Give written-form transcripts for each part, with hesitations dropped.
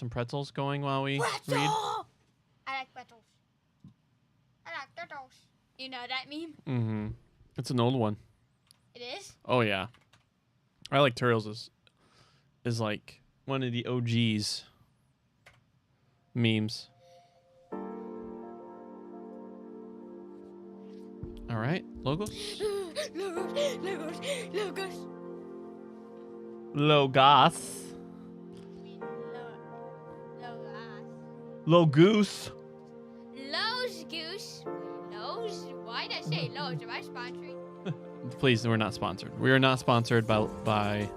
some pretzels going while we Pretzel! read? I like pretzels. I like pretzels. You know that meme? Mm-hmm. It's an old one. It is? Oh, yeah. I like Turtles is like one of the OGs memes. All right. Logos? Logos. Logos. Logos. Logoose. Lowe's Goose. Lowe's? Why did I say Lowe's? Am I sponsoring? Please, we're not sponsored. We are not sponsored by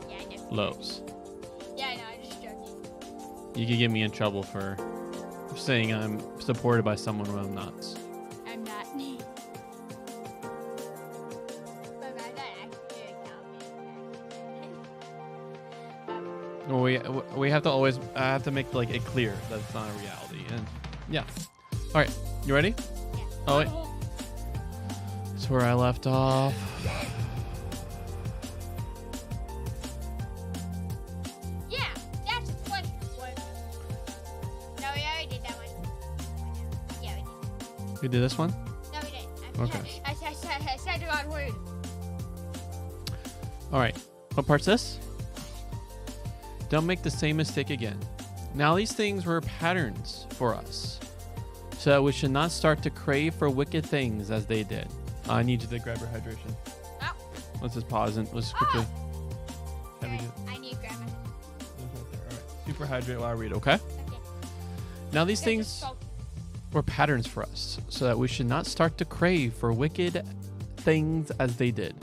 Yeah, I know. Lowe's. Yeah, I know. I'm just joking. You could get me in trouble for saying I'm supported by someone when I'm not. I'm not. But I'm not actually a Calvin. Well, we have to always make like it clear that it's not a reality. And yeah. All right. You ready? Yeah. Oh, wait. That's where I left off. Yeah, that's one. No, we already did that one. Yeah, we did. You did this one? No, we didn't. Okay. I said the wrong word. All right. What part's this? Don't make the same mistake again. Now these things were patterns for us, so that we should not start to crave for wicked things as they did. I need you to grab your hydration. Oh. Let's just pause and let's quickly. Have you do- I need grandma. All right. Super hydrate while I read, okay? Okay. Now these things were patterns for us, so that we should not start to crave for wicked things as they did.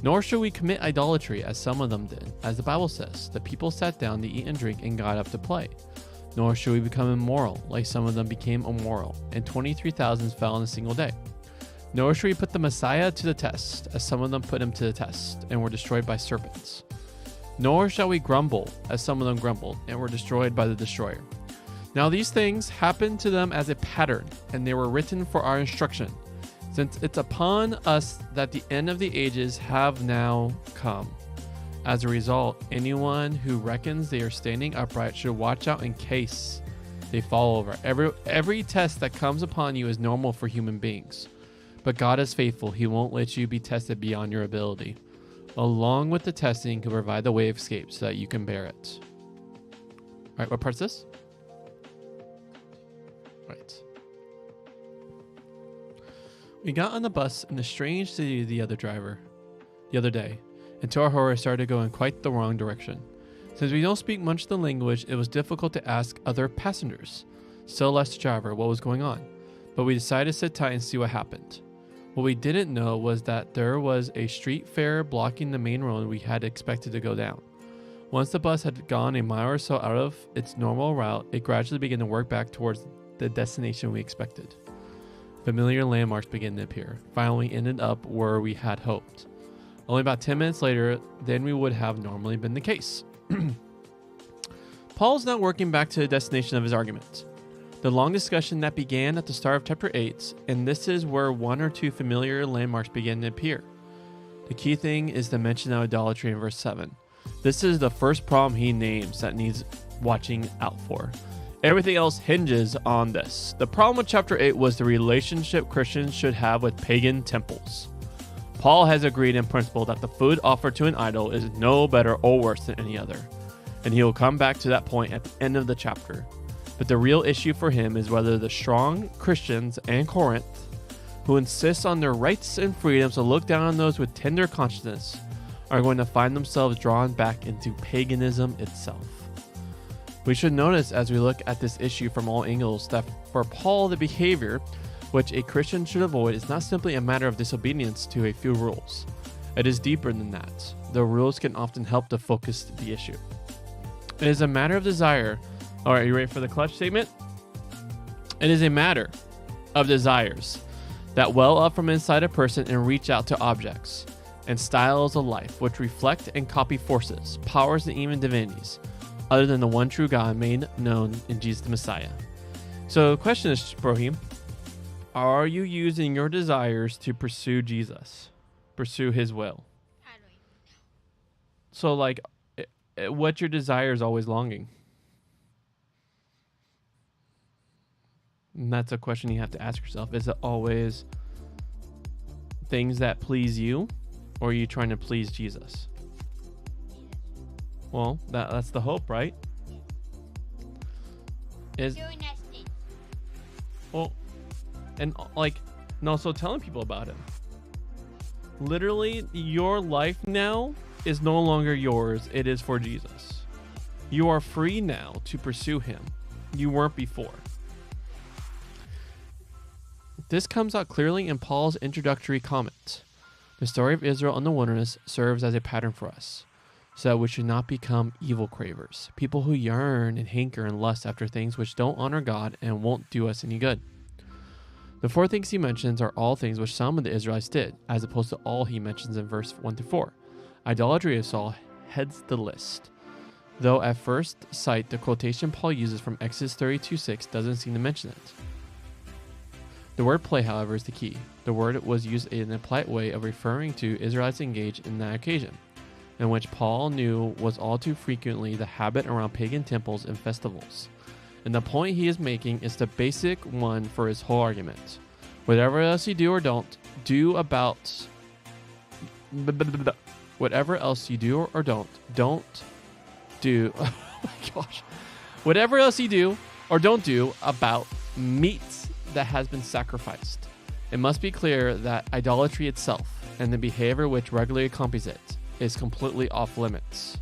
Nor should we commit idolatry as some of them did. As the Bible says, the people sat down to eat and drink and got up to play. Nor should we become immoral, like some of them became immoral, and 23,000 fell in a single day. Nor should we put the Messiah to the test, as some of them put him to the test, and were destroyed by serpents. Nor shall we grumble, as some of them grumbled, and were destroyed by the destroyer. Now these things happened to them as a pattern, and they were written for our instruction, since it's upon us that the end of the ages have now come. As a result, anyone who reckons they are standing upright should watch out in case they fall over. Every test that comes upon you is normal for human beings. But God is faithful. He won't let you be tested beyond your ability. Along with the testing, he'll provide the way of escape so that you can bear it. All right, what part's this? Right. We got on the bus in a strange city the other day, and to our horror started going quite the wrong direction. Since we don't speak much of the language, it was difficult to ask other passengers, still less the driver, what was going on. But we decided to sit tight and see what happened. What we didn't know was that there was a street fair blocking the main road we had expected to go down. Once the bus had gone a mile or so out of its normal route, it gradually began to work back towards the destination we expected. Familiar landmarks began to appear. Finally, we ended up where we had hoped. Only about 10 minutes later than we would have normally been the case. Paul's now working back to the destination of his argument. The long discussion that began at the start of chapter 8, and this is where one or two familiar landmarks begin to appear. The key thing is the mention of idolatry in verse 7. This is the first problem he names that needs watching out for. Everything else hinges on this. The problem with chapter 8 was the relationship Christians should have with pagan temples. Paul has agreed in principle that the food offered to an idol is no better or worse than any other, and he will come back to that point at the end of the chapter. But the real issue for him is whether the strong Christians and Corinth, who insist on their rights and freedoms to look down on those with tender conscience, are going to find themselves drawn back into paganism itself. We should notice as we look at this issue from all angles that for Paul, the behavior which a Christian should avoid is not simply a matter of disobedience to a few rules. It is deeper than that. The rules can often help to focus the issue. It is a matter of desire. All right, you ready for the clutch statement? It is a matter of desires that well up from inside a person and reach out to objects and styles of life which reflect and copy forces, powers, and even divinities other than the one true God made known in Jesus the Messiah. So the question is, Brohim, are you using your desires to pursue Jesus, pursue his will? I don't even So like, what's your desire is always longing? And that's a question you have to ask yourself. Is it always things that please you, or are you trying to please Jesus? Well, that's the hope, right? Doing that thing. Well, and also telling people about him. Literally, your life now is no longer yours. It is for Jesus. You are free now to pursue him. You weren't before. This comes out clearly in Paul's introductory comment. The story of Israel in the wilderness serves as a pattern for us, so that we should not become evil cravers, people who yearn and hanker and lust after things which don't honor God and won't do us any good. The 4 things he mentions are all things which some of the Israelites did, as opposed to all he mentions in verse 1-4. Idolatry of Saul heads the list, though at first sight the quotation Paul uses from Exodus 32:6 doesn't seem to mention it. The word play, however, is the key. The word was used in a polite way of referring to Israelites engaged in that occasion, in which Paul knew was all too frequently the habit around pagan temples and festivals. And the point he is making is the basic one for his whole argument. Whatever else you do or don't do about... Whatever else you do or don't do... Oh my gosh. Whatever else you do or don't do about meat that has been sacrificed. It must be clear that idolatry itself and the behavior which regularly accompanies it is completely off limits.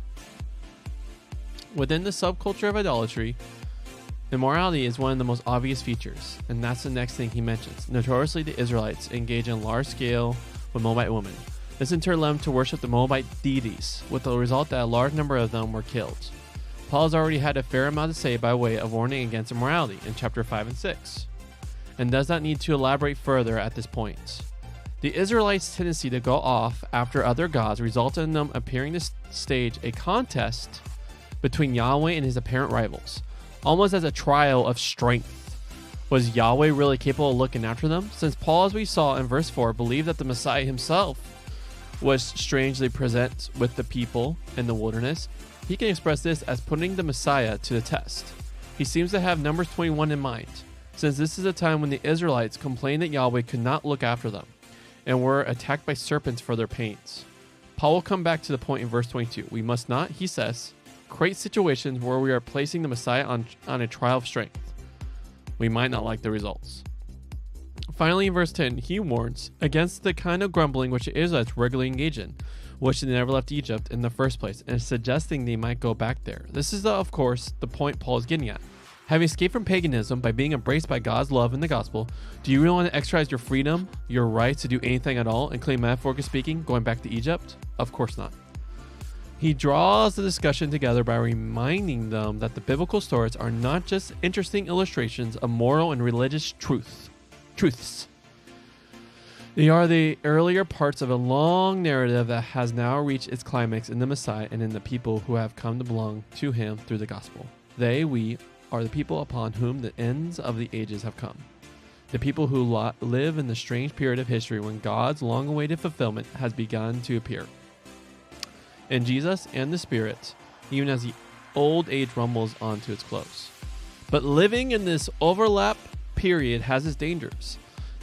Within the subculture of idolatry, immorality is one of the most obvious features, and that's the next thing he mentions. Notoriously, the Israelites engage in large scale with Moabite women. This in turn led them to worship the Moabite deities, with the result that a large number of them were killed. Paul has already had a fair amount to say by way of warning against immorality in chapter 5 and 6, and does not need to elaborate further at this point. The Israelites' tendency to go off after other gods resulted in them appearing to stage a contest between Yahweh and his apparent rivals, almost as a trial of strength. Was Yahweh really capable of looking after them? Since Paul, as we saw in verse 4, believed that the Messiah himself was strangely present with the people in the wilderness, he can express this as putting the Messiah to the test. He seems to have Numbers 21 in mind, since this is a time when the Israelites complained that Yahweh could not look after them and were attacked by serpents for their pains. Paul will come back to the point in verse 22. We must not, he says, create situations where we are placing the Messiah on a trial of strength. We might not like the results. Finally, in verse 10, he warns against the kind of grumbling which the Israelites regularly engage in, which they never left Egypt in the first place, and suggesting they might go back there. This is, of course, the point Paul is getting at. Having escaped from paganism by being embraced by God's love in the gospel, do you really want to exercise your freedom, your right to do anything at all, including metaphorically speaking, going back to Egypt? Of course not. He draws the discussion together by reminding them that the biblical stories are not just interesting illustrations of moral and religious truths. They are the earlier parts of a long narrative that has now reached its climax in the Messiah and in the people who have come to belong to him through the gospel. We are the people upon whom the ends of the ages have come. The people who live in the strange period of history when God's long-awaited fulfillment has begun to appear. In Jesus and the Spirit, even as the old age rumbles on to its close. But living in this overlap period has its dangers,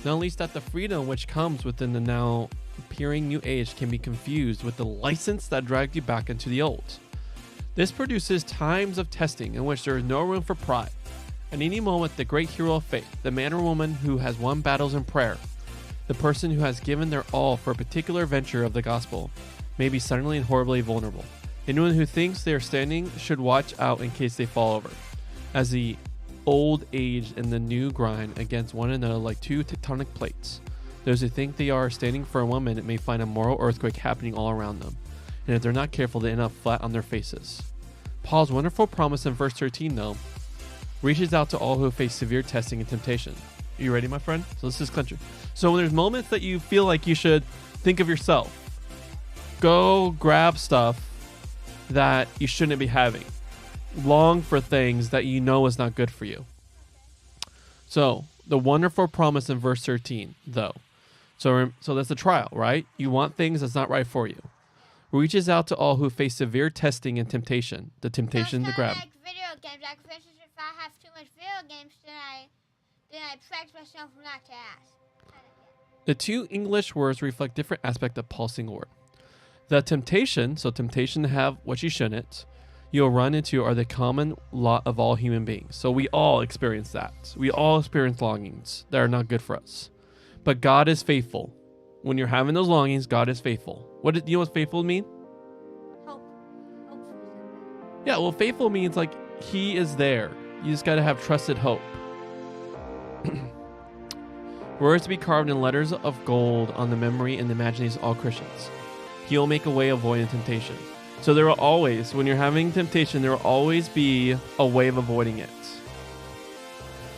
not least that the freedom which comes within the now appearing new age can be confused with the license that dragged you back into the old. This produces times of testing in which there is no room for pride. At any moment, the great hero of faith, the man or woman who has won battles in prayer, the person who has given their all for a particular venture of the gospel, may be suddenly and horribly vulnerable. Anyone who thinks they are standing should watch out in case they fall over, as the old age and the new grind against one another like two tectonic plates. Those who think they are standing for 1 minute may find a moral earthquake happening all around them, and if they're not careful, they end up flat on their faces. Paul's wonderful promise in verse 13, though, reaches out to all who face severe testing and temptation. Are you ready, my friend? So let's just clench it. So when there's moments that you feel like you should think of yourself, go grab stuff that you shouldn't be having. Long for things that you know is not good for you. So the wonderful promise in verse 13, though. So that's the trial, right? You want things that's not right for you. Reaches out to all who face severe testing and temptation. The temptation to grab. Like video games. Like, for instance, if I have too much video games, then I Then I practice myself not to ask. The two English words reflect different aspects of Paul's single word. The temptation, so temptation to have what you shouldn't, you'll run into are the common lot of all human beings. So we all experience that. We all experience longings that are not good for us. But God is faithful. When you're having those longings, God is faithful. Do you know what faithful mean? Hope. Hope for something. Yeah, well, faithful means like he is there. You just got to have trusted hope. Words to be carved in letters of gold on the memory and the imaginations of all Christians. He will make a way of avoiding temptation. So there will always, when you're having temptation, there will always be a way of avoiding it.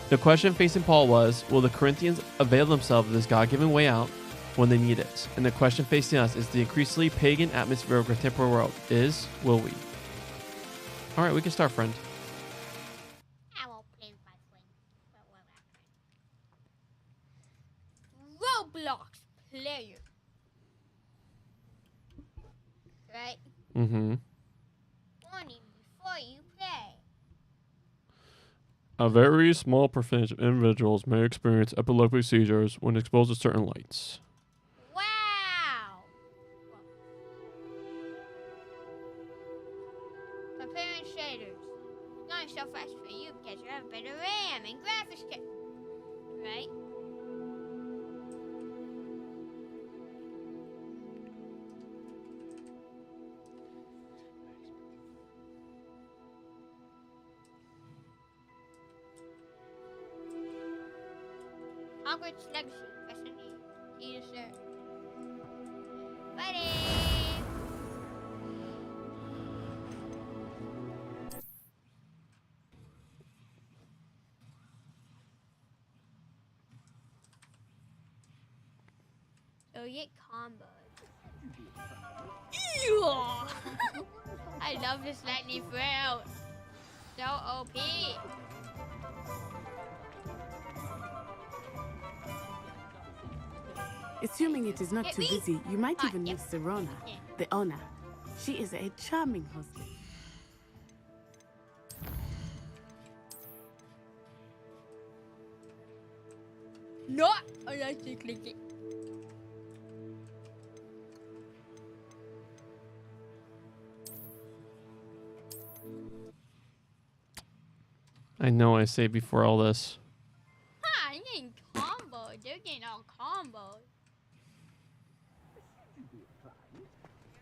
The question facing Paul was, will the Corinthians avail themselves of this God-given way out when they need it? And the question facing us is the increasingly pagan atmosphere of our contemporary world is, will we? All right, we can start, friend. I won't play with my friend. Roblox player. Right? Mm-hmm. Warning before you play. A very small percentage of individuals may experience epileptic seizures when exposed to certain lights. Wow! Comparing shaders. It's not so fast for you because you have better RAM and graphics card. Right? Hogwarts Legacy. Question E. Yes, sir. Buddy! So you get combos. I love this lightning thrill. So OP. Assuming it is not Get too me. busy, you might even Yep. meet Serona, Yeah. the owner. She is a charming hostess. No, I like to click it. I know I say before all this. Ha! I'm getting combos. They're getting all combos.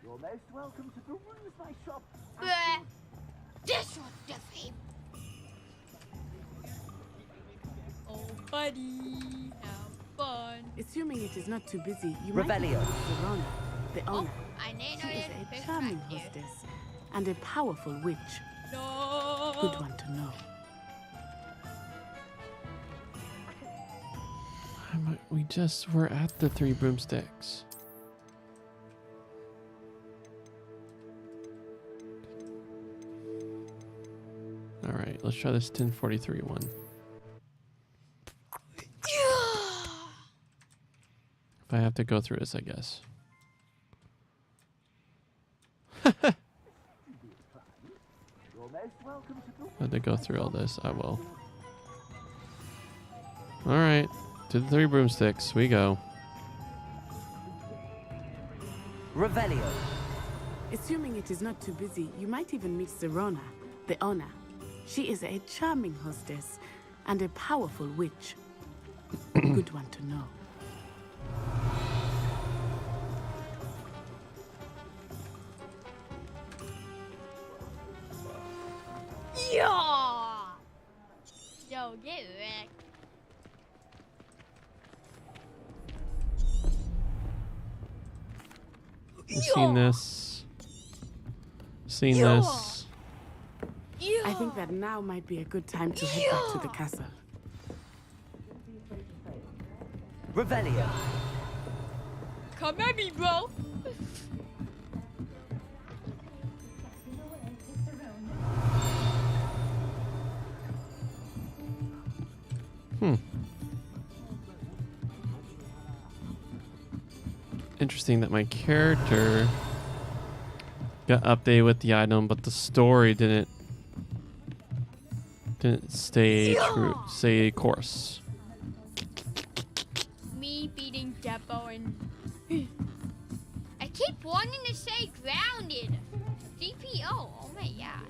You're most welcome to peruse my shop. Bleh. This one's the fame. Oh, buddy, have fun. Assuming it is not too busy, you Revelio. might even meet Serona, the Oh, owner. I didn't She know is that a charming hostess and a powerful witch. No. Good one to know. We're at the Three Broomsticks. All right, let's try this 1043 one. If I have to go through this, I guess. You're most welcome to peruse I have to go through all this. I will. All right, to the Three Broomsticks we go. Revelio. Assuming it is not too busy, you might even meet Serona, the owner. She is a charming hostess and a powerful witch. Good one to know. Yeah. Yo, get wrecked. I've seen this. Seen Yeah. this. Yeah. I think that now might be a good time to head back to the castle. Revelio. Come at me, bro. Interesting that my character got updated with the item, but the story didn't stay true, stay course. keep eating Depot and... I keep wanting to say grounded. DPO. Oh my gosh.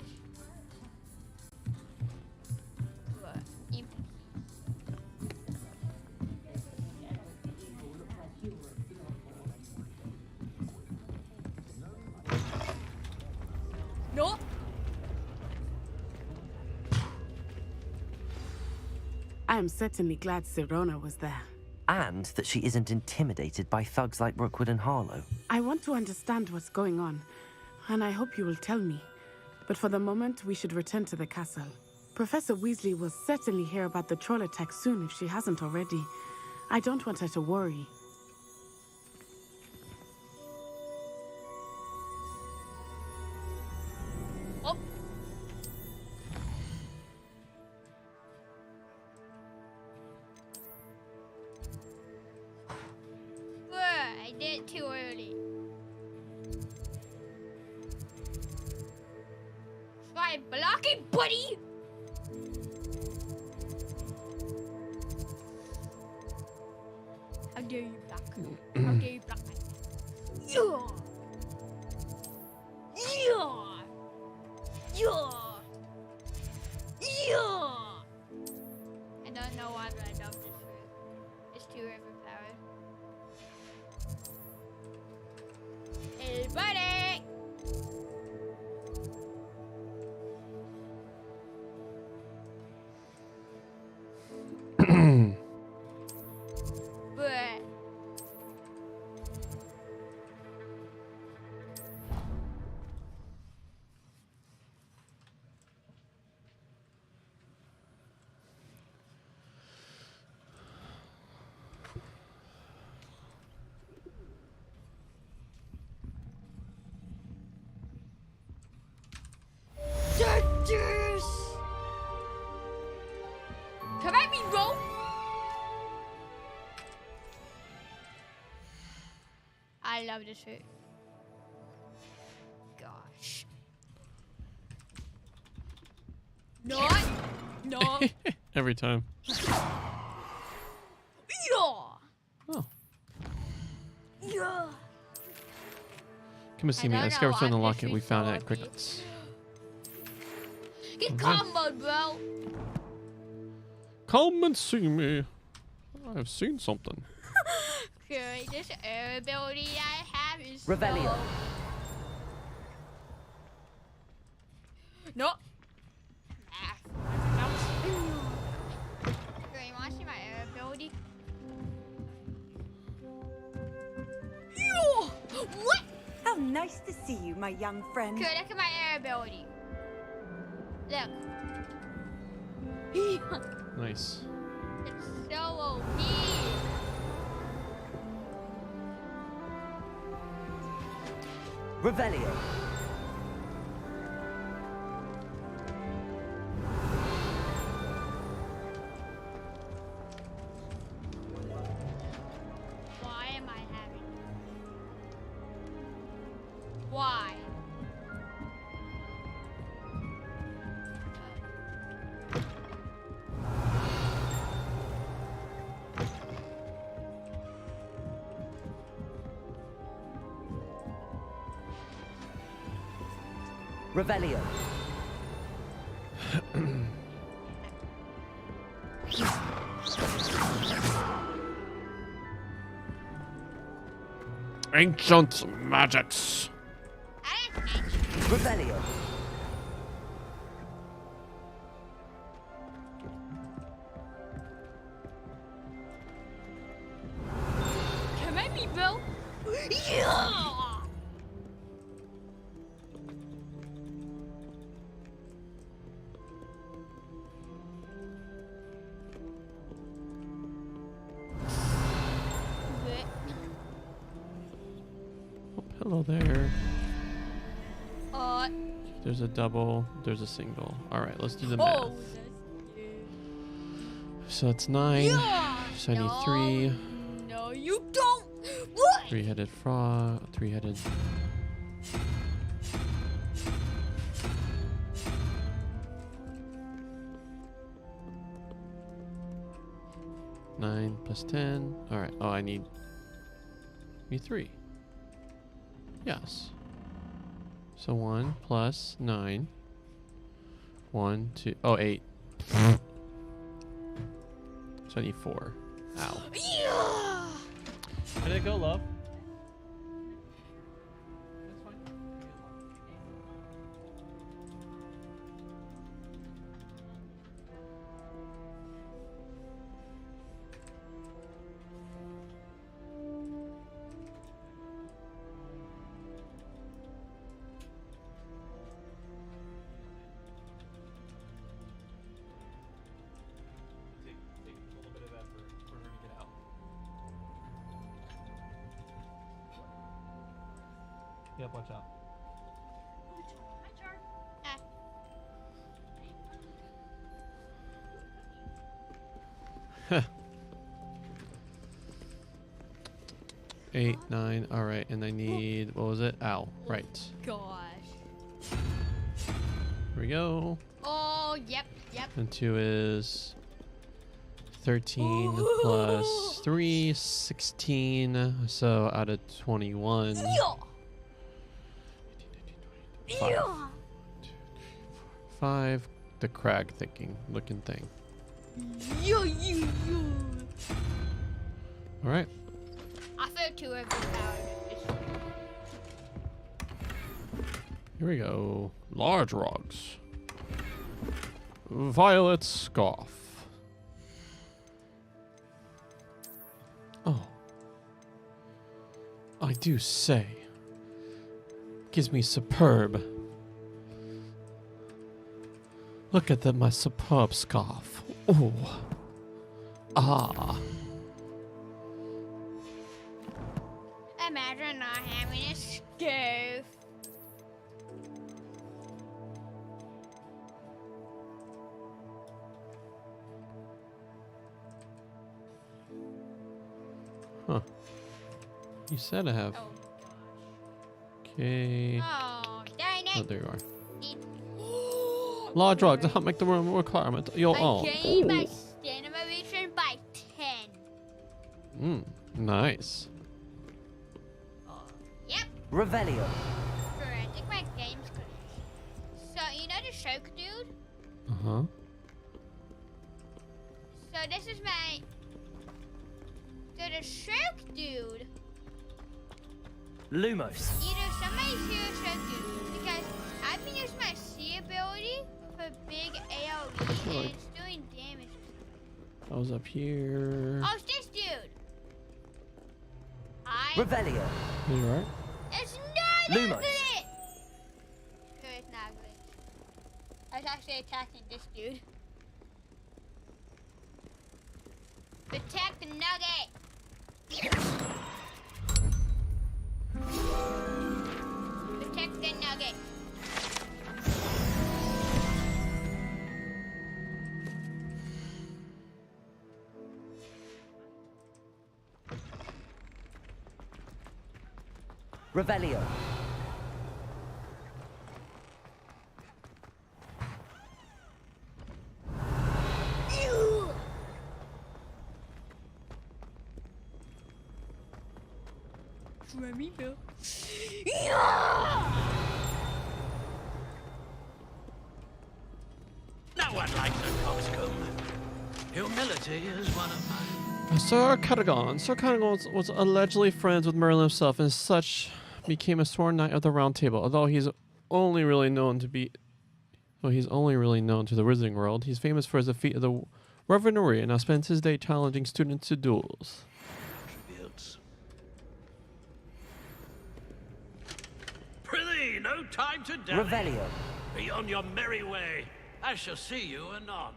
What? No. I am certainly glad Sirona was there. And that she isn't intimidated by thugs like Rookwood and Harlow. I want to understand what's going on, and I hope you will tell me. But for the moment, we should return to the castle. Professor Weasley will certainly hear about the troll attack soon if she hasn't already. I don't want her to worry. Oh. I did it too early. Try blocking, buddy! How dare you block? How dare you block my... Yeah! Yeah! Yeah! Yeah! I don't know why, but I love this fruit. It's too overpowered. Hey, buddy! Bruh. Doctors! Can I be wrong? I love this food. Gosh. Not. Every time. Yeah. Oh. Yeah. Come and see me. I I don't discovered know, something in the I'm locket we found at literally Crickets. Get comboed, bro. Come and see me. I've seen something. Okay, this air ability I have is Revelio. so... No. Okay, you want to see my air ability? What? How nice to see you, my young friend. Okay, look at my air ability. Look. Nice. It's so OP. Revelio. Why am I having? Why? Revelio. Ancient magics. I didn't mention. Revelio. Can I be Bill? Yeah! Oh, hello there. Uh, There's a double. There's a single. All right, let's do the oh, math. So it's 9. yeah! So I need 3. No, you don't. What? 3-headed frog. 3-headed. 9 plus 10. All right. Oh, I need me 3. Yes. So 1 plus 9. 1, 2. Oh, 8. So I need 4. Ow. Yeah. How did it go, love? Yep, watch out. Ah. 8, 9. All right, and I need, what was it? Ow. Right. Gosh. Here we go. Oh, yep. And 2 is 13 plus 3, 16. So out of 21. Yeah. 5. The crag looking thing. Yeah. All right. I feel 2 overpowered. Here we go. Large rugs. Violet scarf. Oh. I do say. Gives me superb. Look at my superb scarf. Oh. Ah. Imagine not having a scarf. Huh. You said I have. Oh, Okay. oh dang Oh, it. there you are. Large rugs to help make the room requirement your I own. gained my stamina vision by 10. Nice. Yep. Revelio. Sure, I think my game's good. So, you know the Shoke dude? Uh-huh. So, this is my... So, the Shoke dude... Lumos. Either somebody's here or Shoke dude. Because I've been using my C ability for big AoE and it's doing damage. I was up here. Oh, it's this dude! Revelio. There you are. It's not Lumos. ugly! Sure, it's not ugly. I was actually attacking this dude. Protect the nugget! Protect the nugget. Revelio. Remember? No one likes a coxcomb. Humility is one of mine. Sir Cadogan. Sir Cadogan was allegedly friends with Merlin himself, and as such became a sworn knight of the Round Table. Although he's only really known to the Wizarding world, he's famous for his defeat of the Revenerie, and now spends his day challenging students to duels. Tributes. Prithee, no time to dally. Revelio. Be on your merry way. I shall see you anon.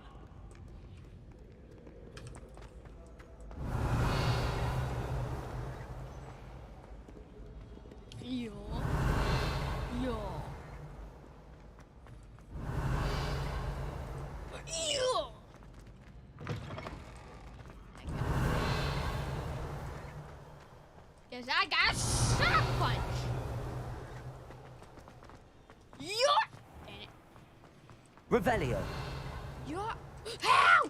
Yo. Cause I got shock punch. Dang it. Revelio. How?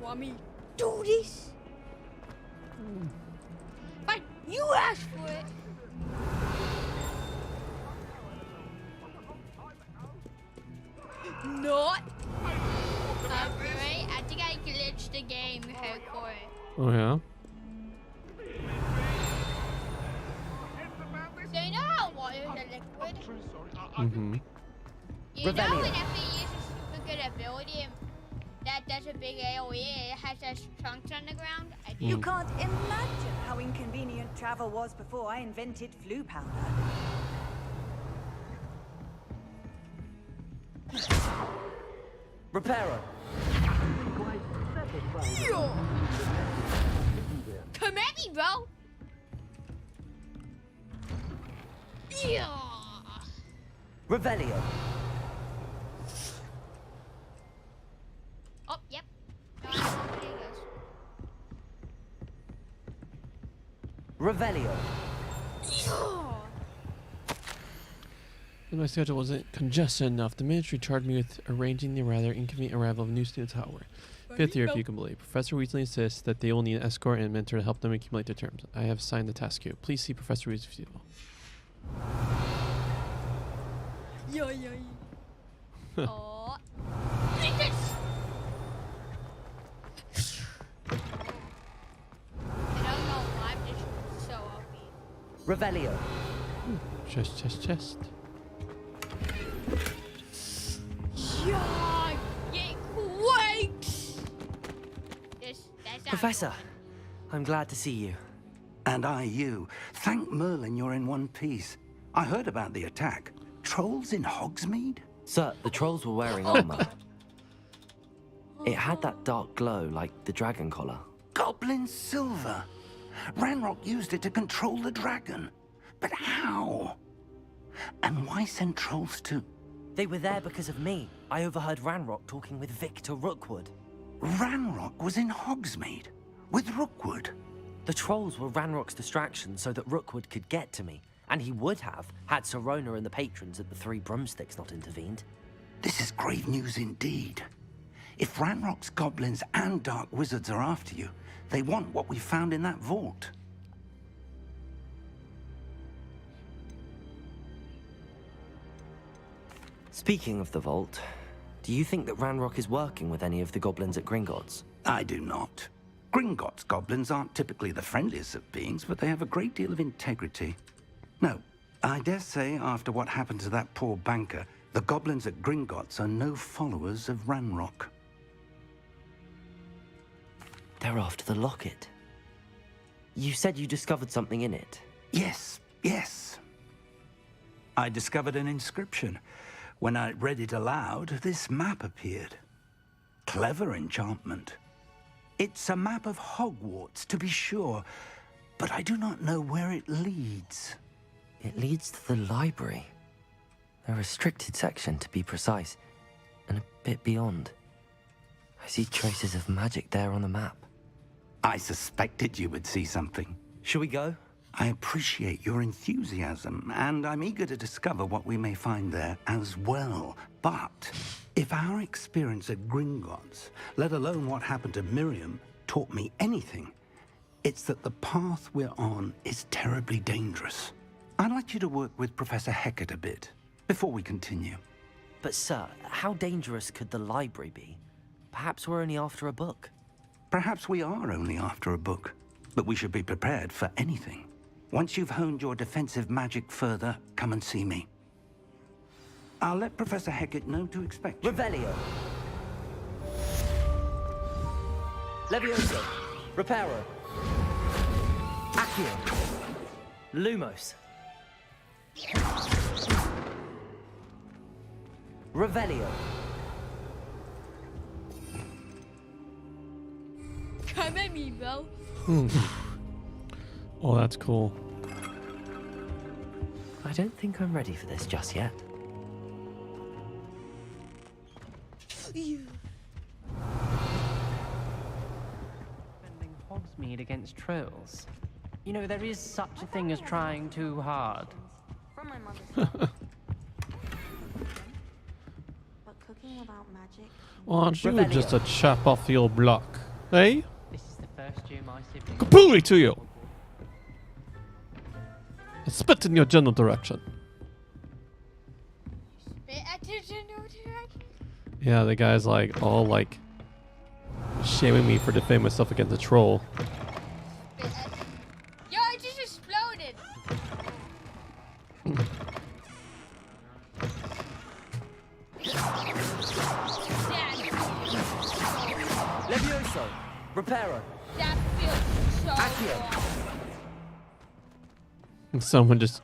want me to do this? But you asked for it. Not. Alright, I think I glitched the game, hardcore. Oh yeah. So you know how water is a liquid? Mm-hmm. You know whenever you use a super good ability that does a big AoE, it has those chunks on the ground? I did. You can't imagine how inconvenient travel was before I invented flu powder. Reparo. Come at me, bro! Yeah. Revelio. Oh, yep. No, I don't know what it is. Revelio. My schedule wasn't congested enough. The ministry charged me with arranging the rather inconvenient arrival of new students, however. Fifth year, if you can believe. Professor Weasley insists that they will need an escort and mentor to help them accumulate their terms. I have signed the task queue. Please see Professor Weasley. Yo. Oh. Take this! I don't know why I'm just so OP. Revelio. Chest. Yeah, get quakes! That's Professor, I'm glad to see you. And I you. Thank Merlin you're in one piece. I heard about the attack. Trolls in Hogsmeade? Sir, the trolls were wearing armor. It had that dark glow like the dragon collar. Goblin silver. Ranrock used it to control the dragon. But how? And why send trolls to... They were there because of me. I overheard Ranrock talking with Victor Rookwood. Ranrock was in Hogsmeade? With Rookwood? The trolls were Ranrock's distraction so that Rookwood could get to me. And he would have, had Sirona and the patrons at the Three Broomsticks not intervened. This is grave news indeed. If Ranrock's goblins and dark wizards are after you, they want what we found in that vault. Speaking of the vault, do you think that Ranrock is working with any of the goblins at Gringotts? I do not. Gringotts goblins aren't typically the friendliest of beings, but they have a great deal of integrity. No, I dare say after what happened to that poor banker, the goblins at Gringotts are no followers of Ranrock. They're after the locket. You said you discovered something in it. Yes. I discovered an inscription. When I read it aloud, this map appeared. Clever enchantment. It's a map of Hogwarts, to be sure, but I do not know where it leads. It leads to the library. A restricted section, to be precise, and a bit beyond. I see traces of magic there on the map. I suspected you would see something. Shall we go? I appreciate your enthusiasm, and I'm eager to discover what we may find there as well. But if our experience at Gringotts, let alone what happened to Miriam, taught me anything, it's that the path we're on is terribly dangerous. I'd like you to work with Professor Hecat a bit before we continue. But sir, how dangerous could the library be? Perhaps we're only after a book. Perhaps we are only after a book, but we should be prepared for anything. Once you've honed your defensive magic further, come and see me. I'll let Professor Hecat know to expect you. Revelio. Levioso. Reparo. Accio. Lumos. Revelio. Come at me, bro. Oh, that's cool. I don't think I'm ready for this just yet. You. Defending Hogsmeade against trolls. You know, there is such a thing as trying too hard. From my mother's house. But cooking without magic. Well, aren't you just a chop off the old block? Hey, This is the first year my siblings. kapooey to you. I spit in your general direction. Spit at the general direction. Yeah, the guy's like all like shaming me for defending myself against a troll. Spit at Yo, it just exploded. Levioso! Reparo! That feels so Accio. wrong. Someone just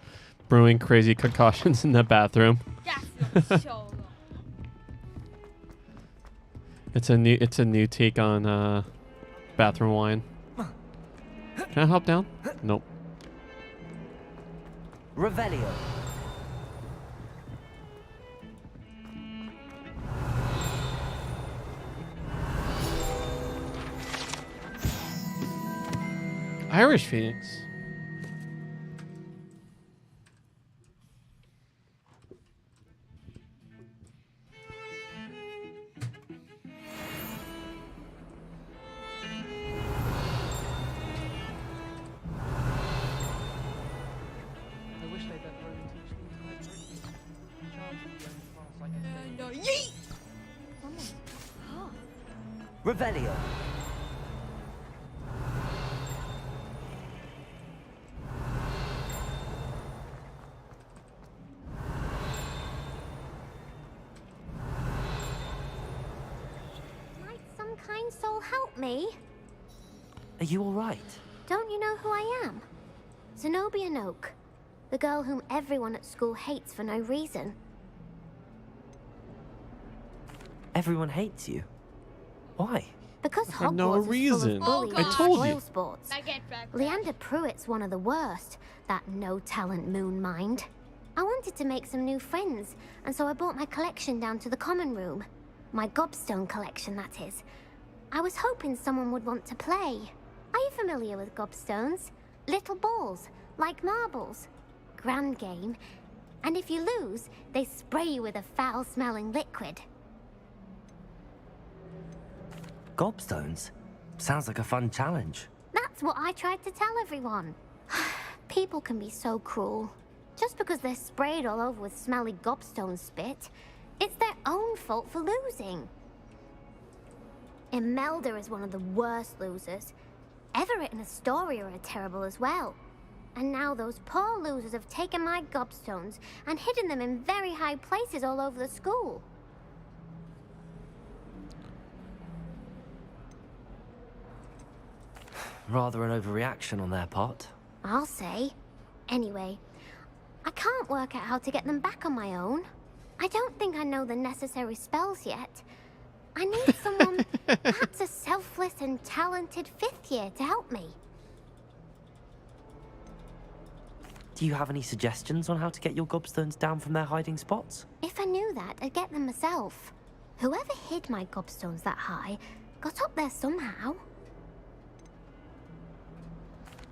brewing crazy concoctions in the bathroom. That feels so wrong. It's a new take on bathroom wine. Can I hop down? Nope. Revelio! Irish Phoenix. I wish they'd let Roman teach these guys British. Charles is the only class I can No, yeet! Revelio! Might some kind soul help me? Are you alright? Don't you know who I am? Zenobia Noak, the girl whom everyone at school hates for no reason. Everyone hates you. Why? Because For Hogwarts no is reason. full of bullies I and told you. spoil sports. I get back. Leander Pruitt's one of the worst, that no-talent moon mind. I wanted to make some new friends, and so I brought my collection down to the common room. My gobstone collection, that is. I was hoping someone would want to play. Are you familiar with gobstones? Little balls, like marbles. Grand game. And if you lose, they spray you with a foul-smelling liquid. Gobstones? Sounds like a fun challenge. That's what I tried to tell everyone. People can be so cruel. Just because they're sprayed all over with smelly gobstone spit, it's their own fault for losing. Imelda is one of the worst losers. Everett and Astoria are terrible as well. And now those poor losers have taken my gobstones and hidden them in very high places all over the school. Rather an overreaction on their part. I'll say. Anyway, I can't work out how to get them back on my own. I don't think I know the necessary spells yet. I need someone, perhaps a selfless and talented fifth year to help me. Do you have any suggestions on how to get your gobstones down from their hiding spots? If I knew that, I'd get them myself. Whoever hid my gobstones that high got up there somehow.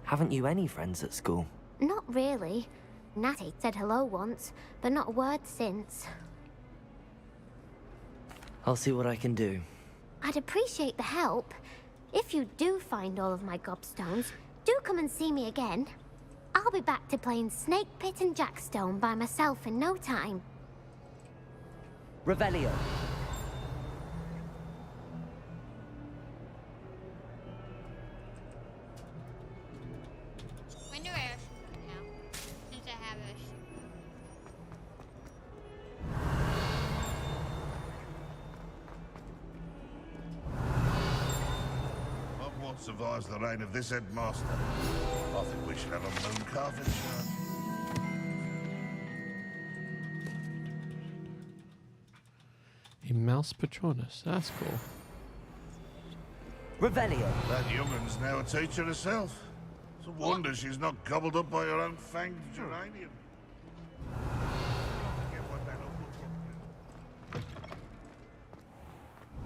Haven't you any friends at school? Not really. Natty said hello once, but not a word since. I'll see what I can do. I'd appreciate the help. If you do find all of my gobstones, do come and see me again. I'll be back to playing Snake Pit and Jackstone by myself in no time. Revelio. When do I ask now? Since I have this. Hogwarts survives the reign of this headmaster. I think we should have a moon carving show. A mouse Patronus. That's cool. Revelio. That youngun's now a teacher herself. It's a wonder she's not gobbled up by her own fanged geranium.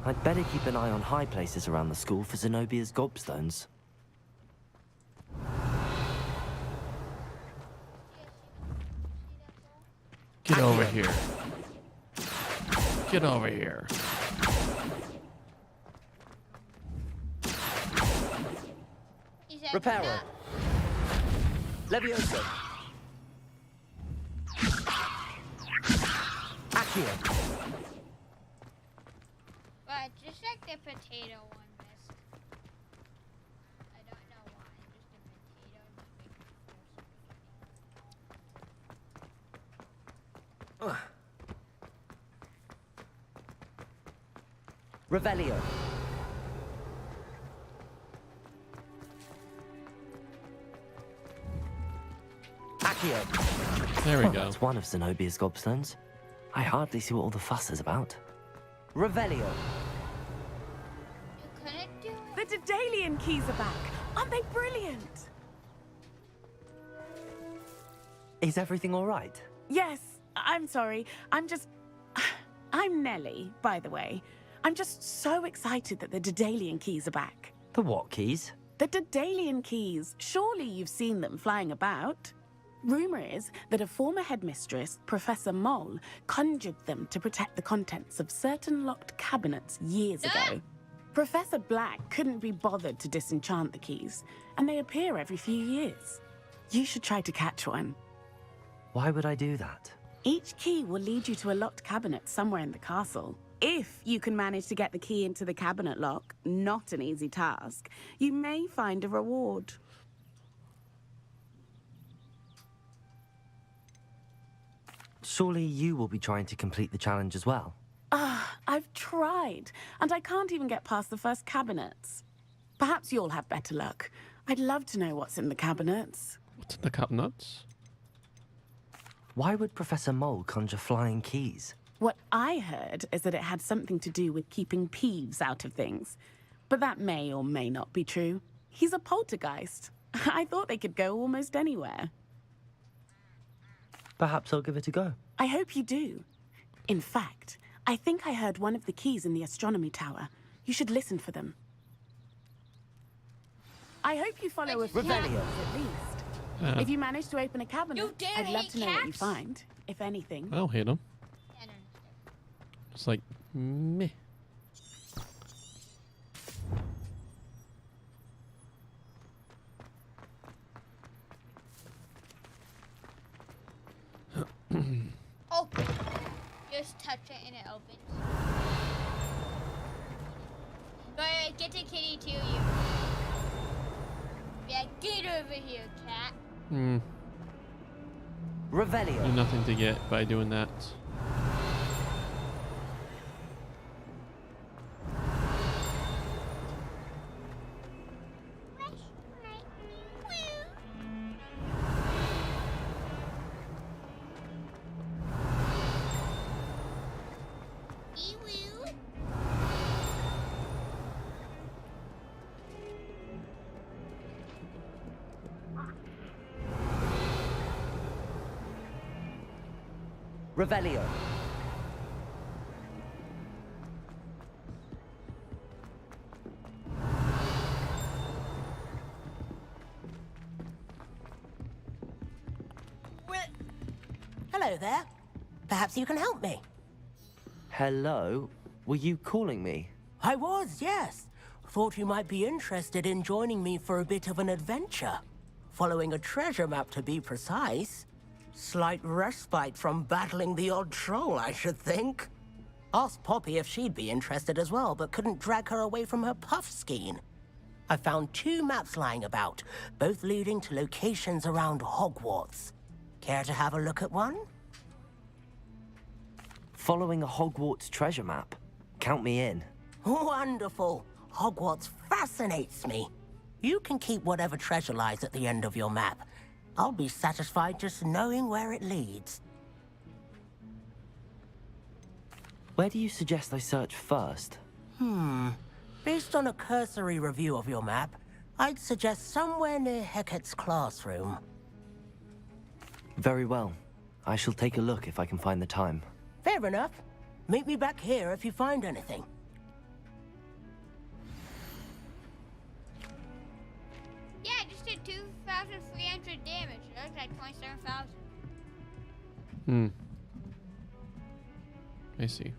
I'd better keep an eye on high places around the school for Zenobia's gobstones. Get over here. Get over here. Reparo. Levioso. Accio. But just like the potato one missed. I don't know why. Just the potato. Revelio. Accio. There we Oh, go. that's one of Zenobia's gobstones. I hardly see what all the fuss is about. Revelio. You couldn't do it. The Daedalian keys are back. Aren't they brilliant? Is everything all right? Yes, I'm sorry. I'm Nellie, by the way. I'm just so excited that the Daedalian keys are back. The what keys? The Daedalian keys. Surely you've seen them flying about. Rumor is that a former headmistress, Professor Mole, conjured them to protect the contents of certain locked cabinets years ago. Professor Black couldn't be bothered to disenchant the keys, and they appear every few years. You should try to catch one. Why would I do that? Each key will lead you to a locked cabinet somewhere in the castle. If you can manage to get the key into the cabinet lock, not an easy task, you may find a reward. Surely you will be trying to complete the challenge as well. I've tried, and I can't even get past the first cabinets. Perhaps you'll have better luck. I'd love to know what's in the cabinets. What's in the cabinets? Why would Professor Mole conjure flying keys? What I heard is that it had something to do with keeping Peeves out of things. But that may or may not be true. He's a poltergeist. I thought they could go almost anywhere. Perhaps I'll give it a go. I hope you do. In fact, I think I heard one of the keys in the astronomy tower. You should listen for them. I hope you follow a few Revelio. at least. If you manage to open a cabinet, You dare I'd love hate to know what you cats? find, if anything. I don't hate him. I don't know. It's like meh. Oh, just touch it and it opens. But get the kitty to you. Yeah, get over here, cat. Do Revelio. nothing to get by doing that. Revelio. Hello there. Perhaps you can help me. Hello? Were you calling me? I was, yes. Thought you might be interested in joining me for a bit of an adventure. Following a treasure map, to be precise. Slight respite from battling the odd troll, I should think. Asked Poppy if she'd be interested as well, but couldn't drag her away from her puff skein. I found 2 maps lying about, both leading to locations around Hogwarts. Care to have a look at one? Following a Hogwarts treasure map. Count me in. Wonderful. Hogwarts fascinates me. You can keep whatever treasure lies at the end of your map. I'll be satisfied just knowing where it leads. Where do you suggest I search first? Based on a cursory review of your map, I'd suggest somewhere near Hecat's classroom. Very well. I shall take a look if I can find the time. Fair enough. Meet me back here if you find anything. Yeah, I just did 2,300 damage. It looks like 27,000. I see.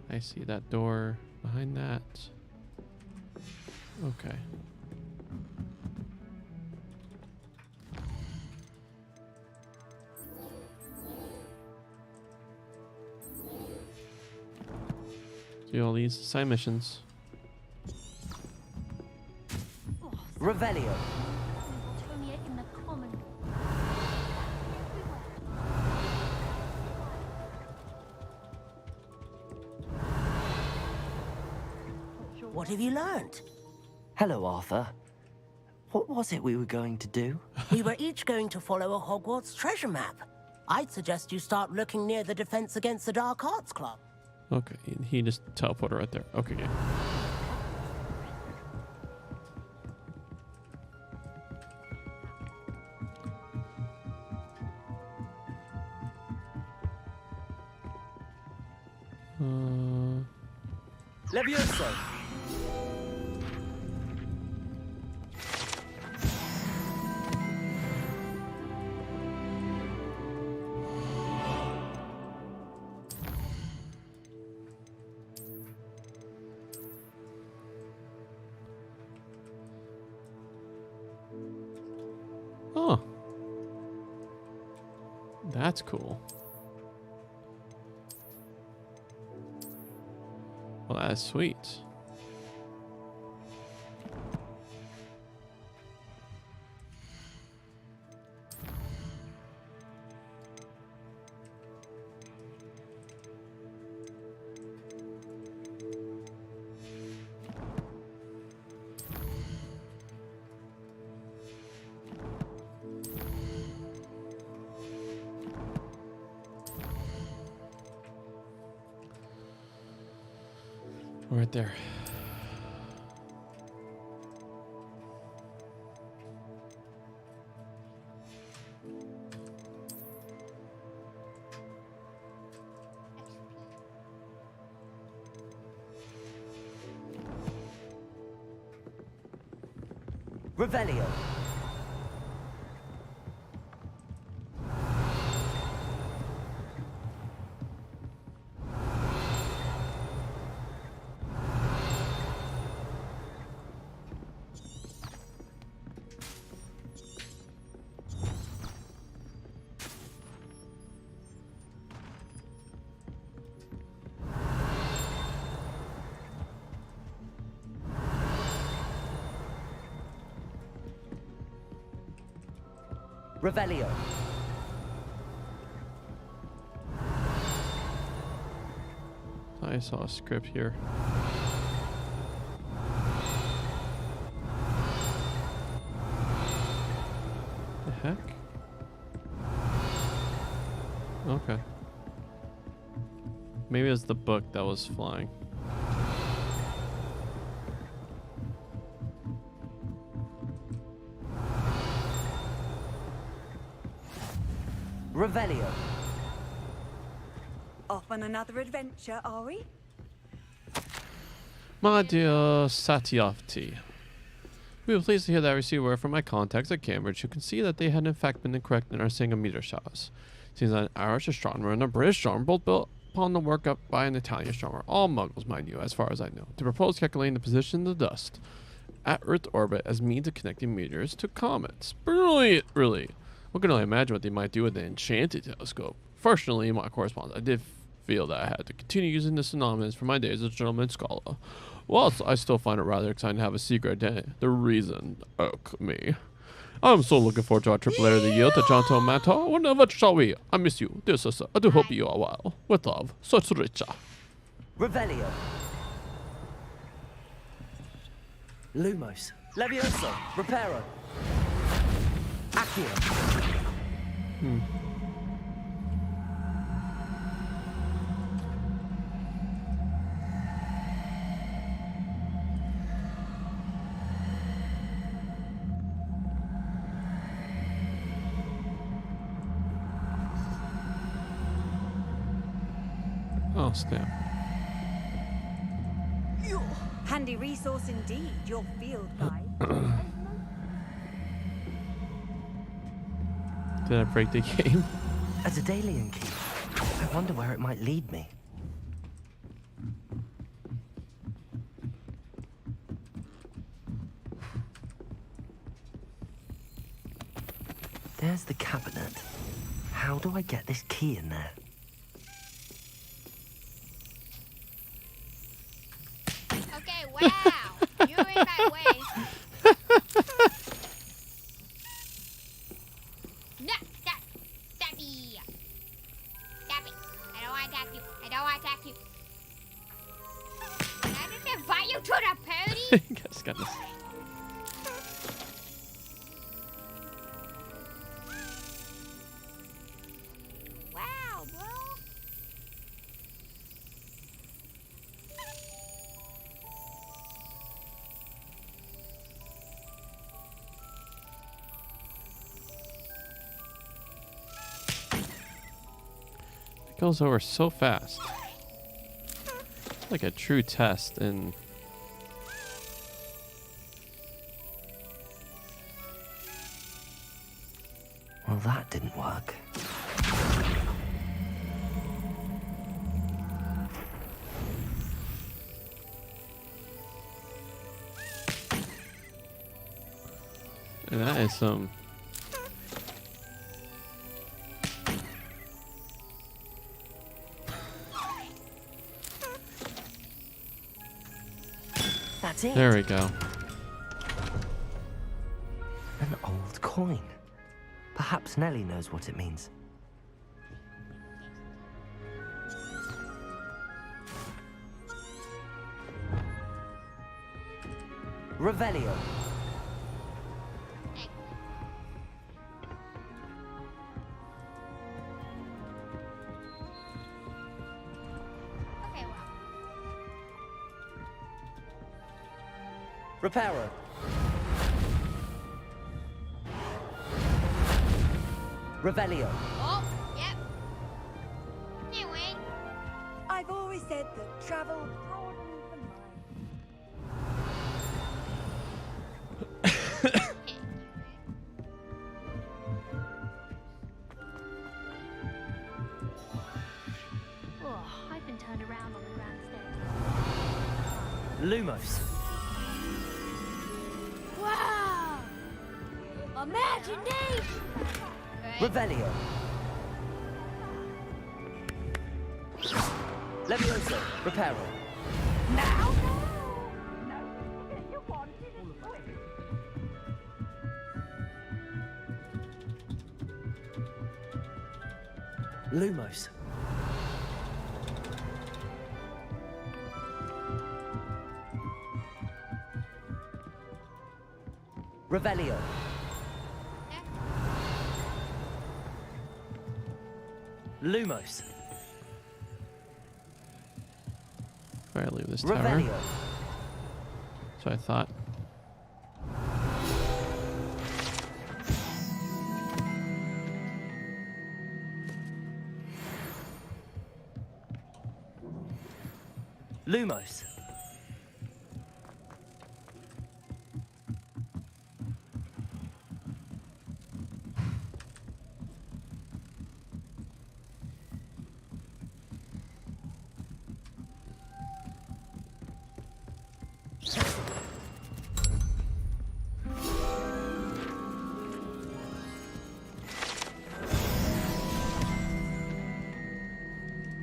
I see that door behind that. Okay. Do all these side missions. Revelio. In the common. What have you learned? Hello, Arthur. What was it we were going to do? We were each going to follow a Hogwarts treasure map. I'd suggest you start looking near the Defense Against the Dark Arts Club. Okay, he just teleported right there. Okay, yeah. Levioso. Oh. That's cool. Well, that's sweet. Right there. Revelio. Revelio. I saw a script here. The heck? Okay. Maybe it was the book that was flying. Revelio. Off on another adventure, are we? My dear Satyavati, we were pleased to hear that I received word from my contacts at Cambridge who can see that they had in fact been incorrect in our saying of meteor showers. Seems that an Irish astronomer and a British astronomer both built upon the work up by an Italian astronomer, all muggles mind you, as far as I know, to propose calculating the position of the dust at Earth orbit as means of connecting meteors to comets. Brilliant, really. One can only imagine what they might do with the Enchanted telescope. Fortunately, in my correspondence, I did feel that I had to continue using this synonymous for my days as a gentleman scholar. Whilst I still find it rather exciting to have a secret identity, the reason irk me. I'm so looking forward to our trip later in the year to Janto Mata. Whenever shall we? I miss you, dear sister. I do hope you are well. With love, Sotsuricha. Revelio. Lumos. Levioso. Reparo. Accio. Oh, snap. Handy resource indeed, your field guide. Did I break the game? A Daedalian key. I wonder where it might lead me. There's the cabinet. How do I get this key in there? Okay, wow. You're in my way. No, stop me. Stop it. I don't want to attack you. I don't want to attack you. Can I just invite you to the party? Guys, got this. Wow, bro. It goes over so fast. It's like a true test in. Well, that didn't work. And that is some. That's it. There we go. An old coin. Perhaps Nellie knows what it means. Revelio. Okay, well. Reparo. Revelio. Oh, yep. Anyway. I've always said that travel broadens the mind. Oh, I've been turned around on the grand stairs. Lumos. Wow! Imagination! Revelio. Levioso. Reparo. Now? Lumos. Revelio. Lumos. Before I leave this tower. Revelio. That's what I thought. Lumos.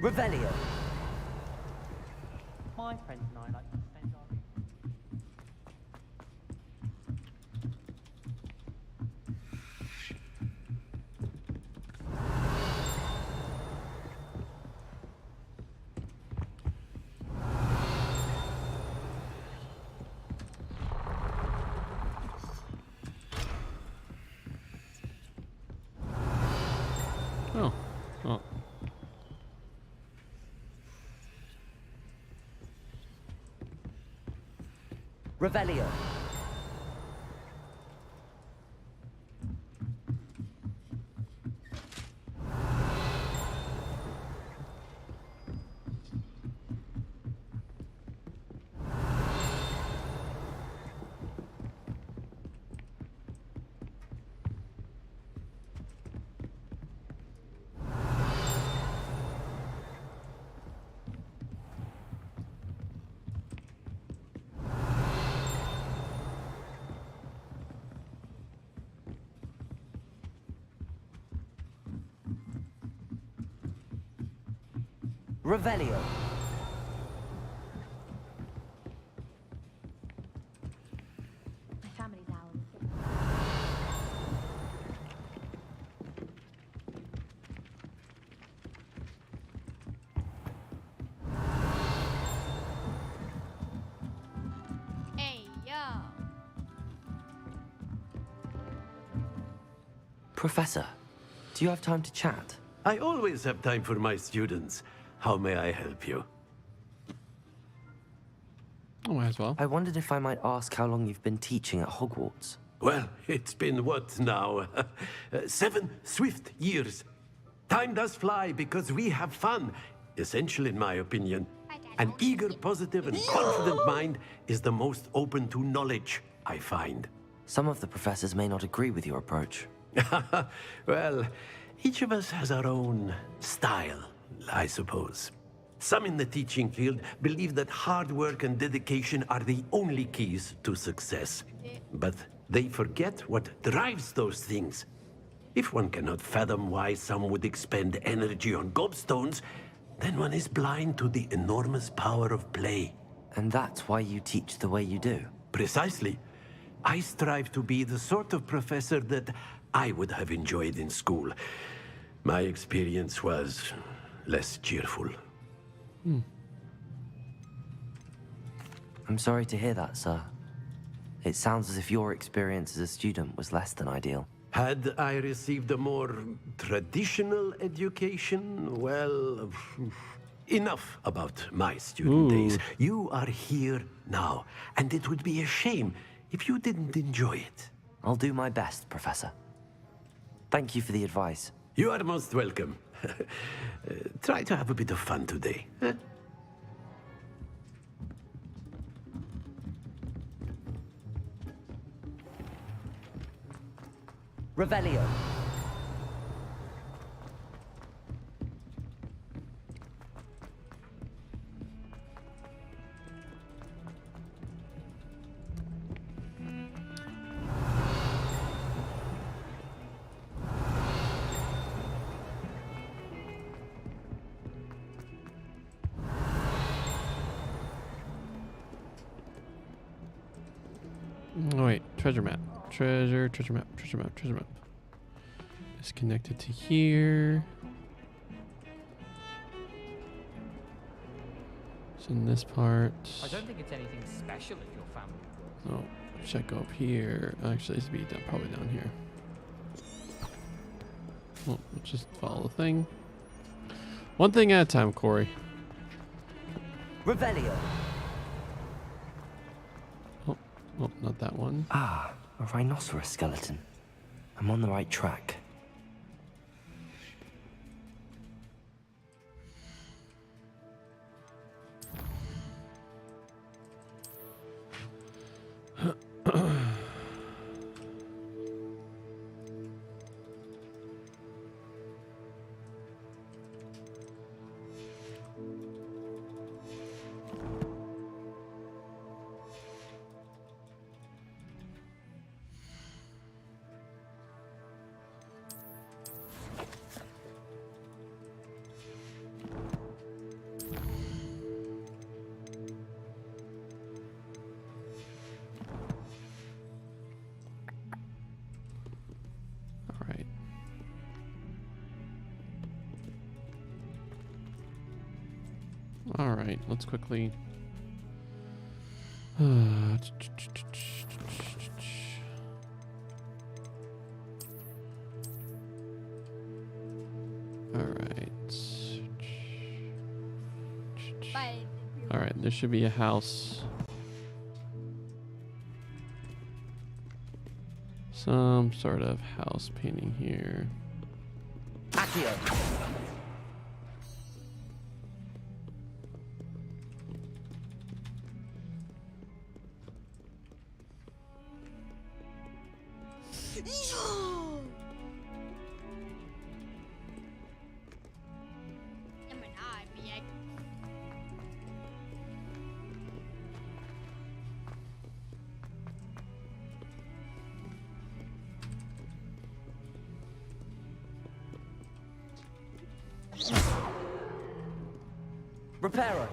Revelio. My friends and I like to spend our Oh. Well. Revelio. Revelio. My family's ours. Hey, yo. Professor, do you have time to chat? I always have time for my students. How may I help you? Oh, might as well. I wondered if I might ask how long you've been teaching at Hogwarts. Well, it's been what now? 7 swift years. Time does fly because we have fun. Essential in my opinion. An eager, positive, and confident mind is the most open to knowledge, I find. Some of the professors may not agree with your approach. Well, each of us has our own style, I suppose. Some in the teaching field believe that hard work and dedication are the only keys to success. But they forget what drives those things. If one cannot fathom why some would expend energy on gobstones, then one is blind to the enormous power of play. And that's why you teach the way you do? Precisely. I strive to be the sort of professor that I would have enjoyed in school. My experience was less cheerful. I'm sorry to hear that, sir. It sounds as if your experience as a student was less than ideal. Had I received a more traditional education, well, enough about my student days. You are here now, and it would be a shame if you didn't enjoy it. I'll do my best, Professor. Thank you for the advice. You are most welcome. Try to have a bit of fun today. Huh? Revelio. Oh, wait, treasure map. Treasure map. It's connected to here. It's in this part. I don't think it's anything special if your family. Oh, check up here. Actually, it's be down, probably down here. Well, we'll just follow the thing. One thing at a time, Corey. Revelio. Oh, not that one. Ah, a rhinoceros skeleton. I'm on the right track. All right, let's quickly. All right, there should be a house. Some sort of house painting here. Accio. Reparo.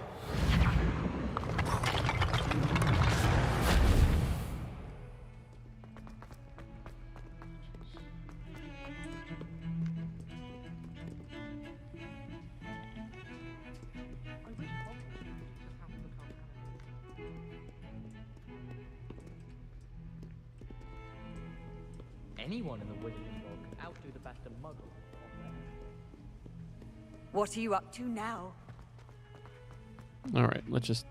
Anyone in the Wizarding World could outdo the best of muggles. What are you up to now? All right, let's just.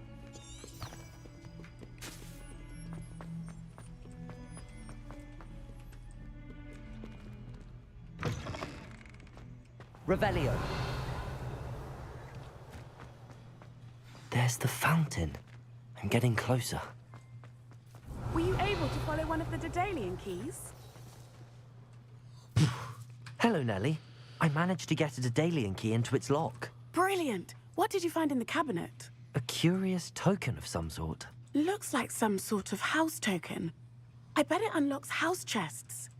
Revelio. There's the fountain. I'm getting closer. Were you able to follow one of the Daedalian keys? Hello, Nellie. I managed to get a Daedalian key into its lock. Brilliant! What did you find in the cabinet? A curious token of some sort. Looks like some sort of house token. I bet it unlocks house chests.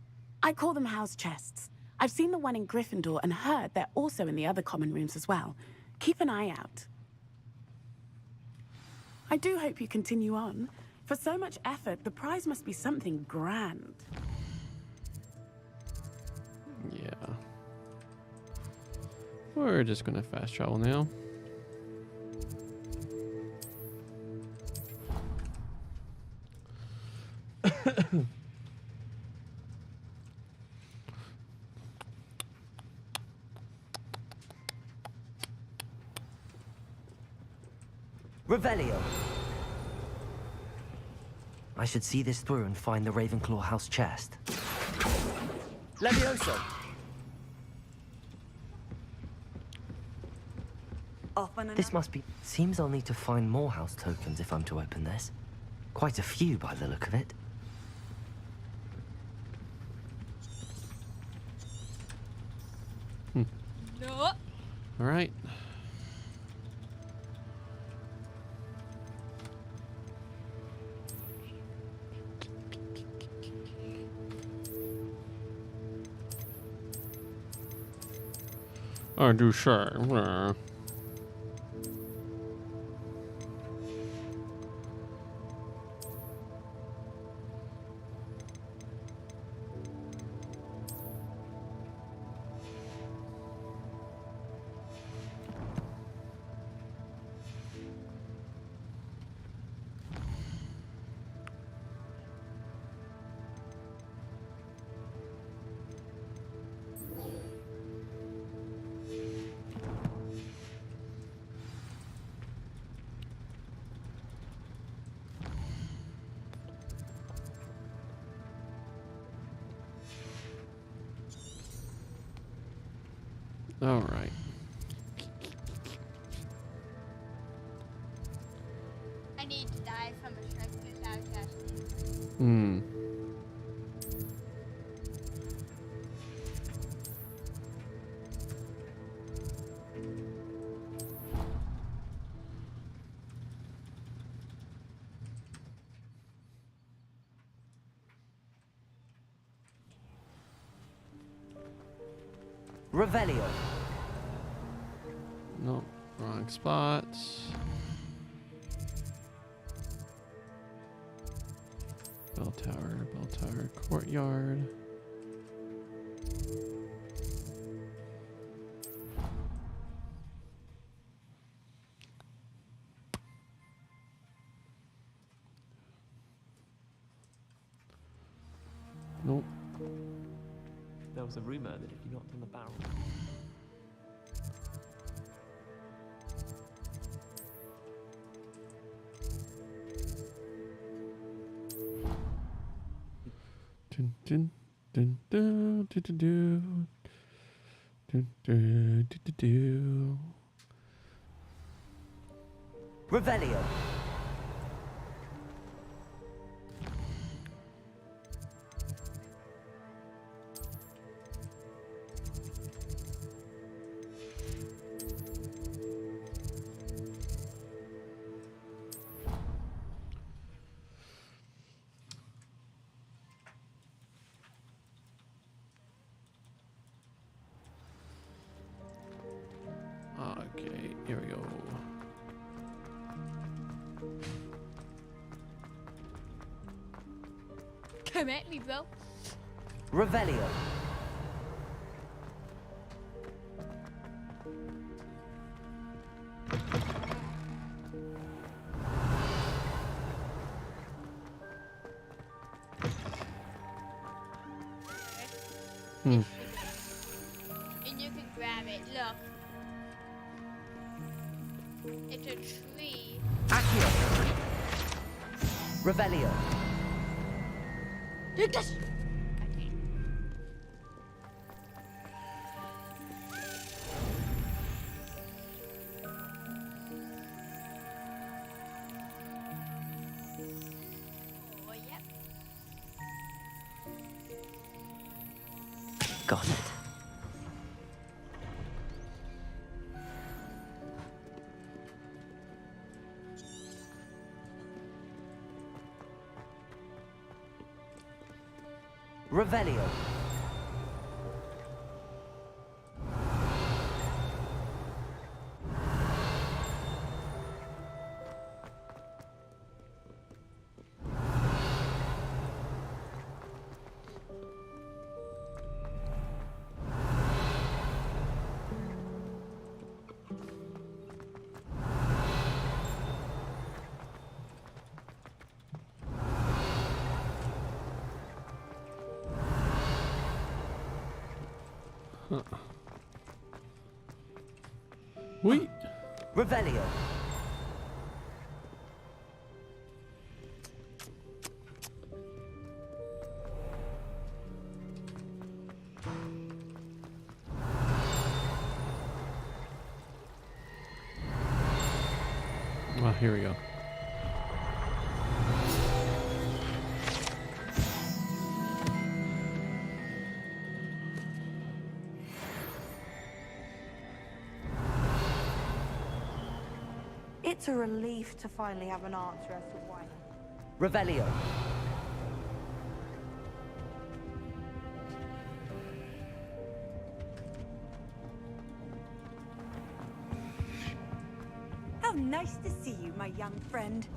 I call them house chests. I've seen the one in Gryffindor and heard they're also in the other common rooms as well. Keep an eye out. I do hope you continue on. For so much effort, the prize must be something grand. Yeah. We're just gonna fast travel now. Revelio. I should see this through and find the Ravenclaw house chest. Levioso. This must be... Seems I'll need to find more house tokens if I'm to open this. Quite a few by the look of it. No. All right. I do sure. All right. I need to die from a Shrek out test. Hmm. Revelio. No, wrong spot. Bell Tower, courtyard. Nope. There was a rumor that if you knocked on the barrel. Dun, dun, dun, dun, dun, dun, dun. Dun, dun, dun, dun, dun. Revelio. Okay, here we go. Come at me, bro. Revelio. And you can grab it. Look. It's a tree. Accio. Revelio. Take this. Oh, yep. Got it. Revelio. Wait. Revelio. Well, here we go. It's a relief to finally have an answer as to why. Revelio. How nice to see you, my young friend.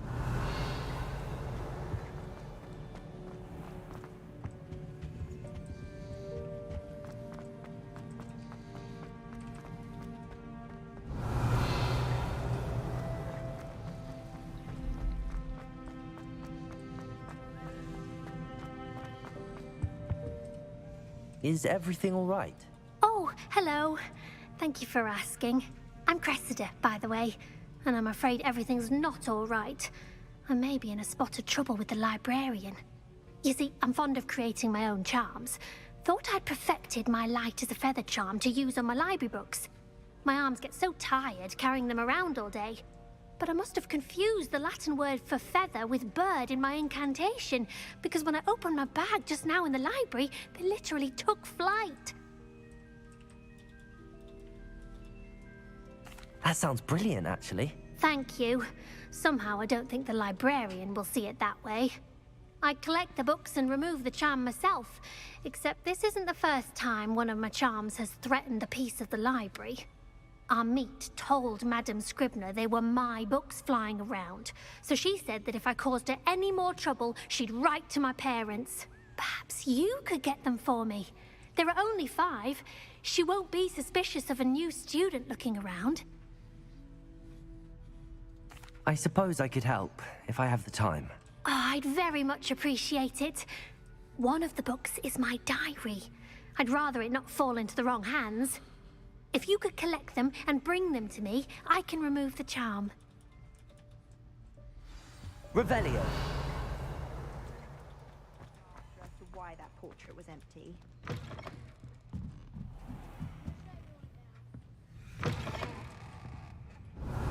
Is everything all right? Oh, hello. Thank you for asking. I'm Cressida, by the way, and I'm afraid everything's not all right. I may be in a spot of trouble with the librarian. You see, I'm fond of creating my own charms. Thought I'd perfected my light as a feather charm to use on my library books. My arms get so tired carrying them around all day. But I must have confused the Latin word for feather with bird in my incantation, because when I opened my bag just now in the library, they literally took flight. That sounds brilliant, actually. Thank you. Somehow I don't think the librarian will see it that way. I collect the books and remove the charm myself, except this isn't the first time one of my charms has threatened the peace of the library. Our meet told Madame Scribner they were my books flying around, so she said that if I caused her any more trouble, she'd write to my parents. Perhaps you could get them for me. There are only 5. She won't be suspicious of a new student looking around. I suppose I could help, if I have the time. Oh, I'd very much appreciate it. One of the books is my diary. I'd rather it not fall into the wrong hands. If you could collect them and bring them to me, I can remove the charm. Revelio. As to why that portrait was empty.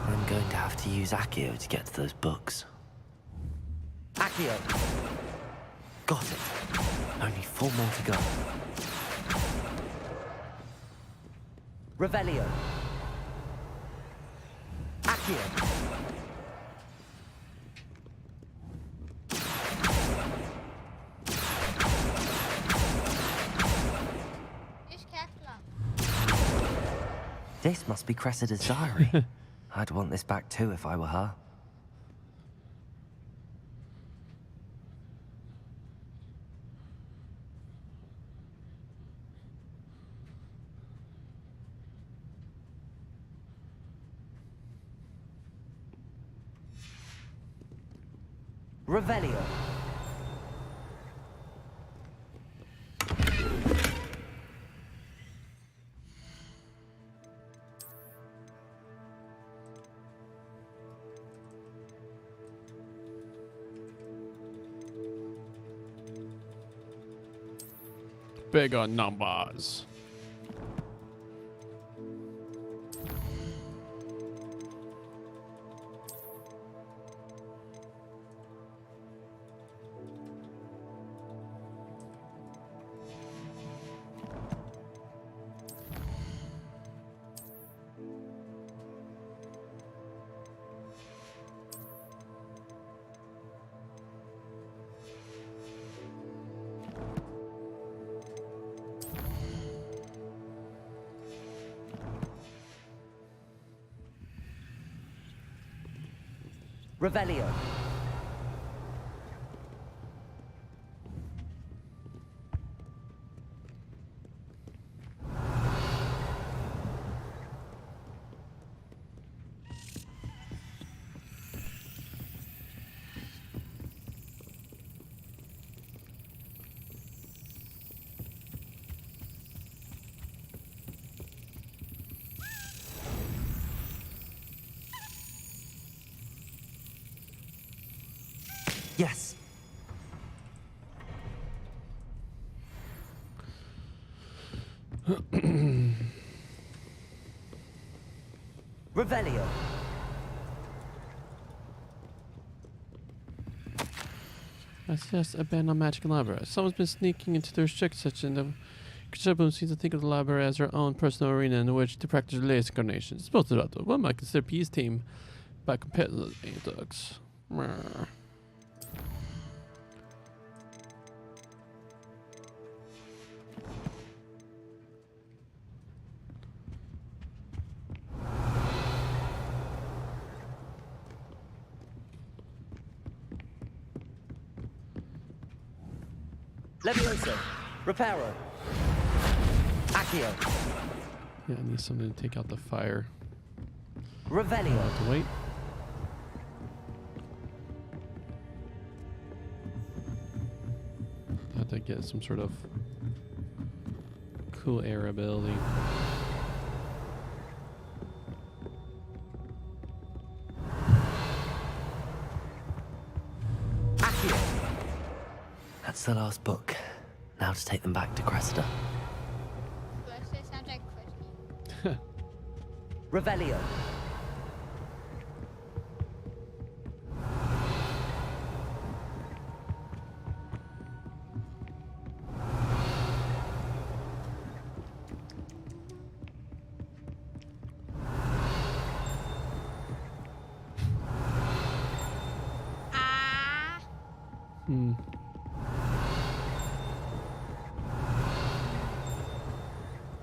I'm going to have to use Accio to get to those books. Accio! Got it. Only 4 more to go. Revelio. Accio. This must be Cressida's diary. I'd want this back too if I were her. Revelio. Bigger numbers. Revelio. Yes. Revelio. That's just abandoned magic library. Someone's been sneaking into the restricted section of Shaboom seems to think of the library as their own personal arena in which to practice laser incarnation. It's supposed to one might consider peace team by compared to the dogs. Levioso. Reparo. Accio. Yeah, I need something to take out the fire. Revelio. I'll have to wait. I have to get some sort of cool air ability. Accio. That's the last book. Now to take them back to Cressida. That sounds like Christmas. Revelio.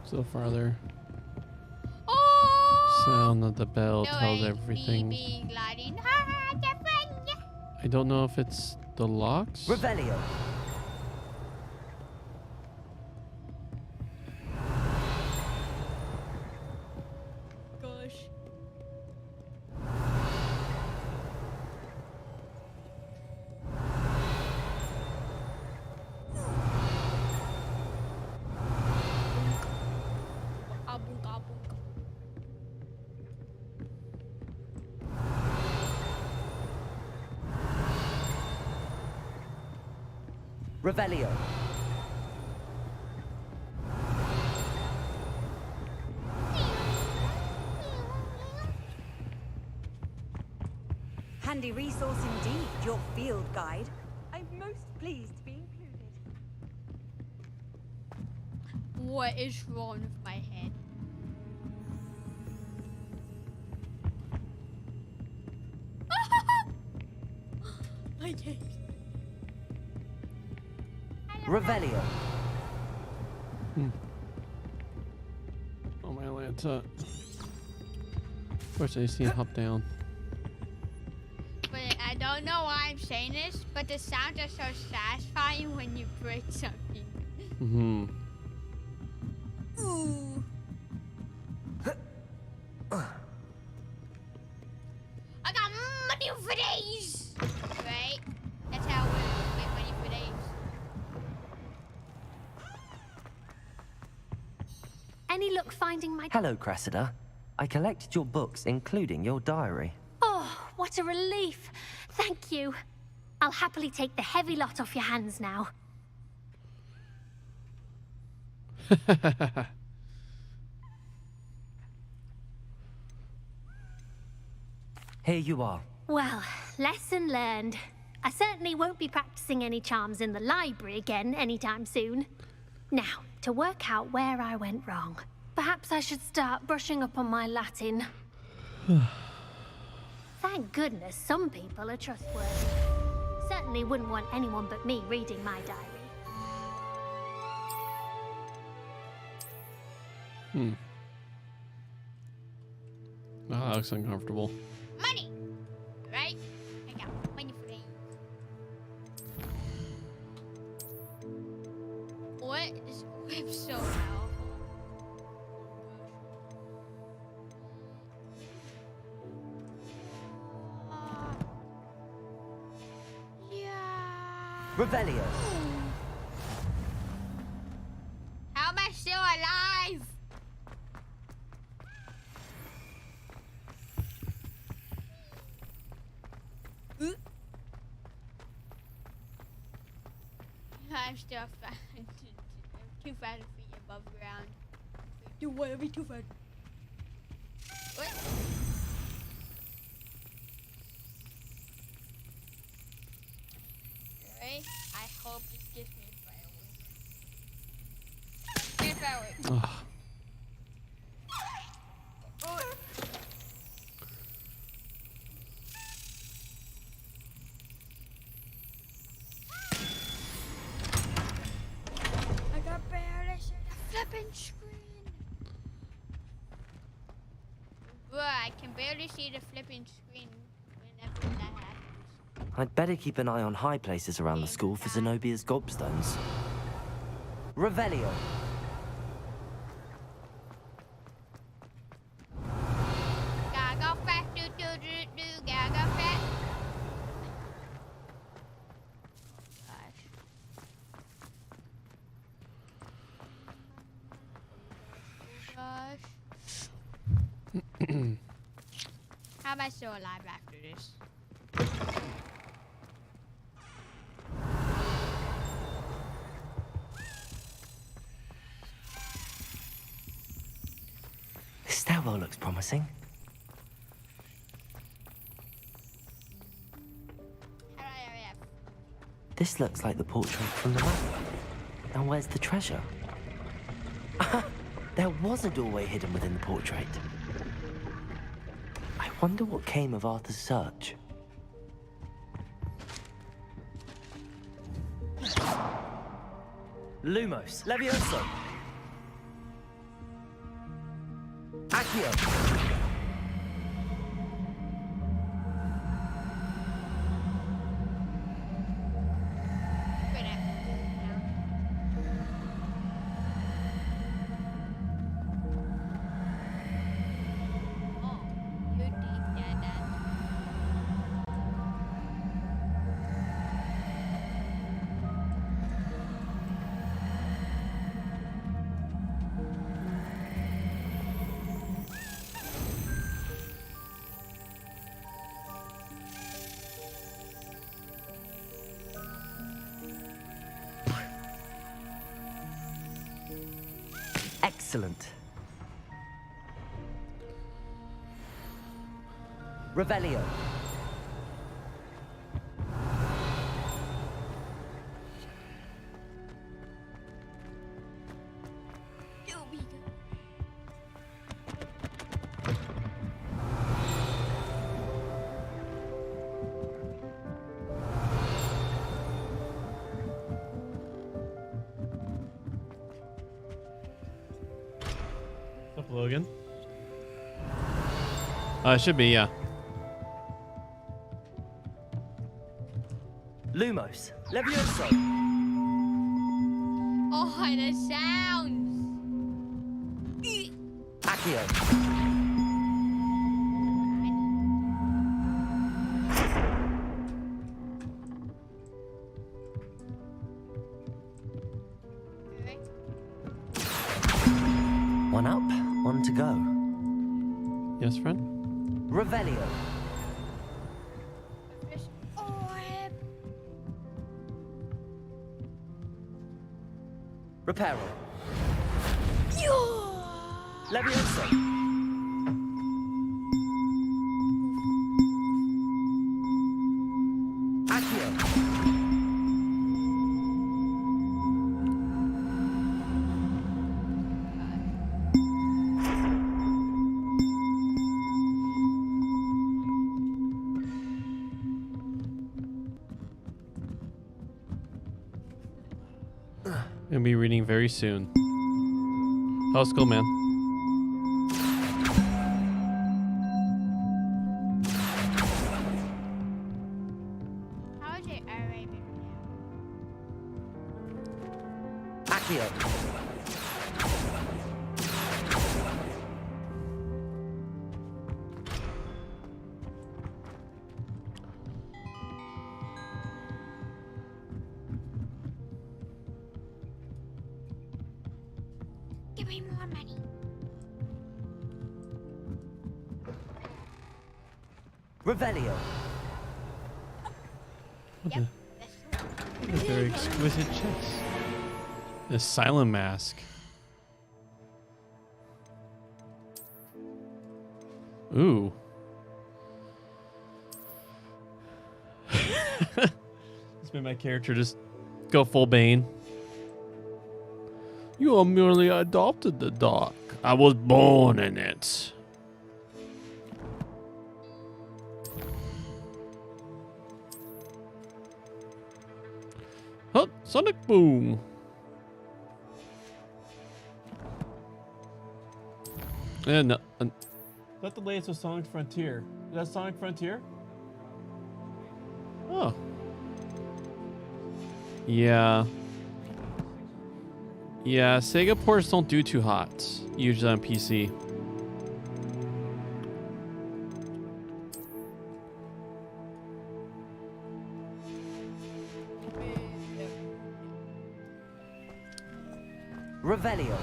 So farther. Oh! Sound of the bell No, tells ain't everything. me being gliding. Ha, the friend. I don't know if it's the locks. Revelio. Gosh. Abunk, abunk. Revelio. Handy resource indeed, your field guide. I'm most pleased to be included. What is wrong with my head? My head. Revelio. Oh my Lanta. First I see it hop down. But I don't know why I'm saying this, but the sounds are so satisfying when you break something. Mm-hmm. Ooh. I got money for these! Right? finding my... Hello, Cressida. I collected your books, including your diary. Oh, what a relief. Thank you. I'll happily take the heavy lot off your hands now. Here you are. Well, lesson learned. I certainly won't be practicing any charms in the library again anytime soon. Now, to work out where I went wrong. Perhaps I should start brushing up on my Latin. Thank goodness some people are trustworthy. Certainly wouldn't want anyone but me reading my diary. Oh, that looks uncomfortable. Money! Right? I got money for you. What? This whip's so powerful. Yeah. Revelio. How am I still alive? I'm still fat. I'm too fat to be above ground. Do want to be too fat. What? Alright, I hope this gives me fireworks. Give me fireworks. I got barely see the flipping screen. Bruh, I can barely see the flipping screen whenever that happens. I'd better keep an eye on high places around the school for Zenobia's gobstones. Revelio. Gotta go fast, do, gotta go fast. Gosh. How am I still alive after this? This stairwell looks promising. This looks like the portrait from the map. And where's the treasure? There was a doorway hidden within the portrait. I wonder what came of Arthur's search. Lumos, Levioso. Accio. Excellent. Revelio. What's up, Logan? It should be, yeah. Lumos, Levioso. Oh, the sounds. Accio. One up, Yes, friend? Revelio. Reparo. Levioso. Accio. Gonna be reading very soon. How's school, man? How is it Arabian? Accio. Give me more money. Revelio. What a very exquisite chest. The silent mask. Ooh. This made my character just go full Bane. You are merely adopted the dark. I was born in it. Oh, Sonic Boom. And that the latest with Sonic Frontier. Is that Sonic Frontier? Oh. Yeah. Yeah, Sega ports don't do too hot, usually on PC. Revelio.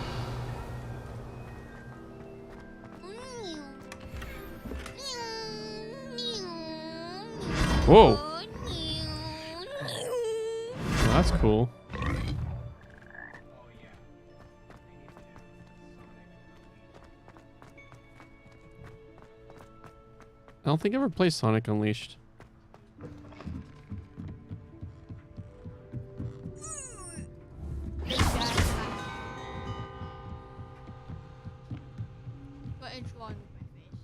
Whoa. That's cool. I don't think I ever played Sonic Unleashed. What is wrong with my face?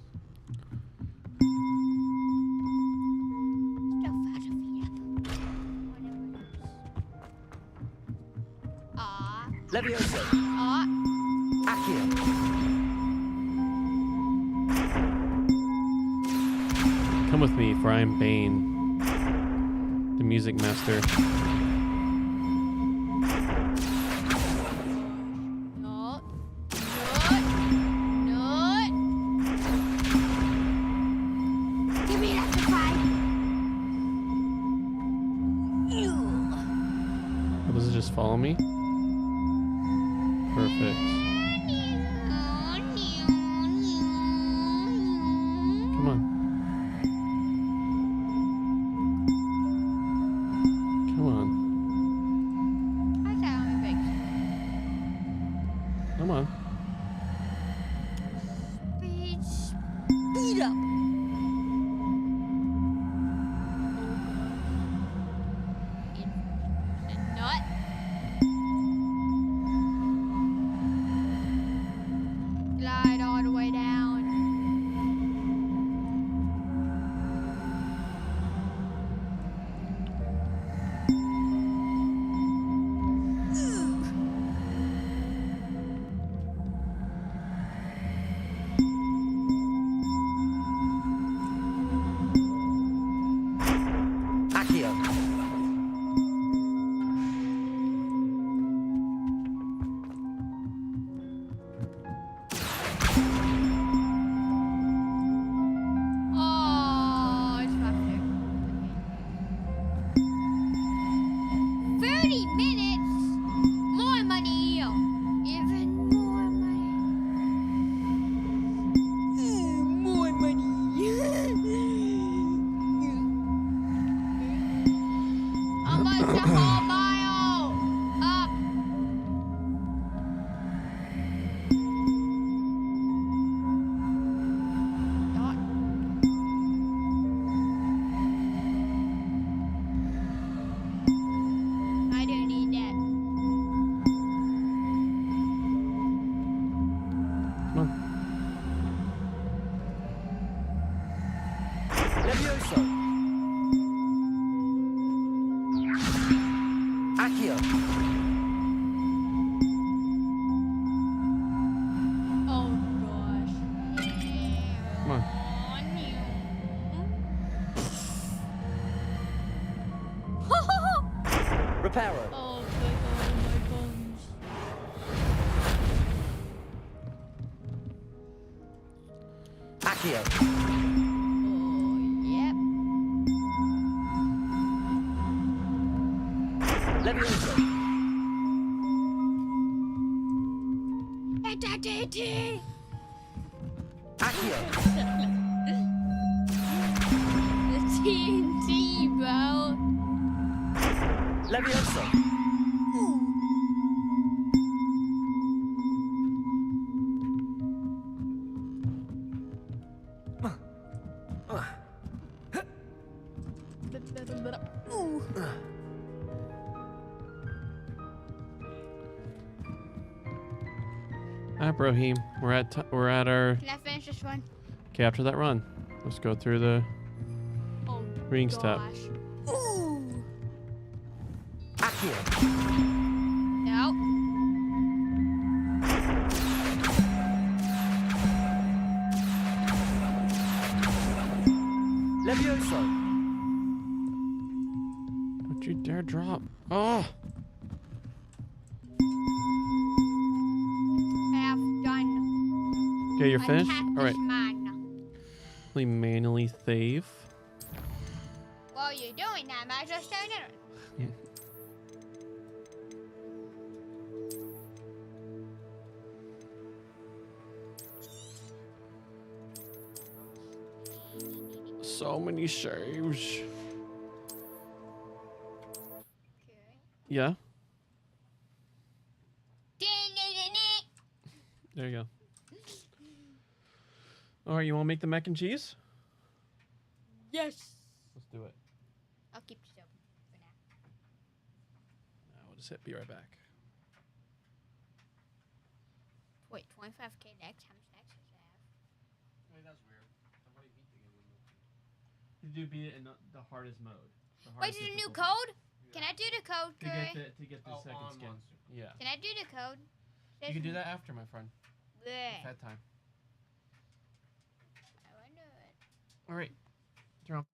Levioso. Accio. Come with me, for I am Bane, the music master. No. Give me that fight. Does it just follow me? Perfect. Come on. Come on. Come on. Speed up. Nut. Glide all the way down. Accio. Oh gosh. Come on. Reparo. Oh my bones. Accio. Yep. Levioso. Accio. The TNT, bro. Levioso. Ooh. Alright, Brohim. We're at our. Can I finish this one? Okay, after that run, let's go through the reading step. Ooh. Accio. No. Levioso. Don't you dare drop. Oh! I have done. Okay, you're finished? Attack Alright. this man. We manually save. While you're doing that, might as well stay there. So many saves. Yeah? There you go. Alright, you want to make the mac and cheese? Yes. Let's do it. I'll keep this open for now. We'll just be right back. Wait, 25k next? How much next does it have? Wait, that's weird. You do beat it in the hardest mode. Wait, is it a new code? Can I do the code, Gray? To get the second skin. Yeah. Can I do the code? You can do that after, my friend. Bleh. That time. I wanna do it. Alright. Turn on.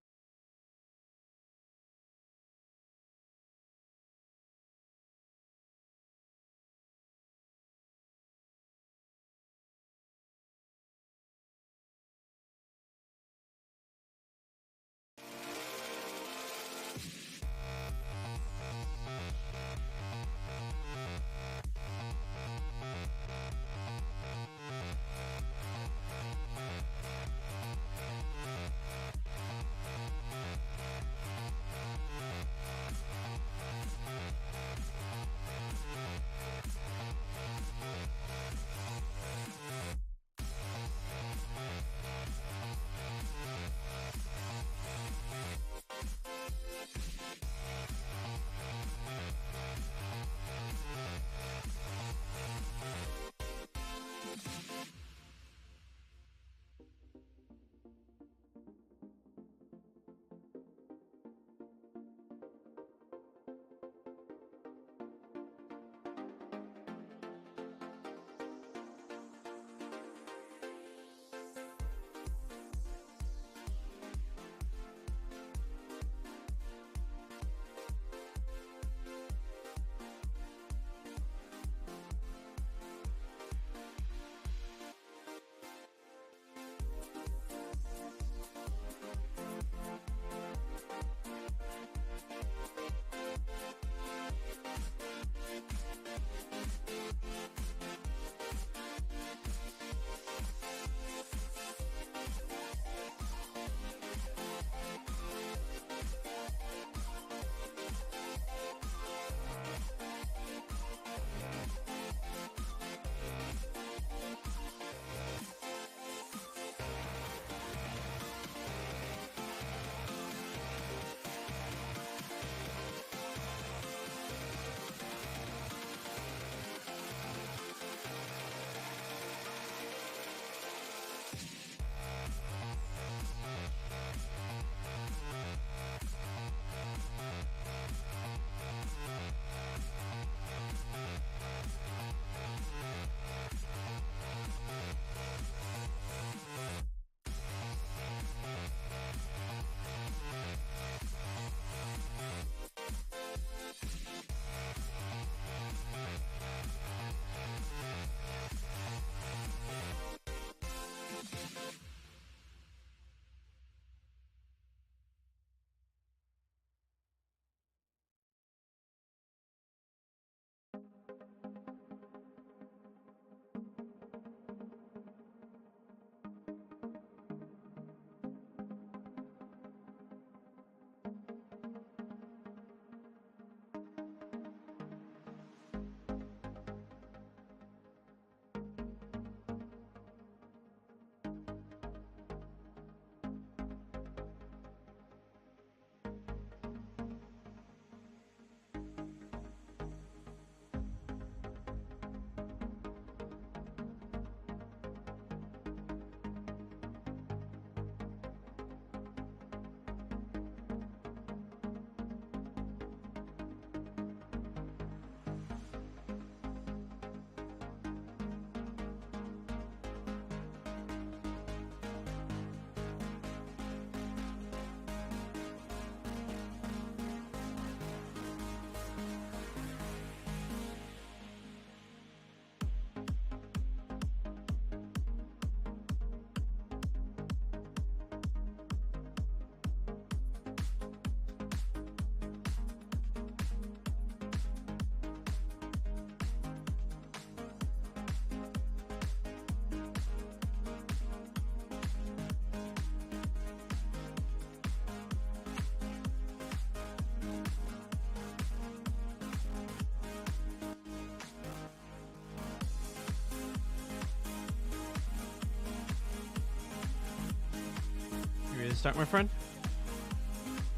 to start, my friend?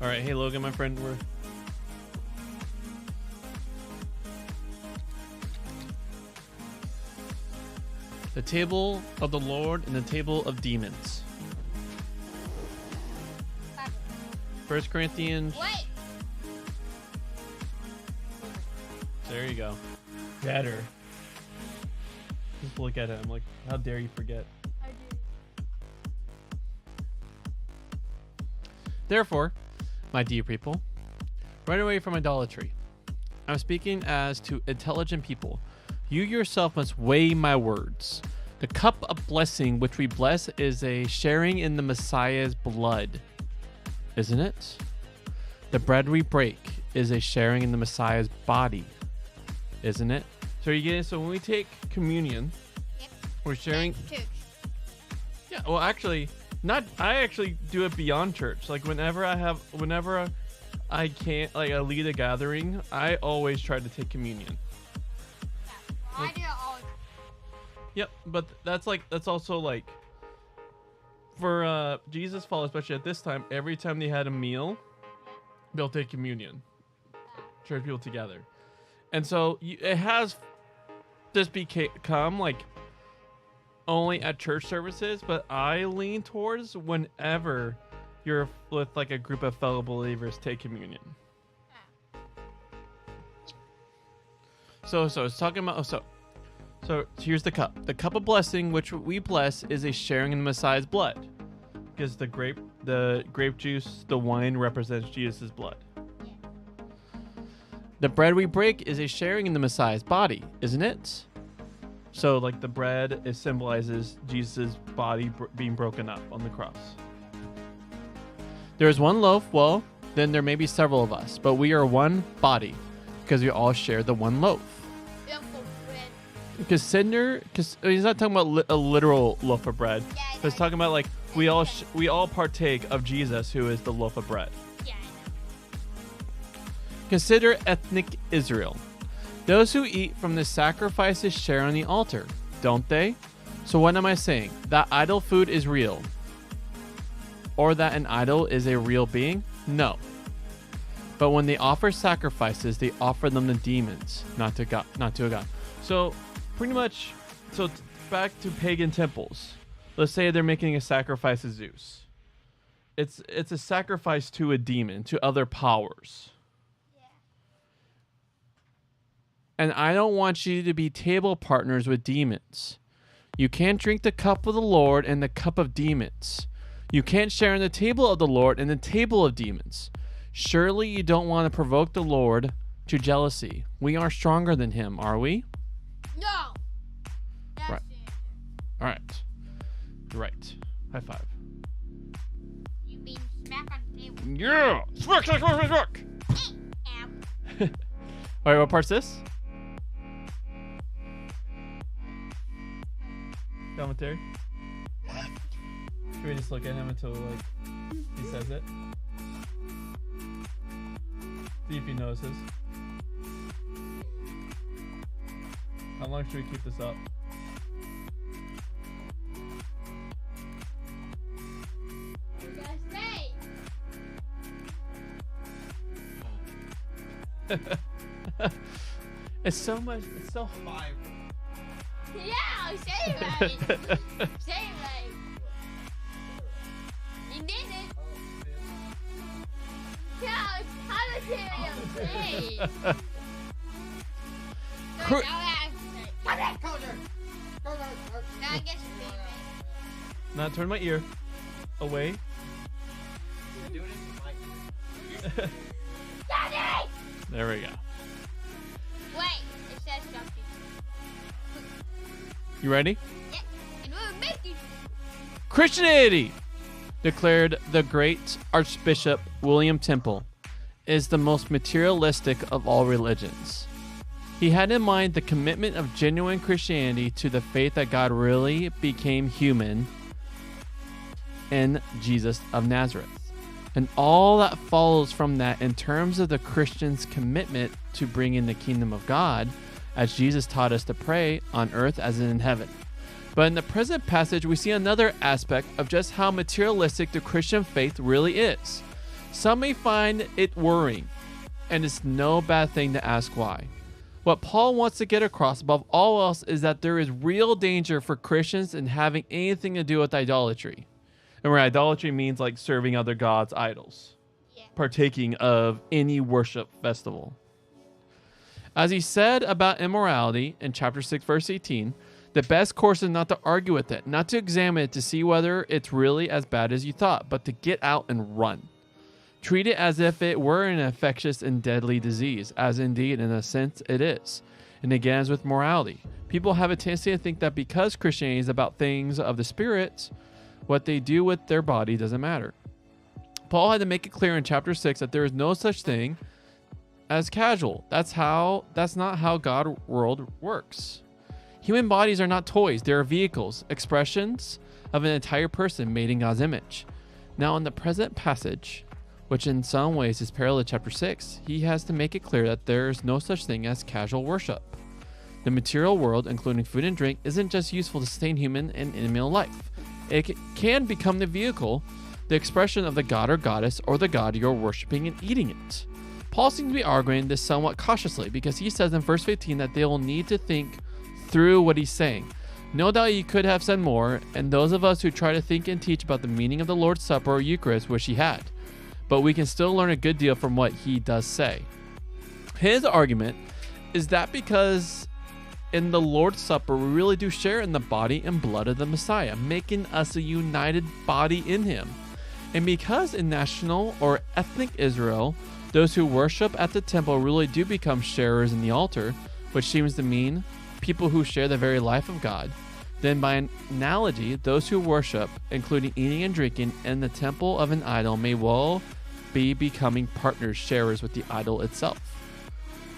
All right. Hey, Logan, my friend. We're... The table of the Lord and the table of demons. 1 Corinthians. Wait. There you go. Better. Just look at it. I'm like, how dare you forget? I did. Therefore, my dear people, run away from idolatry. I'm speaking as to intelligent people. You yourself must weigh my words. The cup of blessing which we bless is a sharing in the Messiah's blood, isn't it? The bread we break is a sharing in the Messiah's body, isn't it? So you get it? So when we take communion, we're sharing. Yeah. Well, actually, not. I actually do it beyond church. Like whenever I can't, like I lead a gathering, I always try to take communion. I do it all. Yep, but that's also like for Jesus' fall, especially at this time. Every time they had a meal, they'll take communion. Church people together, and so it has just become like only at church services. But I lean towards whenever you're with like a group of fellow believers, take communion. So it's talking about So here's the cup. The cup of blessing, which we bless, is a sharing in the Messiah's blood, because the grape juice, the wine represents Jesus' blood. The bread we break is a sharing in the Messiah's body, isn't it? So like the bread, it symbolizes Jesus' body being broken up on the cross. There is one loaf. Well, then there may be several of us, but we are one body because we all share the one loaf. Because he's not talking about a literal loaf of bread. Yeah, but he's talking about like we all partake of Jesus, who is the loaf of bread. Yeah, I know. Consider ethnic Israel. Those who eat from the sacrifices share on the altar, don't they? So what am I saying? That idol food is real, or that an idol is a real being? No. But when they offer sacrifices, they offer them to demons, not to God, not to a God. So. Pretty much, so back to pagan temples. Let's say they're making a sacrifice to Zeus. It's a sacrifice to a demon, to other powers. Yeah. And I don't want you to be table partners with demons. You can't drink the cup of the Lord and the cup of demons. You can't share in the table of the Lord and the table of demons. Surely you don't want to provoke the Lord to jealousy. We are stronger than him, are we? No. That's right. All right. Right. High five. You mean smack on the table? Yeah. Smack. Ow. All right. What part's this? Commentary. Should we just look at him until like he says it? See if he notices. How long should we keep this up? It's so much. It's so high. Yeah, say it right. Say it right. You did it. Yeah, it's hot material. Hey. Not turn my ear away. Daddy! There we go. Wait, it says something. You ready? Yeah, and we're making Christianity, declared the great Archbishop William Temple, is the most materialistic of all religions. He had in mind the commitment of genuine Christianity to the faith that God really became human in Jesus of Nazareth, and all that follows from that in terms of the Christian's commitment to bring in the kingdom of God, as Jesus taught us to pray on earth as in heaven. But in the present passage, we see another aspect of just how materialistic the Christian faith really is. Some may find it worrying, and it's no bad thing to ask why. What Paul wants to get across above all else is that there is real danger for Christians in having anything to do with idolatry. And where idolatry means like serving other gods' idols, partaking of any worship festival. As he said about immorality in chapter 6, verse 18, the best course is not to argue with it, not to examine it to see whether it's really as bad as you thought, but to get out and run. Treat it as if it were an infectious and deadly disease, as indeed in a sense it is. And again, as with morality, people have a tendency to think that because Christianity is about things of the spirit, what they do with their body doesn't matter. Paul had to make it clear in chapter 6 that there is no such thing as casual. That's not how God's world works. Human bodies are not toys. They are vehicles, expressions of an entire person made in God's image. Now, in the present passage, which in some ways is parallel to chapter 6, he has to make it clear that there is no such thing as casual worship. The material world, including food and drink, isn't just useful to sustain human and animal life. It can become the vehicle, the expression of the god or goddess, or the god you're worshiping and eating it. Paul seems to be arguing this somewhat cautiously because he says in verse 15 that they will need to think through what he's saying. No doubt he could have said more, and those of us who try to think and teach about the meaning of the Lord's Supper or Eucharist wish he had. But we can still learn a good deal from what he does say. His argument is that because in the Lord's Supper we really do share in the body and blood of the Messiah, making us a united body in him. And because in national or ethnic Israel, those who worship at the temple really do become sharers in the altar, which seems to mean people who share the very life of God, then by analogy, those who worship, including eating and drinking, in the temple of an idol may well be becoming partners, sharers with the idol itself.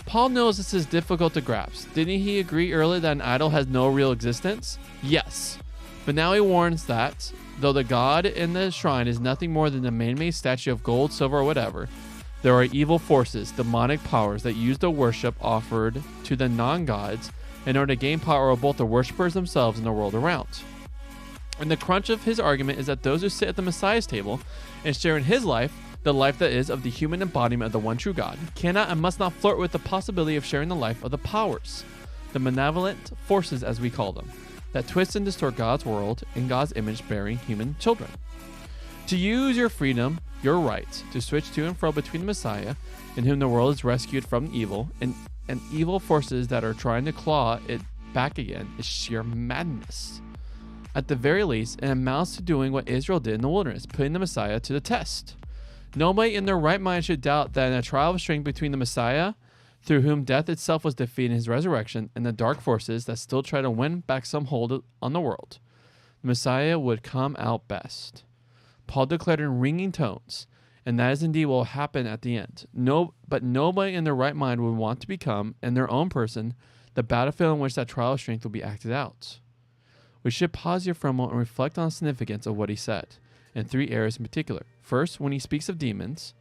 Paul knows this is difficult to grasp. Didn't he agree earlier that an idol has no real existence? Yes. But now he warns that, though the god in the shrine is nothing more than a man-made statue of gold, silver, or whatever, there are evil forces, demonic powers that use the worship offered to the non-gods in order to gain power over both the worshippers themselves and the world around. And the crunch of his argument is that those who sit at the Messiah's table and share in his life, the life that is of the human embodiment of the one true God, cannot and must not flirt with the possibility of sharing the life of the powers, the malevolent forces as we call them, that twist and distort God's world in God's image bearing human children. To use your freedom, your rights, to switch to and fro between the Messiah, in whom the world is rescued from evil, and evil forces that are trying to claw it back again, is sheer madness. At the very least, it amounts to doing what Israel did in the wilderness, putting the Messiah to the test. Nobody in their right mind should doubt that in a trial of strength between the Messiah, through whom death itself was defeated in his resurrection, and the dark forces that still try to win back some hold on the world, the Messiah would come out best. Paul declared in ringing tones, and that is indeed what will happen at the end. But nobody in their right mind would want to become, in their own person, the battlefield in which that trial of strength will be acted out. We should pause here for a moment and reflect on the significance of what he said, in three areas in particular. First, when he speaks of demons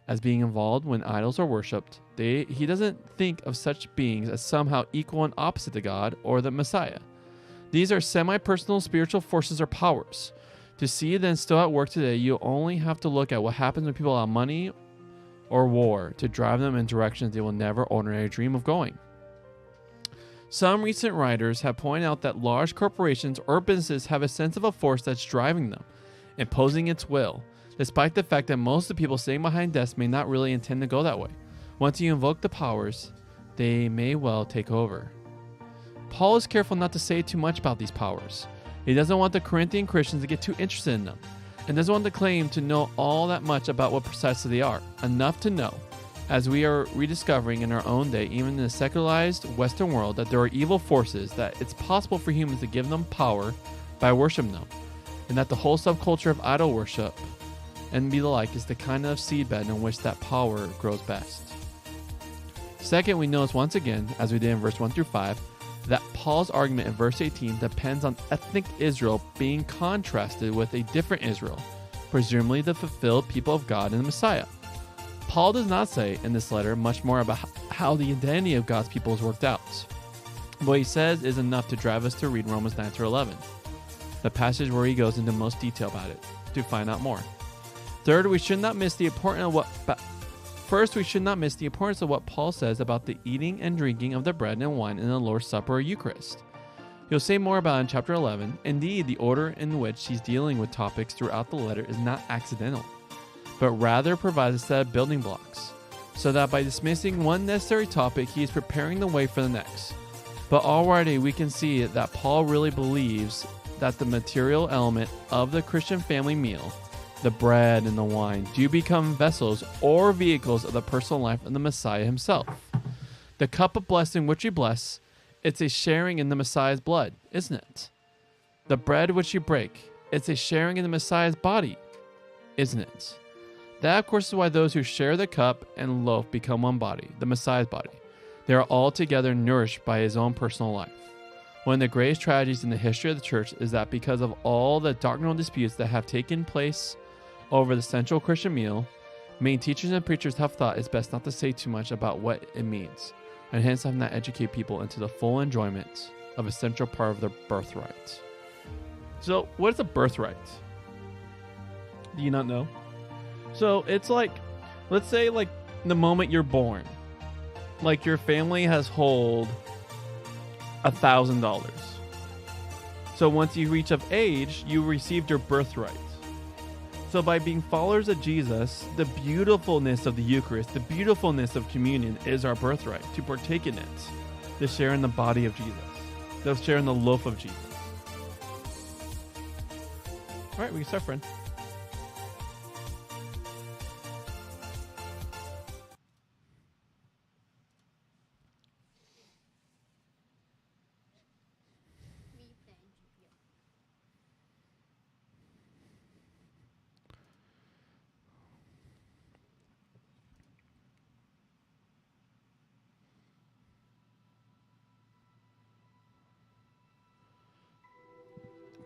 as being involved when idols are worshipped, he doesn't think of such beings as somehow equal and opposite to God or the Messiah. These are semi-personal spiritual forces or powers. To see them still at work today, you only have to look at what happens when people allow money or war to drive them in directions they will never ordinarily dream of going. Some recent writers have pointed out that large corporations or businesses have a sense of a force that's driving them, imposing its will, despite the fact that most of the people sitting behind desks may not really intend to go that way. Once you invoke the powers, they may well take over. Paul is careful not to say too much about these powers. He doesn't want the Corinthian Christians to get too interested in them, and doesn't want to claim to know all that much about what precisely they are. Enough to know, as we are rediscovering in our own day, even in the secularized Western world, that there are evil forces, that it's possible for humans to give them power by worshiping them, and that the whole subculture of idol worship and be the like is the kind of seedbed in which that power grows best. Second, we notice once again, as we did in verse 1 through 5, that Paul's argument in verse 18 depends on ethnic Israel being contrasted with a different Israel, presumably the fulfilled people of God in the Messiah. Paul does not say in this letter much more about how the identity of God's people is worked out. What he says is enough to drive us to read Romans 9 through 11, the passage where he goes into most detail about it, to find out more. Third, we should not miss the importance of what Paul says about the eating and drinking of the bread and wine in the Lord's Supper or Eucharist. He'll say more about it in chapter 11. Indeed, the order in which he's dealing with topics throughout the letter is not accidental, but rather provides a set of building blocks, so that by dismissing one necessary topic, he is preparing the way for the next. But already we can see that Paul really believes that the material element of the Christian family meal, the bread and the wine, do become vessels or vehicles of the personal life of the Messiah himself. The cup of blessing which we bless, it's a sharing in the Messiah's blood, isn't it? The bread which you break, it's a sharing in the Messiah's body, isn't it? That, of course, is why those who share the cup and loaf become one body, the Messiah's body. They are all together nourished by his own personal life. One of the greatest tragedies in the history of the church is that because of all the doctrinal disputes that have taken place over the central Christian meal, many teachers and preachers have thought it's best not to say too much about what it means, and hence have not educated people into the full enjoyment of a central part of their birthright. So, what is a birthright? Do you not know? So, it's like, let's say like the moment you're born, like your family has hold $1,000. So once you reach of age, you received your birthright. So by being followers of Jesus, the beautifulness of the Eucharist, the beautifulness of communion is our birthright, to partake in it, to share in the body of Jesus, to share in the loaf of Jesus. All right, we can start, friend.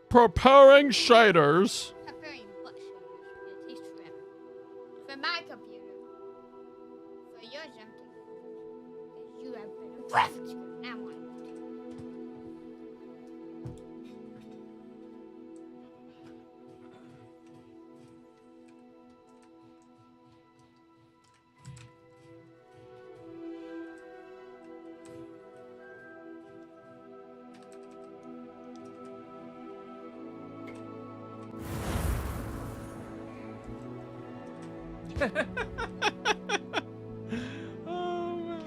Preparing shaders. Preparing butt shaders. It takes forever. For my computer. For yours, empty. Because you have better graphics than I want. Oh, man.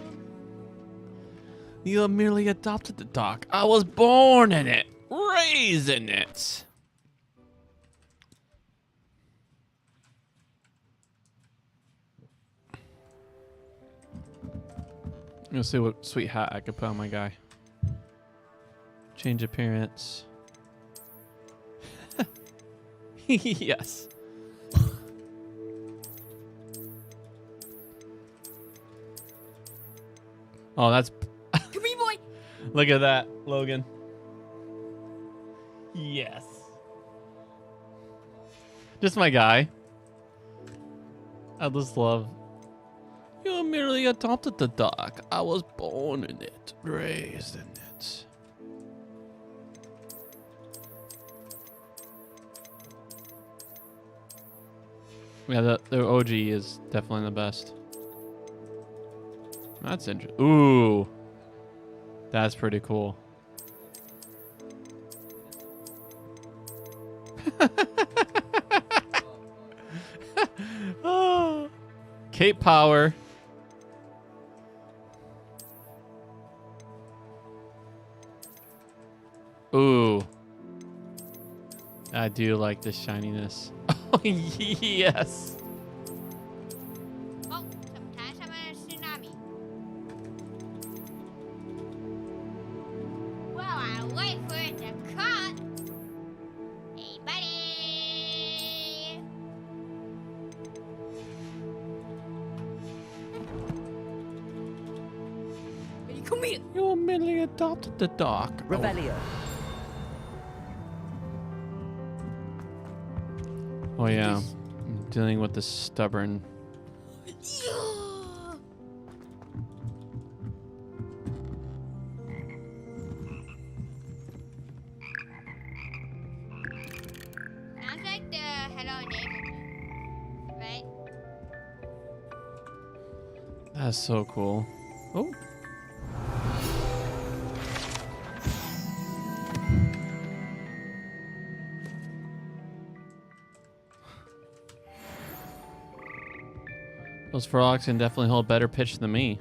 You merely adopted the dock. I was born in it, raised in it. Let's see what sweet hat I could put on my guy. Change appearance. Yes. Oh, that's... Come here, boy! Look at that, Logan. Yes. Just my guy. I just love... You merely adopted the dock. I was born in it, raised in it. Yeah, the OG is definitely the best. That's interesting. Ooh. That's pretty cool. Oh. Cape Power. Ooh. I do like the shininess. Oh, yes. Oh, sometimes I'm in a tsunami. Well, I wait for it to cut. Hey, buddy. Hey, come here. You merely adopted the dock. Revelio. Oh yeah, I'm dealing with the stubborn. hello neighbor. Right? That's so cool. Oh. Those frogs can definitely hold better pitch than me.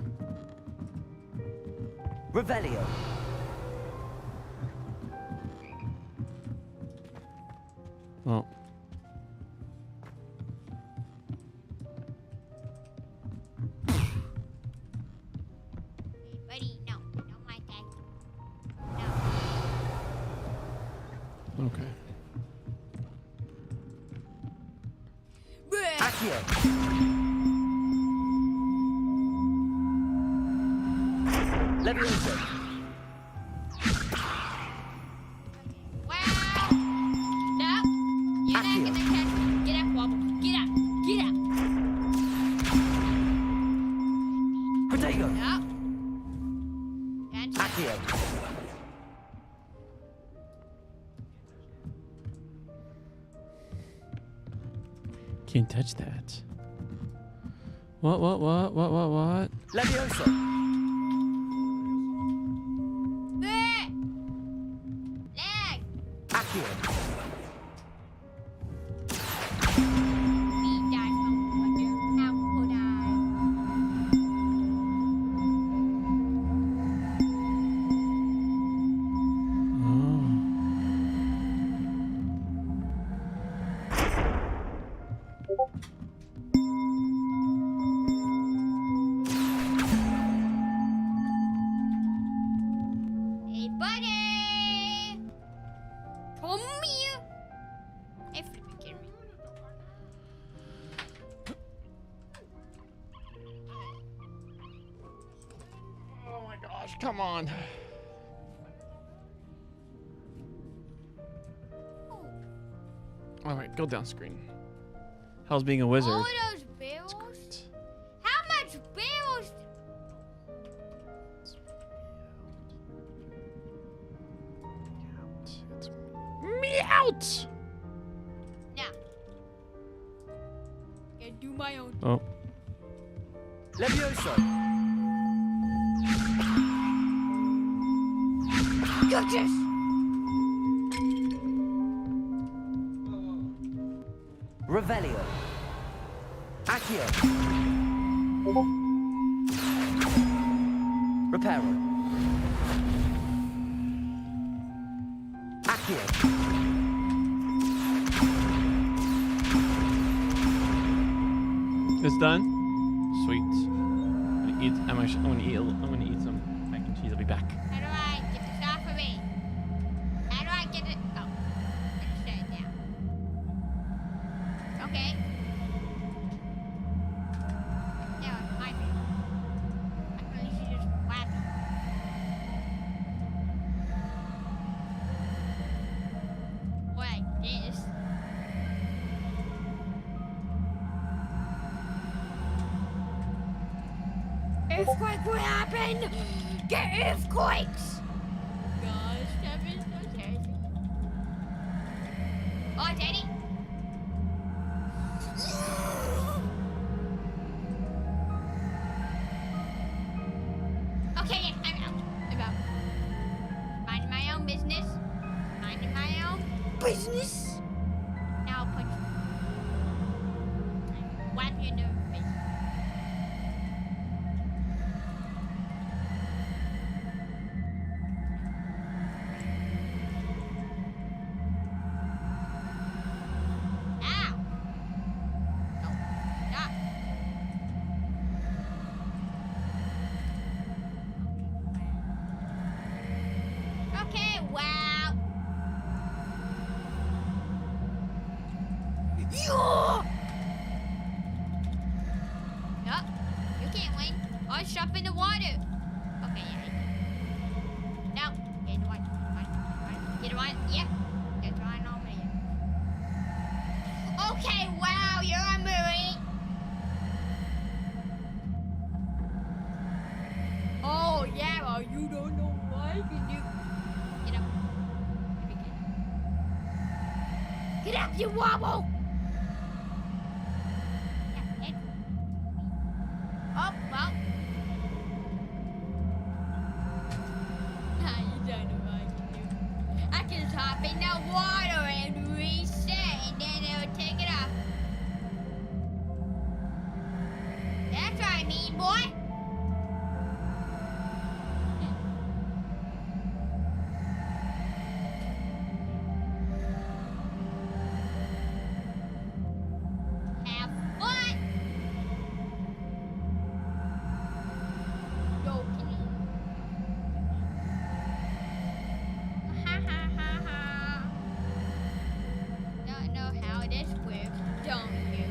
Revelio. Oh. Buddy, no. Don't like that. Okay. Accio. Leviosa. No. You're not gonna catch me. Get up, Wobble. Get up. Get up. Protego. No. Gotcha. Accio. Can't touch that. What? Leviosa. Leg. Accio. Me die from water. How could I? Hey, buddy! Come here! Hey, flipping kidding me. Oh my gosh, come on. Alright, go down screen. How's being a wizard? All those bills? How much bills? Me out! Now. Gotta do my own. Oh. Leviosa. Got this! Revelio. Accio. Reparo. Accio. It's done? Sweet. I'm gonna eat some mac and cheese. I'll be back. How do I get this off of me? How do I get it? Oh. I just set it down. Okay. Now it's my bill. I really should just whack it. Like this. Earthquake will happen! Get earthquakes! Gosh, that is so terrible. Oh, Daddy! Okay, yeah, I'm out. I'm out. Minding my own business. Minding my own business. Now I'll punch you. Whap you in the face. Ow! No, stop. Okay, wow. Yup, you can't win. I was jump in the water. Okay, yeah. No, get the one. Get the one. Yep. Get the one over here. Okay, wow, you're a Murray. Oh, yeah, well, you don't know what I can do. Get up. Get up, you wobble! Well. Nah, you don't know what I can do. I can just hop in the water and reset, and then it'll take it off. That's what I mean, boy. Have fun. Yo, can you? Ha ha ha ha. Don't know how this works, don't you?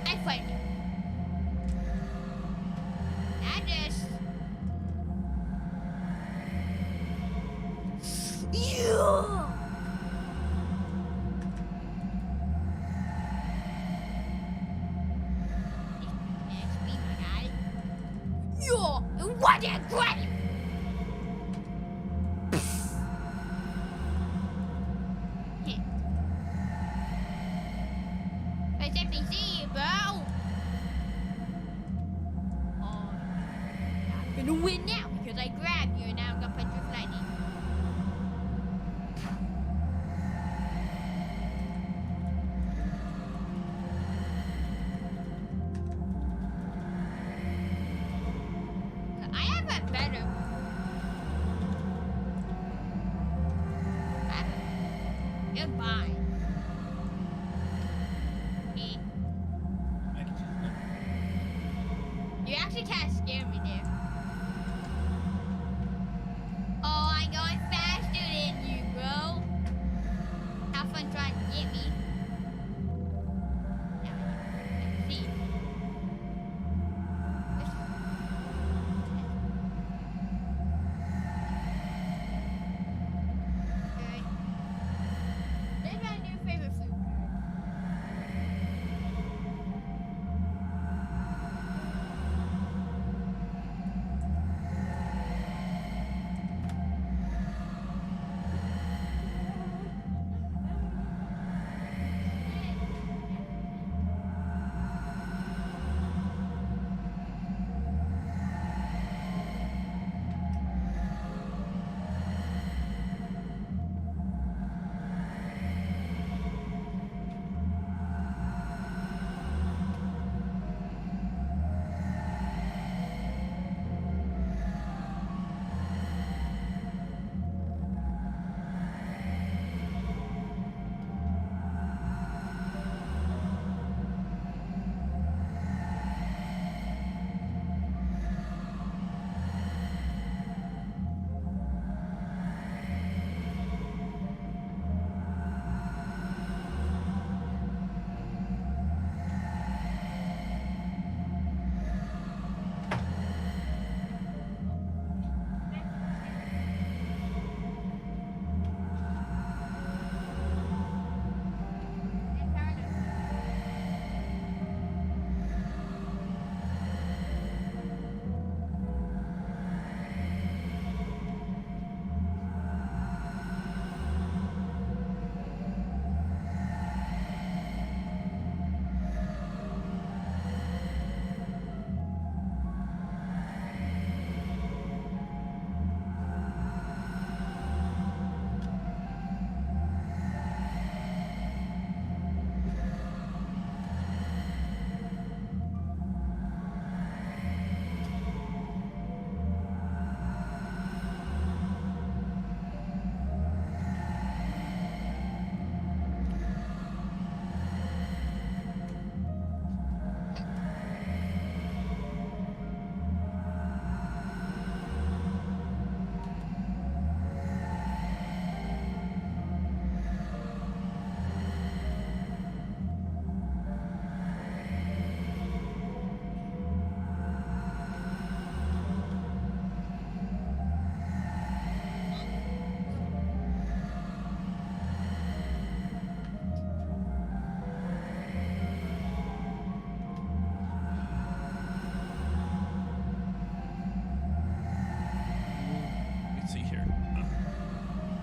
I find it. I just. Yeah. It's me, my guy. Yo, what a great! Let's definitely see you, bro. Oh, I'm gonna win now because I grabbed you and now I'm gonna punch your lightning. I have a better. Goodbye. Me. You actually kind of scared me there. Oh, I'm going faster than you, bro. Have fun trying to get me. Now, let's see. Good. This is my new favorite food card.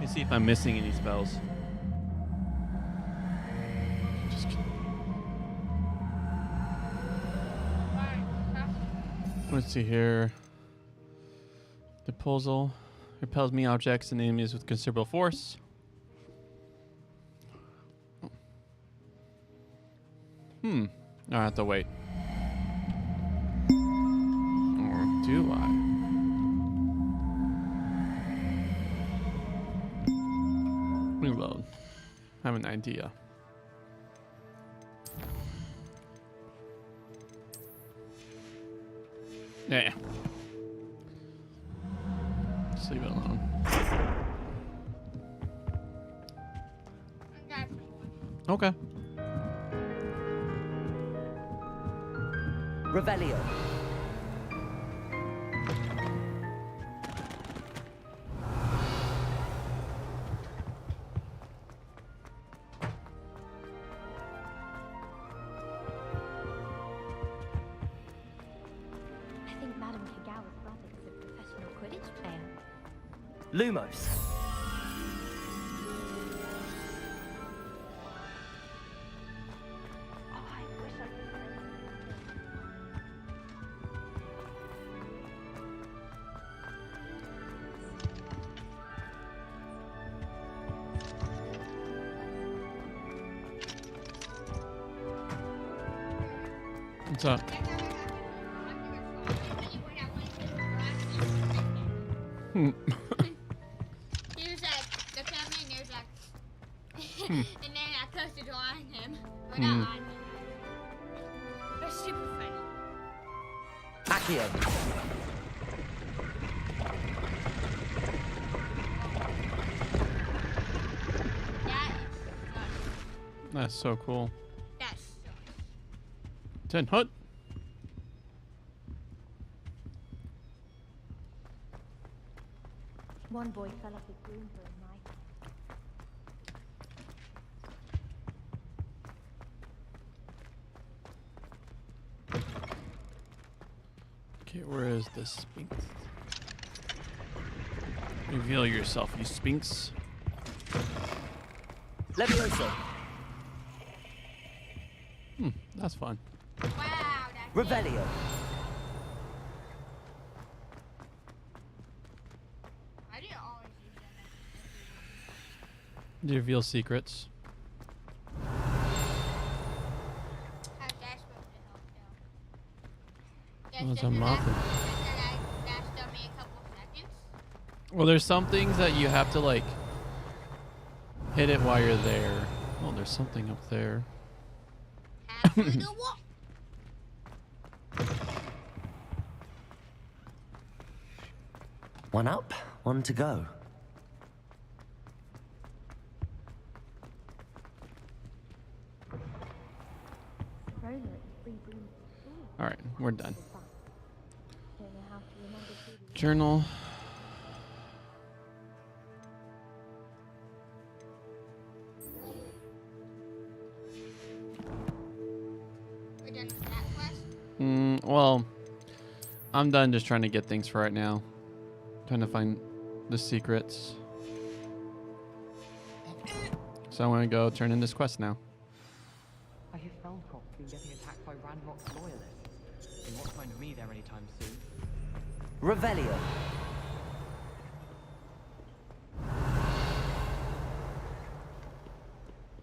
See if I'm missing any spells. Let's see here. Proposal repels me objects and enemies with considerable force. I have to wait. Or do I? Reload. I have an idea. Yeah. Just leave it alone. Okay. Revelio. I think Madame Kagawa's brother is a professional Quidditch player. Lumos. What's up? He was like, looked at me and he was like, and then I closed the door on him. Or not on him. It was super funny. Accio. That's so cool. That's so 10 hut. One boy fell off his broom for a night. Okay, where is the Sphinx? Reveal yourself, you Sphinx. Levioso. That's fun. Wow, that's Revelio. I didn't always use that. You reveal secrets. How's that supposed to help though? Oh, it's unlocking. That took me a couple seconds. Well, there's some things that you have to like hit it while you're there. Oh, there's something up there. One up, one to go. All right, we're done. Journal. We're done with that quest. Well, I'm done just trying to get things for right now. Trying to find the secrets. So I want to go turn in this quest now. I hear Felcroft's been getting attacked by Ranrock's loyalists. They won't find me there anytime soon. Revelio.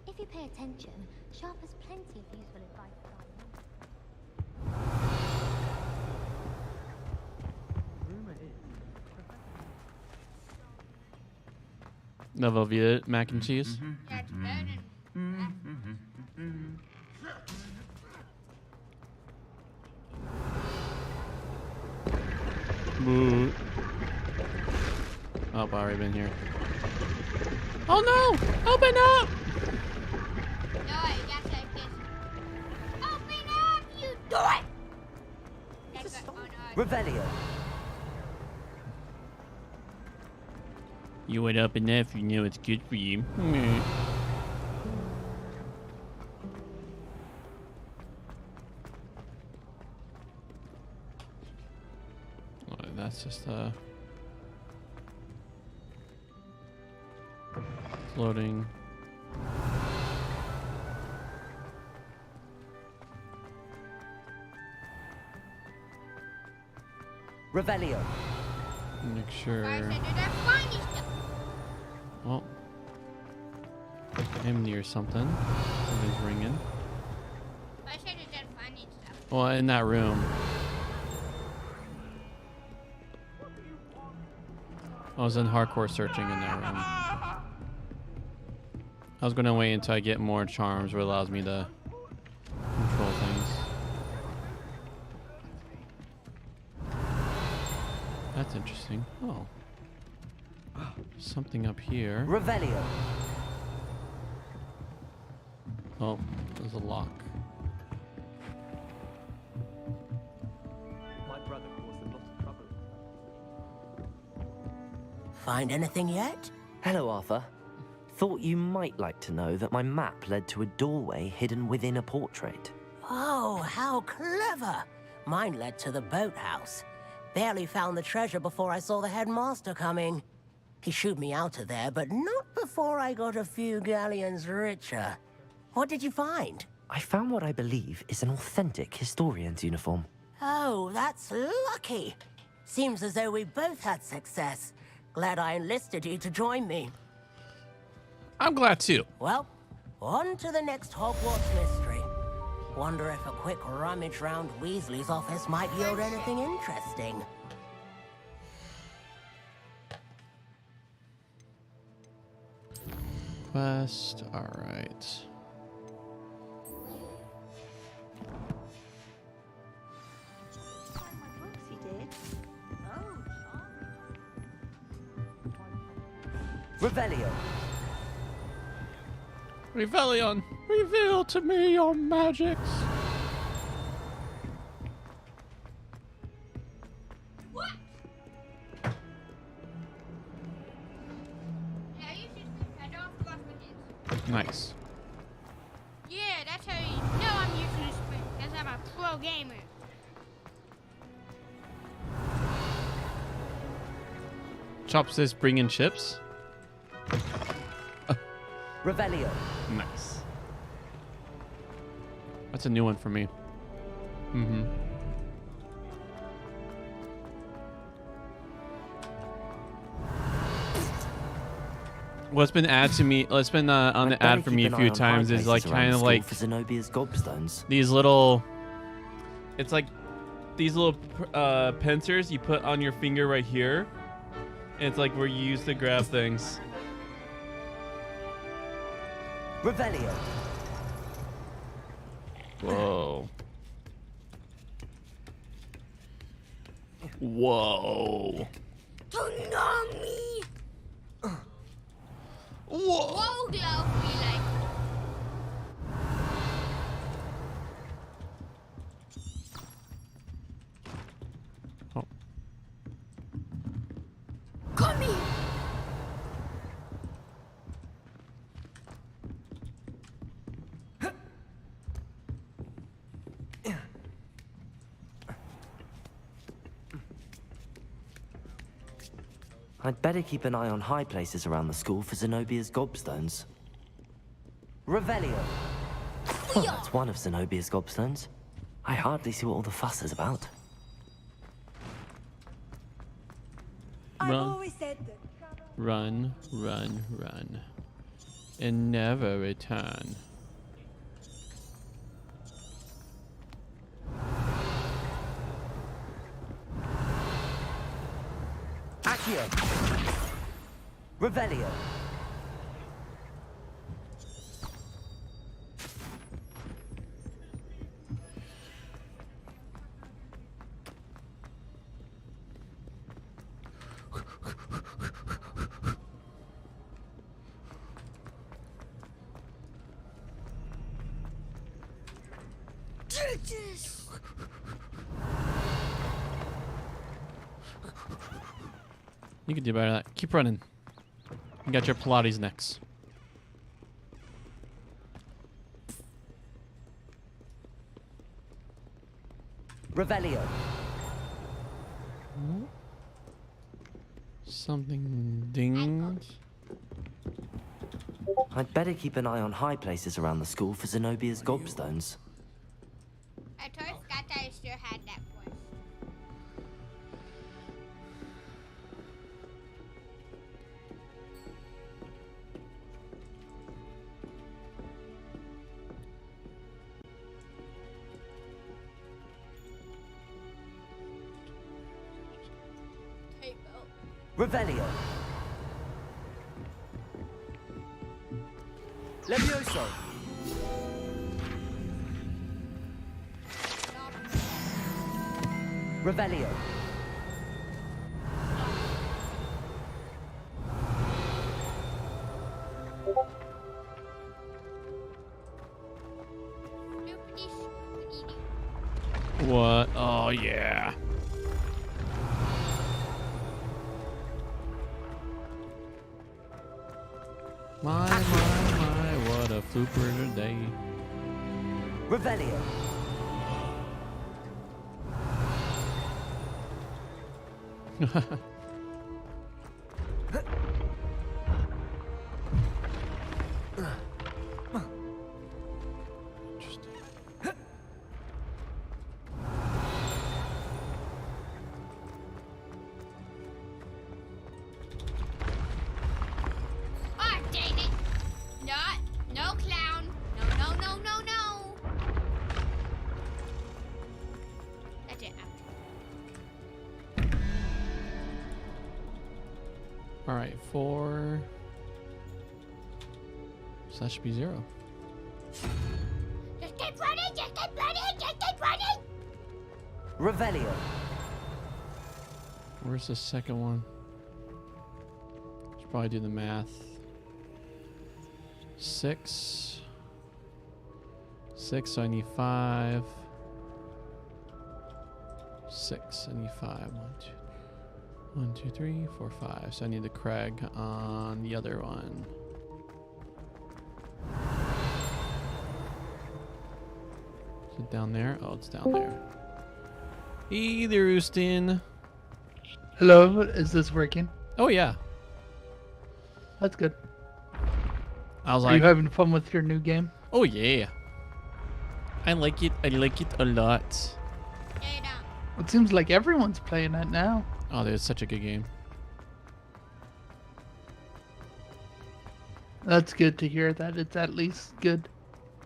If you pay attention, Sharp has plenty of useful advice for The Velveeta mac and cheese. Yeah, it's better than Boo. Oh, I've already been here. Oh no! Open up! No, you gotta say this. Open up, you do it! Revelio. You would open up if you know it's good for you. Oh, that's just it's loading. Revelio. Make sure. First, I do that funny stuff. Oh. I'm near something. Somebody's ringing. First, I do that funny stuff. Well, in that room. I was in hardcore searching in that room. I was gonna wait until I get more charms, where it allows me to control things. That's interesting. Oh. Something up here. Revelio. Oh, there's a lock. My brother caused a lot of trouble. Find anything yet? Hello, Arthur. Thought you might like to know that my map led to a doorway hidden within a portrait. Oh, how clever! Mine led to the boathouse. Barely found the treasure before I saw the headmaster coming. He shooed me out of there, but not before I got a few galleons richer. What did you find? I found what I believe is an authentic historian's uniform. Oh, that's lucky. Seems as though we both had success. Glad I enlisted you to join me. I'm glad too. Well, on to the next Hogwarts mystery. Wonder if a quick rummage round Weasley's office might yield anything interesting. Quest. All right. Revelio. Revelion, reveal to me your magics. What? Yeah, you should. I don't fluff with it. Nice. Yeah, that's how you know I'm using this sprint. Because I'm a pro gamer. Chop says bring in chips. Revelio. Nice. That's a new one for me. Mm-hmm. What's been added to me? What's been on the ad for me a few times is like kind of like for Zenobia's gobstones. These little. It's like these little pincers you put on your finger right here, and it's like where you use to grab things. Revelio. Whoa. Whoa. Tsunami. Whoa, glove me like. Oh. Come here. I'd better keep an eye on high places around the school for Zenobia's gobstones. Revelio. Oh, that's one of Zenobia's gobstones. I hardly see what all the fuss is about. I've Run. always said that. Run, run, run. And never return. Accio. Revelio. You can do better than that. Keep running. You got your Pilates next. Revelio. Something dinged. I'd better keep an eye on high places around the school for Zenobia's gobstones. I totally forgot that I still had that voice. Revelio. Levioso. Revelio. What? Oh, yeah. My, what a flooper today. Revelio. Ah, dang it! No clown! No! That's it. All right, 4. So that should be 0. Just keep running! Revelio. Where's the second one? Should probably do the math. 6. 6, so I need 5. 6, I need 5. 1, 2, 3, 4, 5. So I need the Craig on the other one. Is it down there? Oh, it's down there. Either Houston. Hello, is this working? Oh yeah. That's good. I was Are like, you having fun with your new game? oh yeah. I like it a lot. It seems like everyone's playing it now. Oh, dude, it's such a good game. That's good to hear that it's at least good.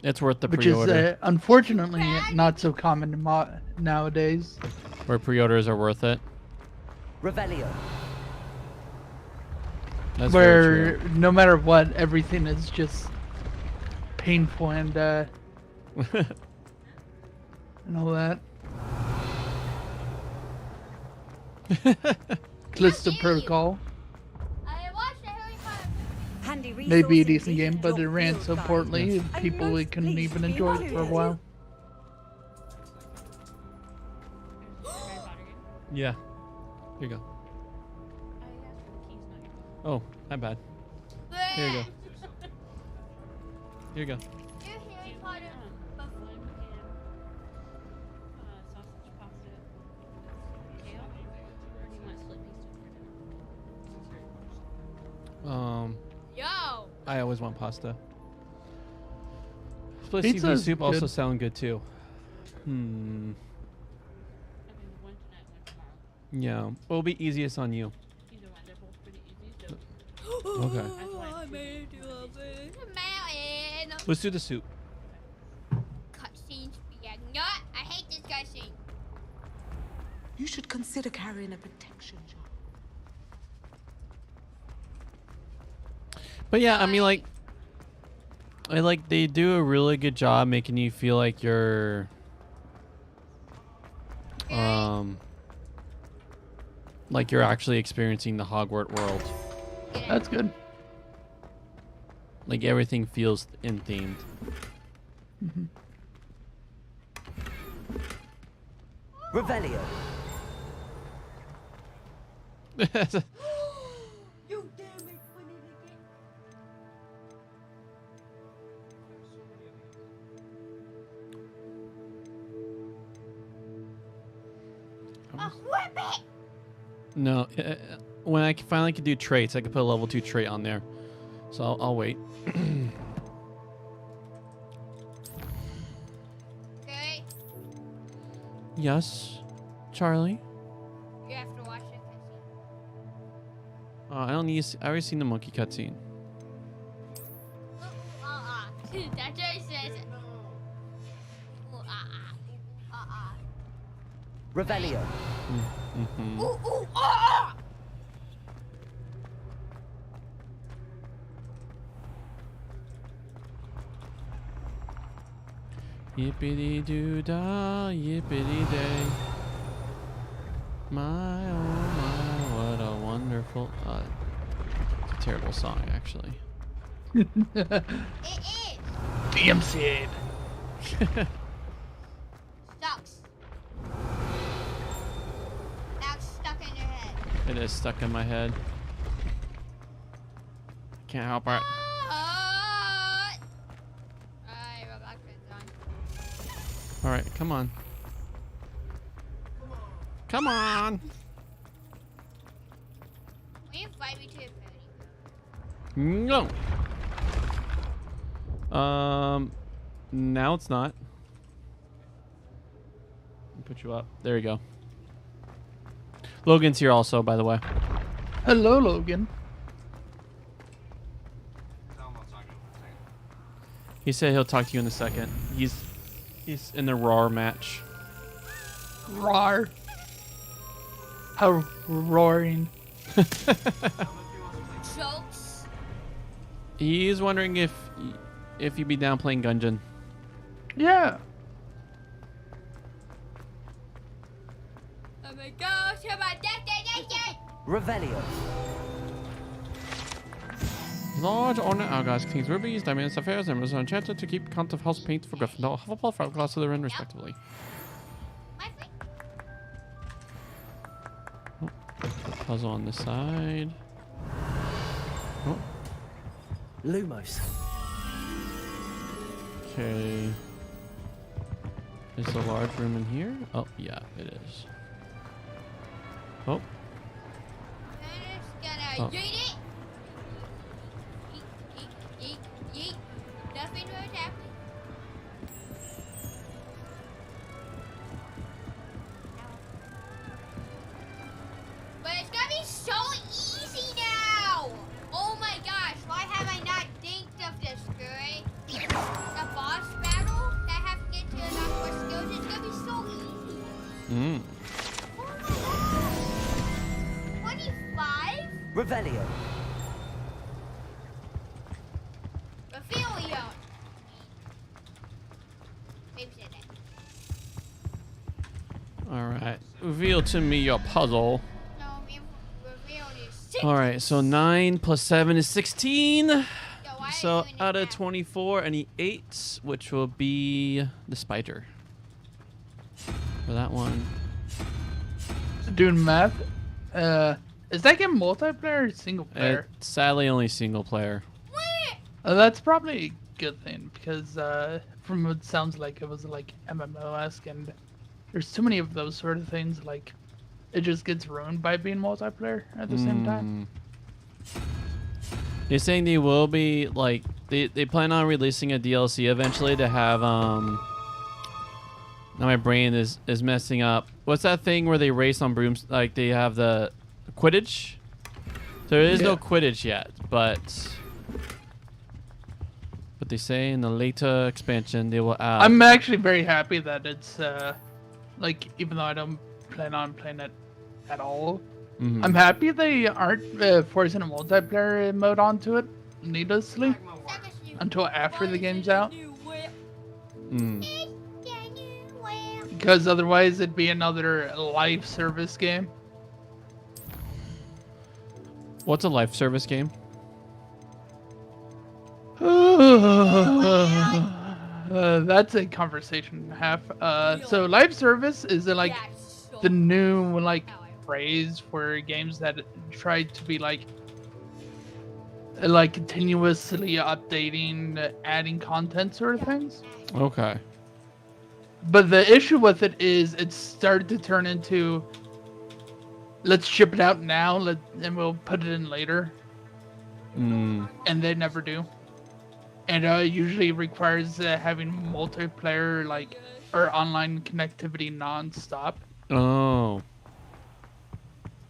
It's worth the Which is pre-order. unfortunately not so common nowadays. Where pre-orders are worth it. Revelio. That's very Where true. no matter what, everything is just painful and and all that. Callisto Protocol. Handy Maybe a resource decent indeed, game, but your it ran field so guide. poorly, I'm people most couldn't pleased even to be enjoy it for a valued. while. Yeah. Here you go. Oh, my bad. Here you go. Here you go. Yo! I always want pasta. Split Pizza seafood is soup also good. sound good too. Yeah, it'll be easiest on you. Okay. Let's do the soup. Cutscenes began. No, I hate this cutscene. You should consider carrying a protection jar. But yeah, I mean, like they do a really good job making you feel like you're, like you're actually experiencing the Hogwarts world. That's good. Like everything feels in themed. Revelio. Whip it! No, when I finally can do traits, I can put a level 2 trait on there. So I'll wait. Okay, Yes, Charlie. you have to watch the cutscene. I don't need. I already seen the monkey cutscene. That's what it says. Revelio. Mm-hmm. Ooh, Yippity doo dah, yippity day. My oh my, what a wonderful. It's a terrible song, actually. It is. DMCA'd. Sucks. Now it's stuck in your head. It is stuck in my head. Can't help it. Alright, Roblox is on. All right, come on. Come on. Will you invite me to a party? No. Now it's not. I'll put you up. There you go. Logan's here also, by the way. Hello, Logan. He said he'll talk to you in a second. He's in the RAR match. Roar. How roaring. Jokes. He's wondering if you'd be down playing Gungeon. Yeah. Oh my gosh, you're my destination! Revelio. Large honor Argos, Kings Rubies, Diamonds, Sapphires, and was enchanted to keep count of house paint for Gryffindor, Hufflepuff, Ravenclaw, Slytherin, respectively. Oh, puzzle on this side. Oh. Lumos. Okay. Is the large room in here? Oh, yeah, it is. Oh. Gonna yeet it. Yeet, yeet. Nothing will happen. But it's gonna be so easy now. Oh my gosh, why have I not think of this, Gary? The boss battle that I have to get to enough more skills, it's gonna be so easy. 25? Revelio. Revelio. Maybe say that. All right. Reveal to me your puzzle. No, reveal is 6. All right. So 9 plus 7 is 16. So out of 24, I need 8, which will be the spider. For that one. Doing math. Is that game multiplayer or single player? It's sadly only single player. That's probably a good thing because from what it sounds like, it was like MMO-esque, and there's too many of those sort of things. Like, it just gets ruined by being multiplayer at the same time. They're saying they will be like they plan on releasing a DLC eventually to have Now my brain is messing up. What's that thing where they race on brooms? Like they have the Quidditch. There is no Quidditch yet, but they say in the later expansion they will add. I'm actually very happy that it's like, even though I don't plan on playing it at all, I'm happy they aren't forcing a multiplayer mode onto it needlessly until after the game's out. Because otherwise it'd be another live service game. What's a live service game? That's a conversation and a half. So live service is like the new like phrase for games that try to be like continuously updating, adding content sort of things. Okay. But the issue with it is it started to turn into, let's ship it out now, and we'll put it in later. And they never do. And it usually requires having multiplayer or online connectivity non-stop. Oh.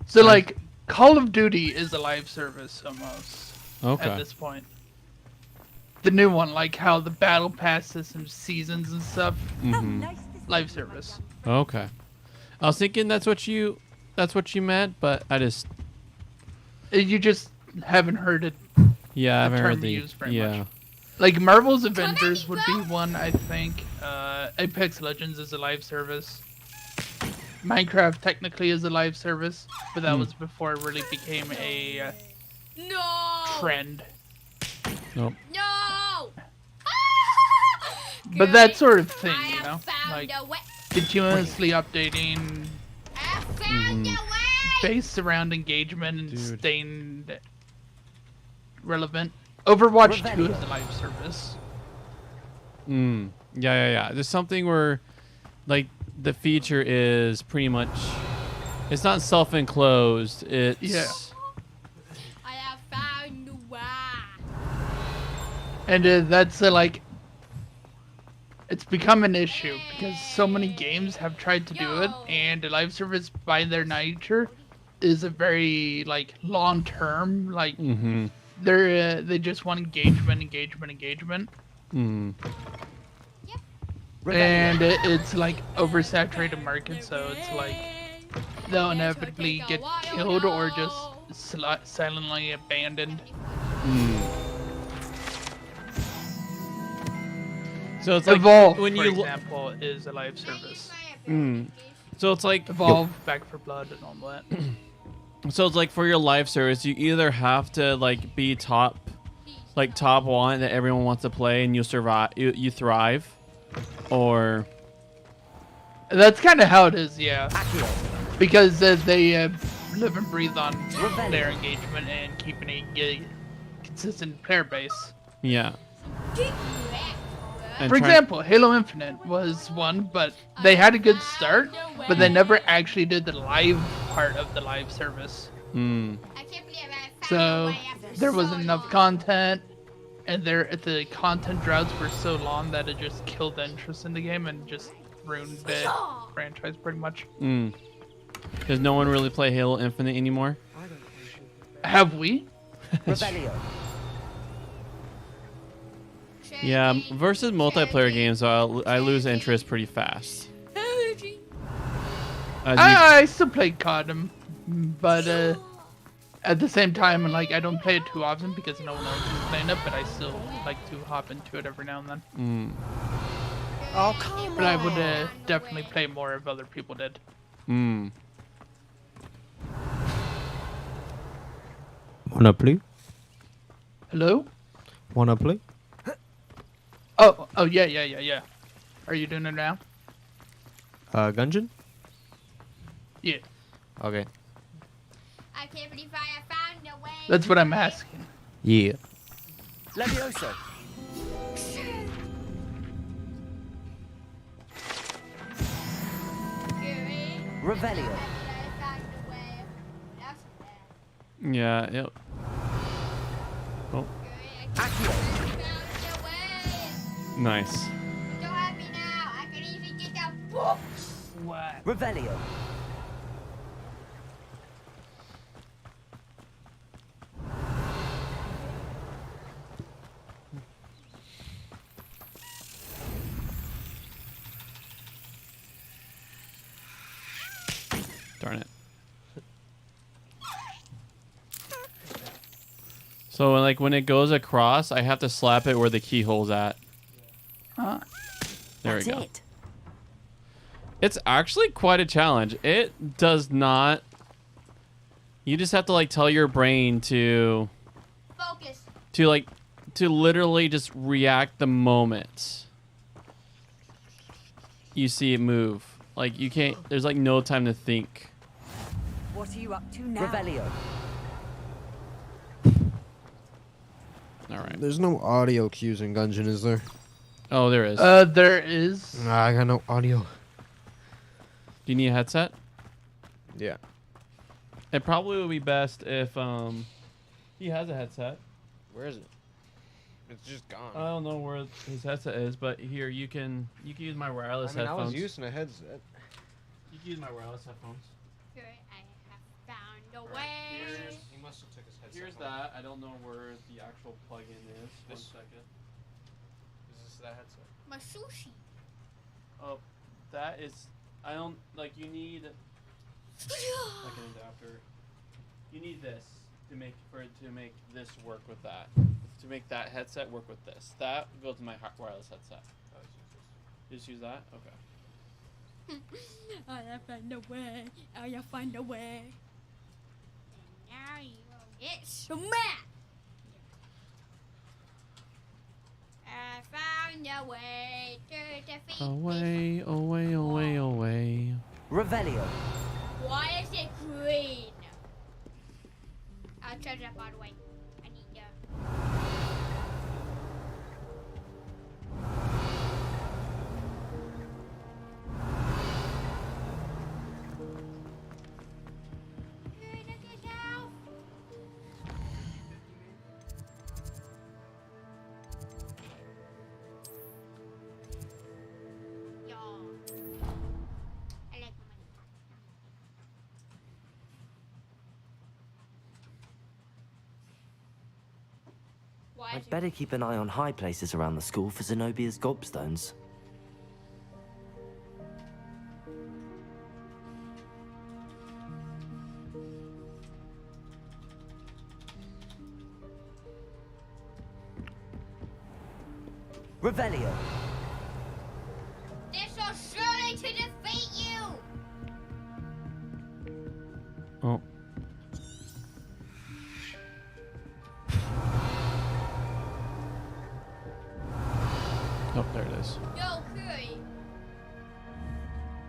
So like Call of Duty is a live service almost Okay. at this point. The new one, like how the battle pass system, seasons and stuff, live service. Okay. I was thinking that's what you meant, but I just You just haven't heard it. I haven't heard term the used very much. Like Marvel's Avengers would be one, I think. Apex Legends is a live service. Minecraft technically is a live service, but that was before it really became a trend. Nope. No! But that sort of thing, you know, found like a way. continuously updating Found a way. based around engagement and staying relevant. Overwatch 2 is a live service. Yeah. There's something where, like, the feature is pretty much, it's not self-enclosed. It's I have found a way. And that's like, it's become an issue because so many games have tried to do it, and the live service by their nature is a very like long term. Like they just want engagement. And it's like oversaturated market, so it's like they'll inevitably get killed or just silently abandoned. So it's like Evolve, when for you example, is a live service. So it's like Evolve, Back for Blood, and all that. So it's like for your live service, you either have to like be top one that everyone wants to play and you survive, you thrive, or that's kind of how it is, yeah. Because they live and breathe on their engagement and keeping a consistent player base. Yeah. For example, Halo Infinite was one, but they had a good start, but they never actually did the live part of the live service. So there wasn't enough content, and the content droughts were so long that it just killed the interest in the game and just ruined the franchise pretty much. Does no one really play Halo Infinite anymore? Have we? Yeah, versus multiplayer games, I lose interest pretty fast. I still play COD, but at the same time, like I don't play it too often because no one else is playing it, but I still like to hop into it every now and then. Oh, come But I would definitely play more if other people did. Wanna play? Hello? Wanna play? Oh, yeah. Are you doing it now? Gungeon? Yeah. Okay. I can't believe I found a way. That's what I'm asking. Yeah. Levioso. Revelio. Yeah. Yep. Oh. Nice. Don't have me now. I can even get that book. What? Revelio. Darn it. So like when it goes across, I have to slap it where the keyhole's at. There we go. It's actually quite a challenge. It does not. You just have to like tell your brain to focus. To literally just react the moment you see it move. Like you can't. There's like no time to think. What are you up to now? Revelio. All right. There's no audio cues in Gungeon, is there? Oh, there is. There is. Nah, I got no audio. Do you need a headset? Yeah. It probably would be best if he has a headset. Where is it? It's just gone. I don't know where his headset is, but here you can use my wireless headphones. I was using a headset. You can use my wireless headphones. Good, I have found a way. He must have took his headset. Here's that. I don't know where the actual plug-in is. One second. Is this that headset? My sushi. Oh, that is. I don't like. You need like an adapter. You need this to make this work with that. To make that headset work with this. That goes to my wireless headset. Just use that? Okay. I'll find a way. I'll find a way. And now you get smacked. I found a way to defeat Away, away, away, away. Revelio. Why is it green? I'll charge up all the way. I need to. I'd better keep an eye on high places around the school for Zenobia's gobstones. Revelio. This will surely to defeat you. Oh. Oh, there it is. Yo, Curry.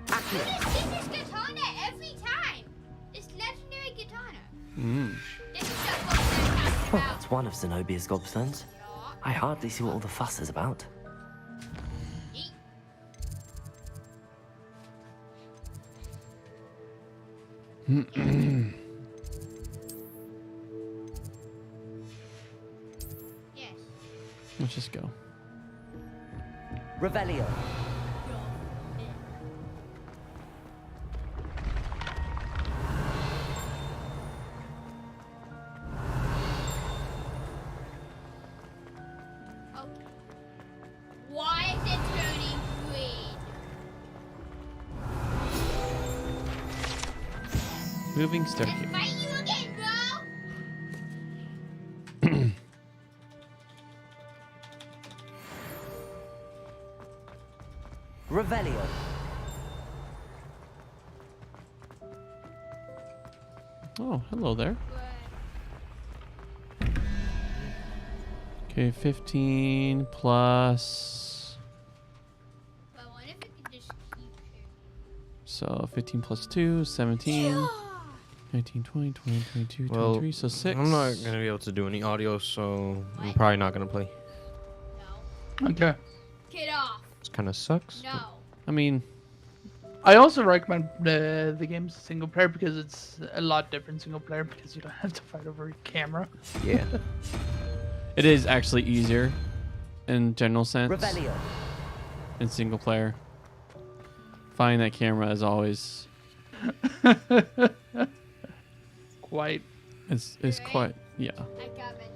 You just get this katana every time. This legendary katana. This is the book that I'm talking Oh, about. that's one of Zenobia's gobstones. I hardly see what all the fuss is about. Yes. Let's just go. Revelio. Okay. Why is it turning green? Moving staircase. Fight you again, bro. Revelio. Oh, hello there. Okay, 15 plus. But what if it could just keep it? So 15 plus 2, 17. 19, 20, 20, 22, Well, 23, so 6. I'm not gonna be able to do any audio, so I'm probably not gonna play. Okay. Get off. This kind of sucks. No. I mean, I also recommend the game's single player because it's a lot different single player because you don't have to fight over your camera. Yeah. it is actually easier in general sense. Revelio. In single player. Finding that camera is always quite. It's quite, yeah. I got it.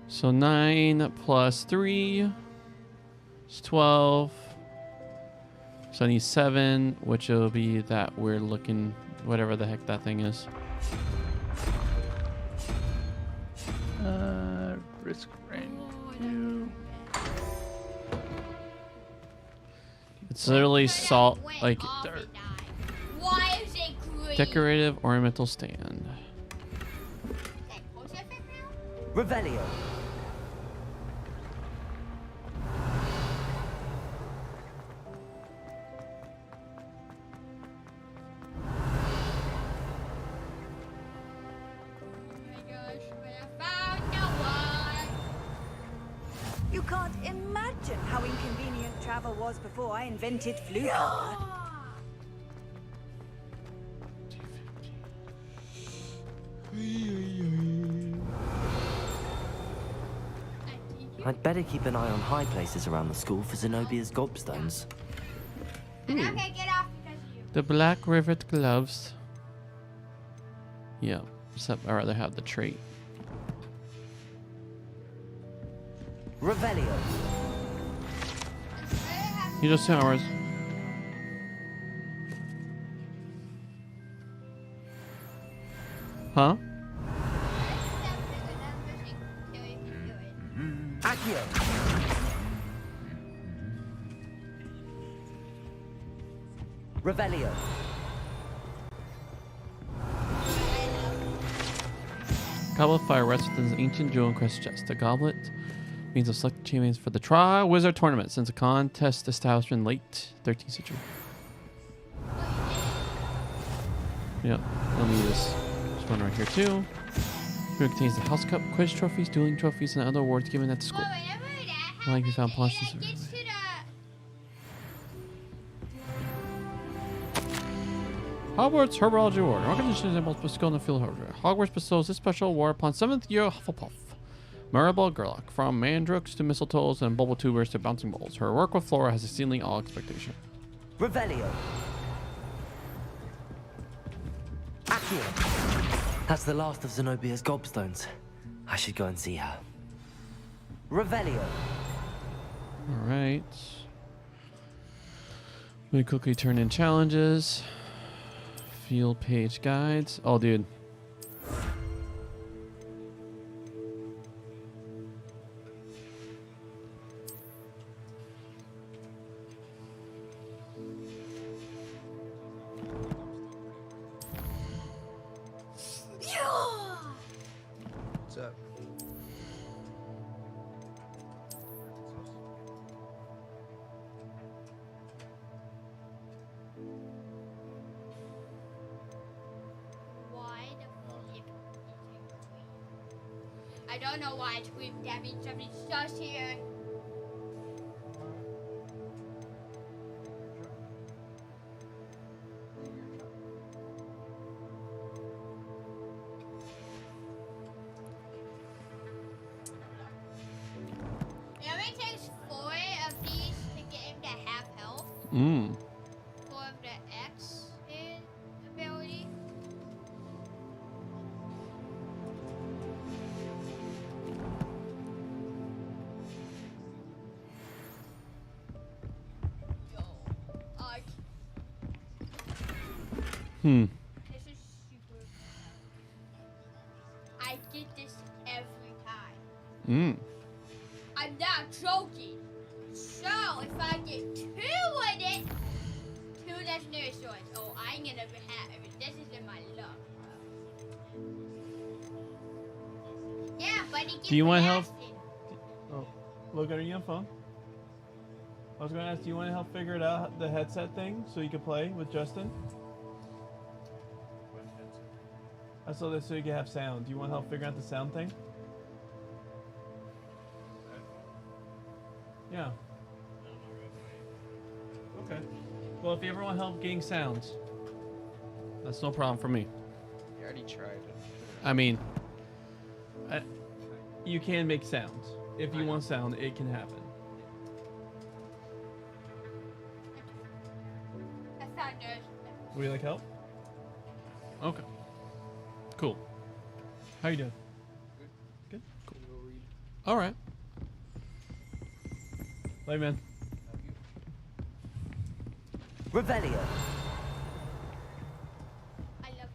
So 9 plus 3 is 12. So I need 7, which will be that weird looking, whatever the heck that thing is. Risk range 2. It's literally salt, like Why is it green? decorative ornamental stand. Revelio. You can't imagine how inconvenient travel was before I invented Fluke. I'd better keep an eye on high places around the school for Zenobia's gobstones. And I can't get off because of you. The black rivet gloves. Yeah, except I'd rather have the trait. Revelio. You just 2 hours. Huh? Accio. Revelio. Goblet of Fire rests within the ancient jewel and crest chest. The goblet means of select champions for the Tri-Wizard Tournament since a contest established in late 13th century. Yep, let me use this one right here too. It contains the House Cup, Quiz trophies, dueling trophies, and other awards given at the school. Like we found polished. Hogwarts Herbology Award. Organization is most skill in the field of heraldry. Hogwarts bestows this special award upon 7th year Hufflepuff. Maribel Gerlach. From mandrakes to mistletoes and bubble tubers to bouncing balls. Her work with Flora has exceedingly all expectation. Revelio. Accio. That's the last of Zenobia's gobstones. I should go and see her. Revelio. Alright. We quickly turn in challenges. Field page guides. Oh, dude. What's up? I don't know why I screamed. That means somebody's just here. It only takes 4 of these to get him to half health. 4 of the X ability. This is super. I get this every time. I'm not joking. So if I get 2 with it, 2 legendary swords. Oh, I ain't gonna have it. This is in my luck. Yeah, buddy. Do you want help? Oh, look at your phone. I was going to ask, do you want to help figure it out, the headset thing, so you can play with Justin? I saw this so you can have sound. Do you want help figuring out the sound thing? Yeah. Okay. Well, if you ever want help getting sounds, that's no problem for me. You already tried it. I mean, you can make sounds. If you want sound, it can happen. That's not good. Would you like help? Okay. Cool. How you doing? Good. Cool. All right. Bye, man. Revelio. I love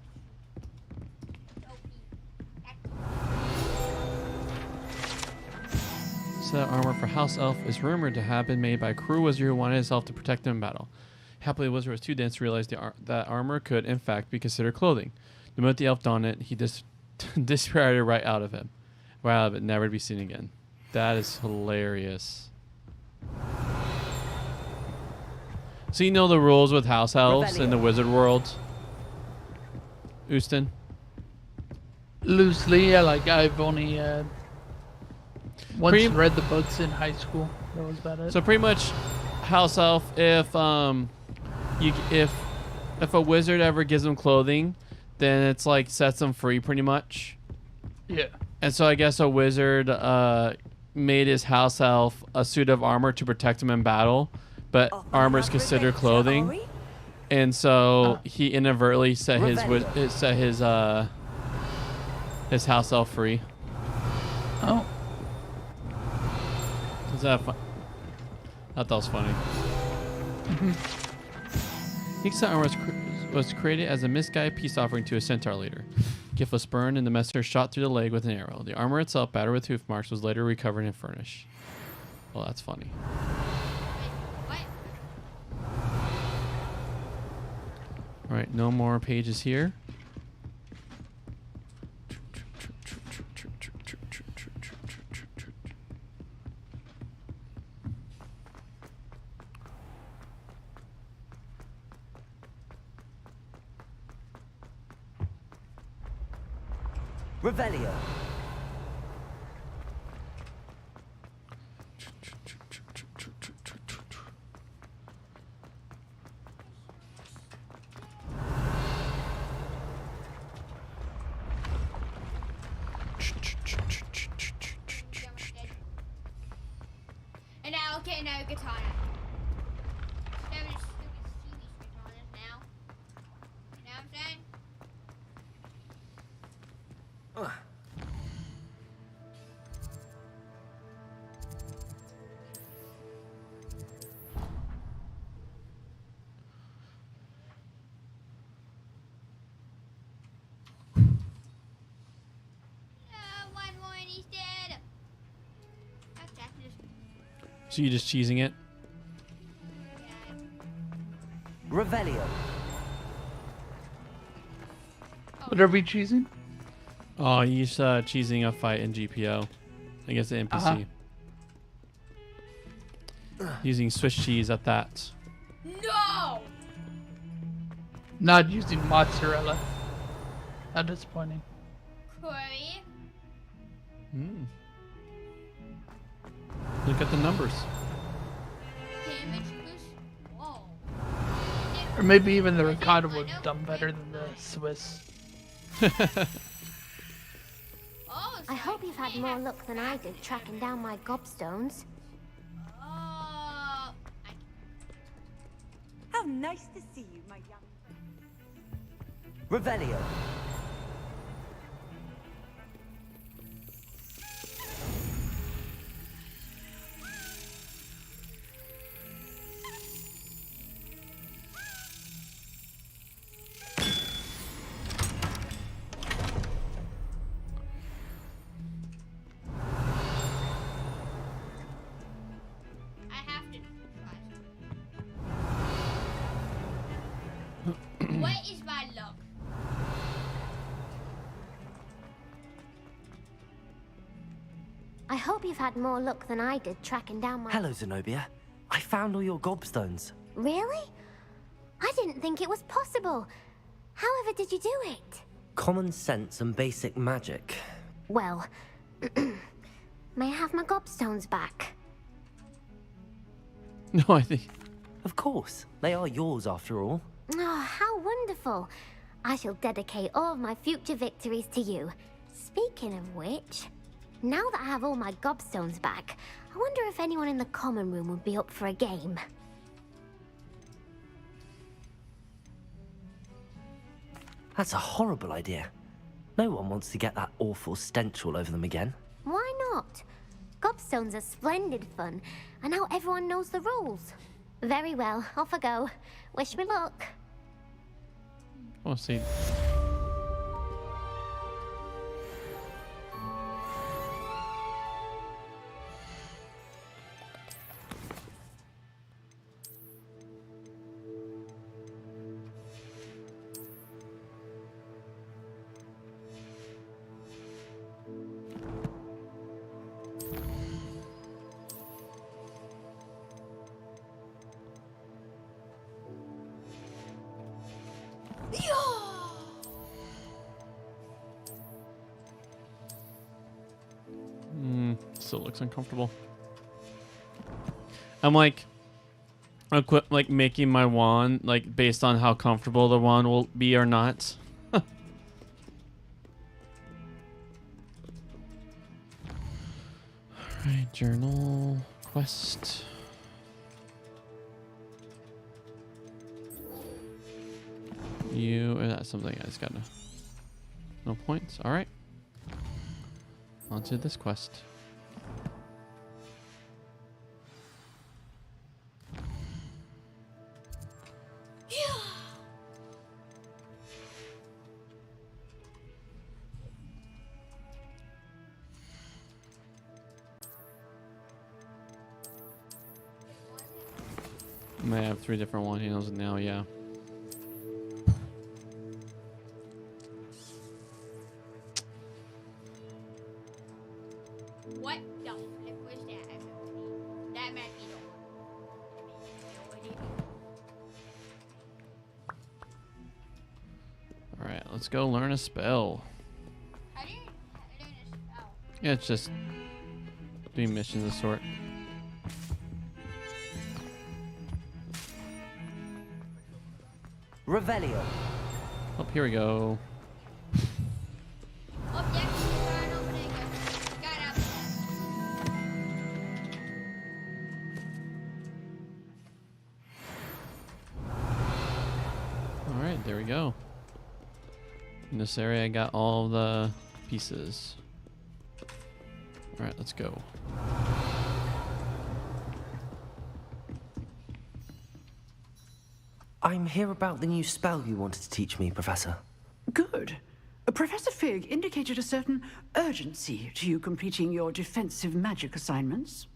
Set armor for House Elf is rumored to have been made by a cruel wizard who wanted his elf to protect him in battle. Happily, the wizard was too dense to realize that armor could, in fact, be considered clothing. The moment the elf donned it, he disparaged it right out of him. Right out of it, never to be seen again. That is hilarious. So you know the rules with house elves in the wizard world? Houston? Loosely, yeah, like I've only once read the books in high school. That was about it. So pretty much house elf, if a wizard ever gives them clothing, then it's like sets them free pretty much. Yeah. And so I guess a wizard made his house elf a suit of armor to protect him in battle, but armor is considered clothing. And so he inadvertently set his house elf free. Oh. Is that fun? I thought that was funny. Nixa armor was created as a misguided peace offering to a centaur leader. Gift was burned and the messenger shot through the leg with an arrow. The armor itself, battered with hoof marks, was later recovered and furnished. Well, that's funny. All right, no more pages here. Revelio. And now I'll get another katana. Now we're just stupid katanas now. You know what I'm saying? One more and he's dead. Okay, So you just cheesing it? Revelio. What are we choosing? Oh, he's cheesing a fight in GPO against the NPC. Using Swiss cheese at that. No! Not using mozzarella. How disappointing. Corey. Mm. Look at the numbers. Damage boost. Whoa. Or maybe even the ricotta would have done better than the Swiss. I hope you've had more luck than I did tracking down my gobstones. Oh. How nice to see you, my young friend. Revelio. I have to. What is my luck? I hope you've had more luck than I did tracking down my... Hello, Zenobia. I found all your gobstones. Really? I didn't think it was possible. However did you do it? Common sense and basic magic. Well, may I have my gobstones back? No, I think... Of course. They are yours after all. Oh, how wonderful. I shall dedicate all of my future victories to you. Speaking of which, now that I have all my gobstones back, I wonder if anyone in the common room would be up for a game. That's a horrible idea. No one wants to get that awful stench all over them again. Why not? Gobstones are splendid fun, and now everyone knows the rules. Very well, off I go. Wish me luck. Oh, see. Still looks uncomfortable. I'm like making my wand like based on how comfortable the wand will be or not. Alright, journal quest. That's something I just got no points. Alright. On to this quest. I may have 3 different wand handles now, yeah. What the flip was that? That might be the one. Alright, let's go learn a spell. How do you learn a spell? Yeah, it's just doing missions of the sort. Revelio. Oh, here we go. Oh, yeah, turn over there. Got up. Alright, there we go. In this area, I got all the pieces. Alright, let's go. I'm here about the new spell you wanted to teach me, Professor. Good. Professor Fig indicated a certain urgency to you completing your defensive magic assignments.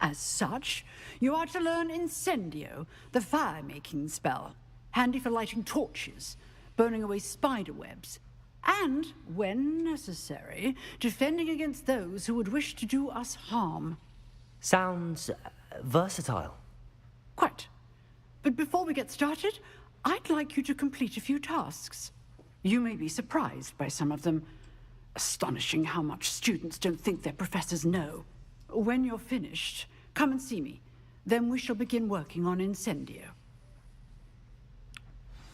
As such, you are to learn Incendio, the fire-making spell, handy for lighting torches, burning away spider webs, and, when necessary, defending against those who would wish to do us harm. Sounds versatile. Quite. But before we get started, I'd like you to complete a few tasks. You may be surprised by some of them. Astonishing how much students don't think their professors know. When you're finished, come and see me. Then we shall begin working on Incendio.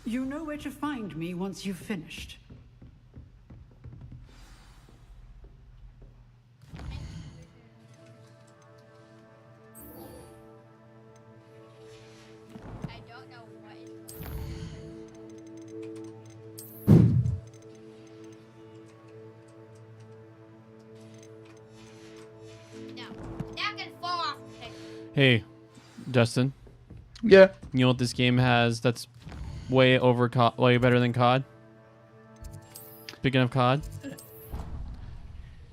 You know where to find me once you've finished. I don't know what is No, that can fall off the picture. Hey, Justin. Yeah. You know what this game has that's way better than COD? Speaking of COD.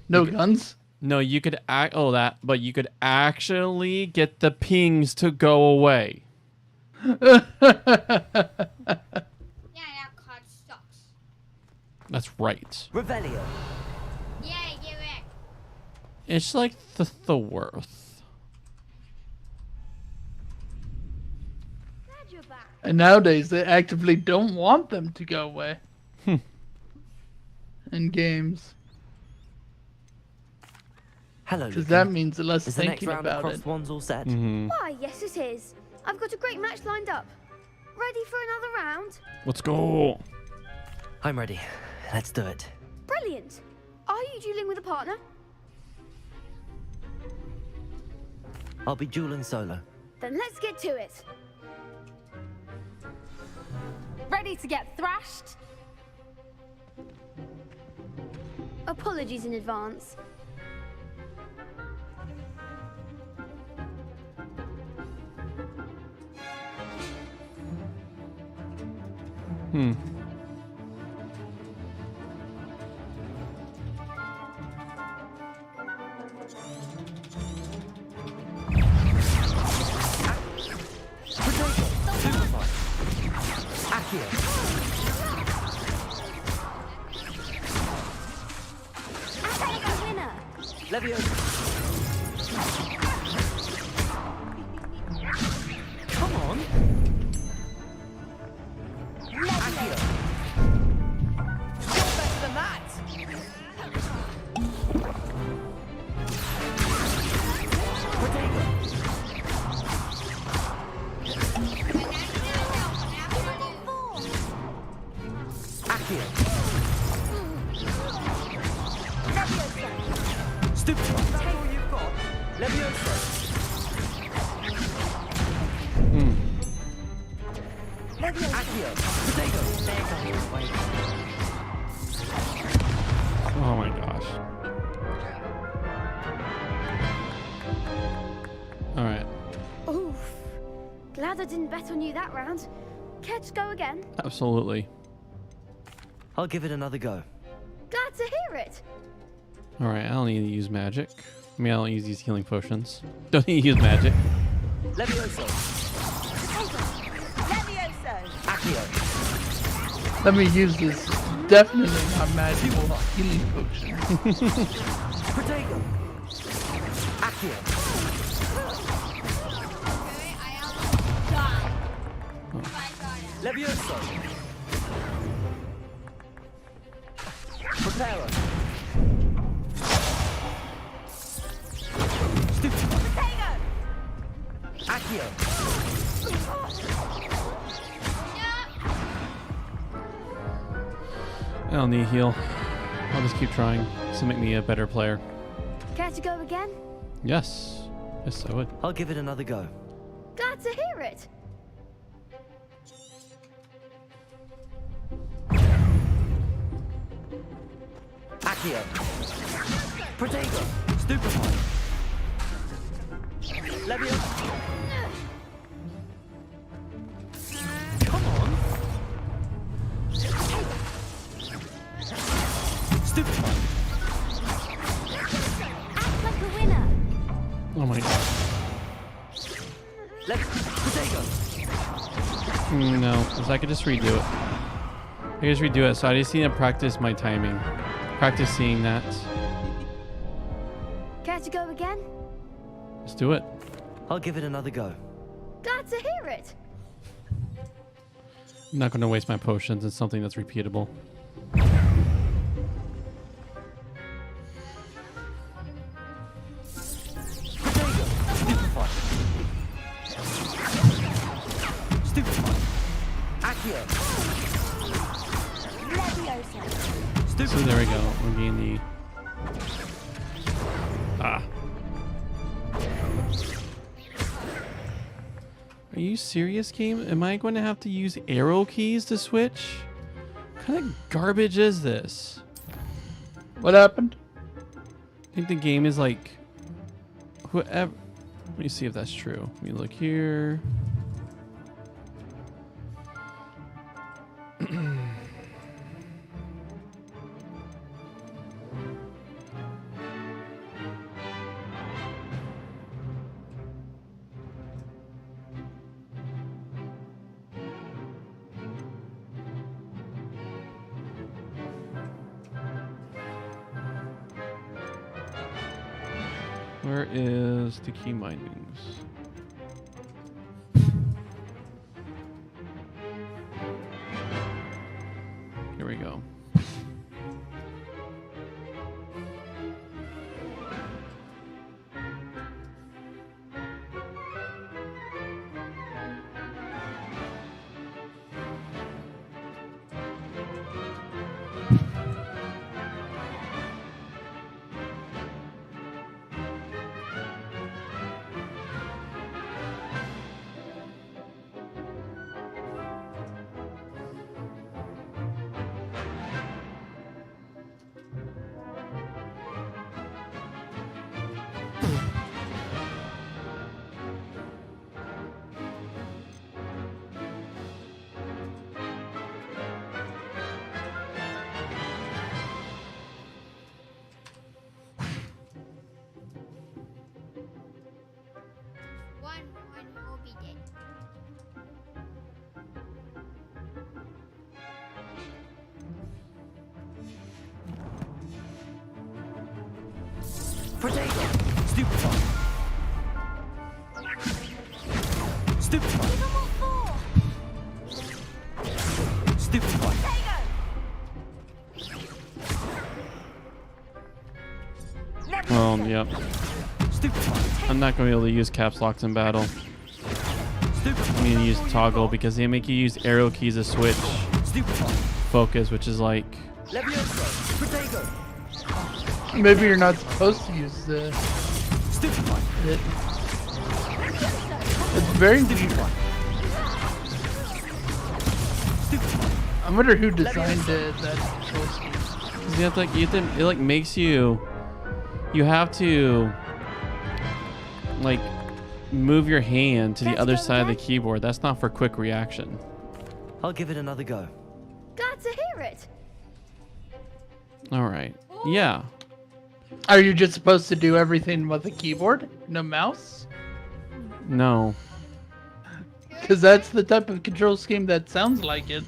No guns? No, you could but you could actually get the pings to go away. Yeah, that card sucks. That's right. Revelio. Yeah, give it. It's like the worth. Glad you're back. And nowadays, they actively don't want them to go away. In games. Hello, Because Lucan. that means less Is the next thinking round of about crossed it. wands all set? Why, yes it is. I've got a great match lined up. Ready for another round? Let's go. I'm ready. Let's do it. Brilliant. Are you dueling with a partner? I'll be dueling solo. Then let's get to it. Ready to get thrashed? Apologies in advance. Winner. Come on. Accio. You're better than that. Stoop to us. That's all you've got. Levioso. Accio. Potato. Oh my gosh. Alright. Oof. Glad I didn't bet on you that round. Care to go again? Absolutely. I'll give it another go. Glad to hear it. Alright, I don't need to use magic. I mean, I don't use these healing potions. Don't need to use magic. Levioso. Levioso. Accio. Let me use this definitely not magical healing potion. Protego. Accio. Levioso. Preparo. Stupefy. Accio. I don't need heal. I'll just keep trying. This will make me a better player. Care to go again? Yes. Yes, I would. I'll give it another go. Glad to hear it. Accio. Protego. Stupefy. Levioso. Come on. Stupefy. Act like a winner. Oh my god. Let's Protego. No, because I could just redo it. I could just redo it, so I just need to practice my timing. Practice seeing that. Care to go again? Let's do it. I'll give it another go. Glad to hear it. I'm not going to waste my potions in something that's repeatable. So there we go. We're getting the... Ah. Are you serious, game? Am I going to have to use arrow keys to switch? What kind of garbage is this? What happened? I think the game is like... Whoever... Let me see if that's true. Let me look here. Where is the key bindings? Here we go. Protego. Stupefy. Stupefy. Stupefy. Yep. I'm not going to be able to use caps locks in battle. I'm going to use toggle because they make you use arrow keys to switch focus, which is like... Maybe you're not supposed to use the... It's very weird. I wonder who designed that control scheme. It like makes you... You have to like move your hand to the other side of the keyboard. That's not for quick reaction. I'll give it another go. Glad to hear it. All right. Yeah. Are you just supposed to do everything with a keyboard? No mouse? No. Because that's the type of control scheme that sounds like it.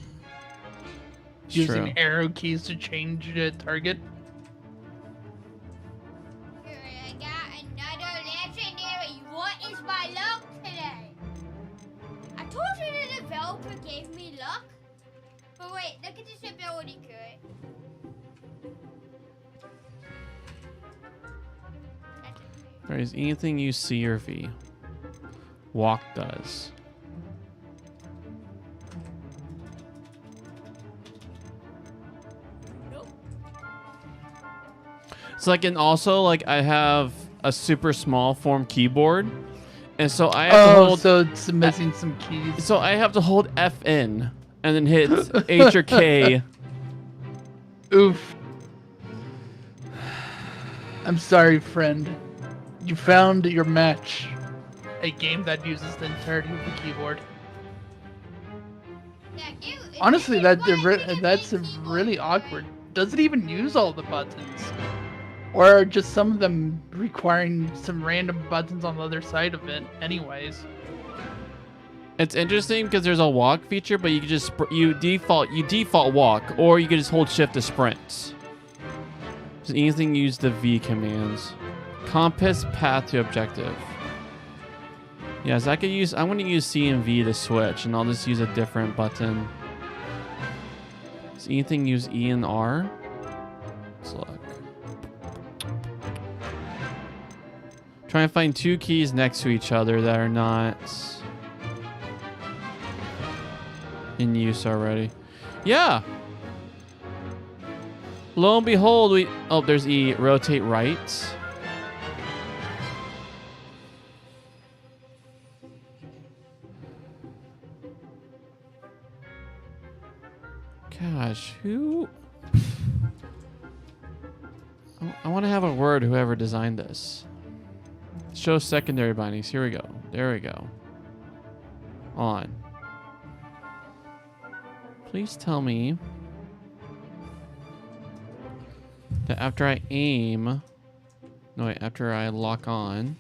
True. Using arrow keys to change the target. I got another told you the developer gave me luck. But wait, look at this ability card. Alright, is anything use C or V? Walk does. So like, and also like I have a super small form keyboard, and so I have to hold. So it's missing some keys. So I have to hold FN and then hit H or K. Oof. I'm sorry, friend. You found your match. A game that uses the entirety of the keyboard. Honestly, that's really awkward. Does it even use all the buttons? Or are just some of them requiring some random buttons on the other side of it anyways? It's interesting because there's a walk feature, but you can just you default walk, or you can just hold shift to sprint. Does anything use the V commands? Compass path to objective. Yes, I could use. I want to use C and V to switch, and I'll just use a different button. Does anything use E and R? Let's look. Try and find two keys next to each other that are not in use already. Yeah. Lo and behold, there's E. Rotate right. Gosh, who? I want to have a word. Whoever designed this. Show secondary bindings. Here we go. There we go. On. Please tell me that after I aim, no wait, after I lock on,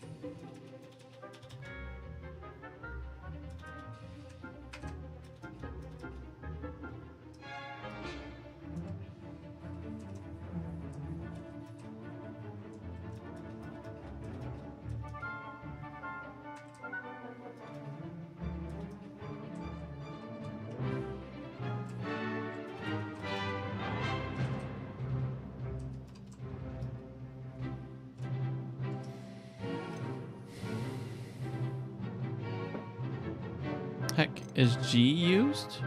heck is G used?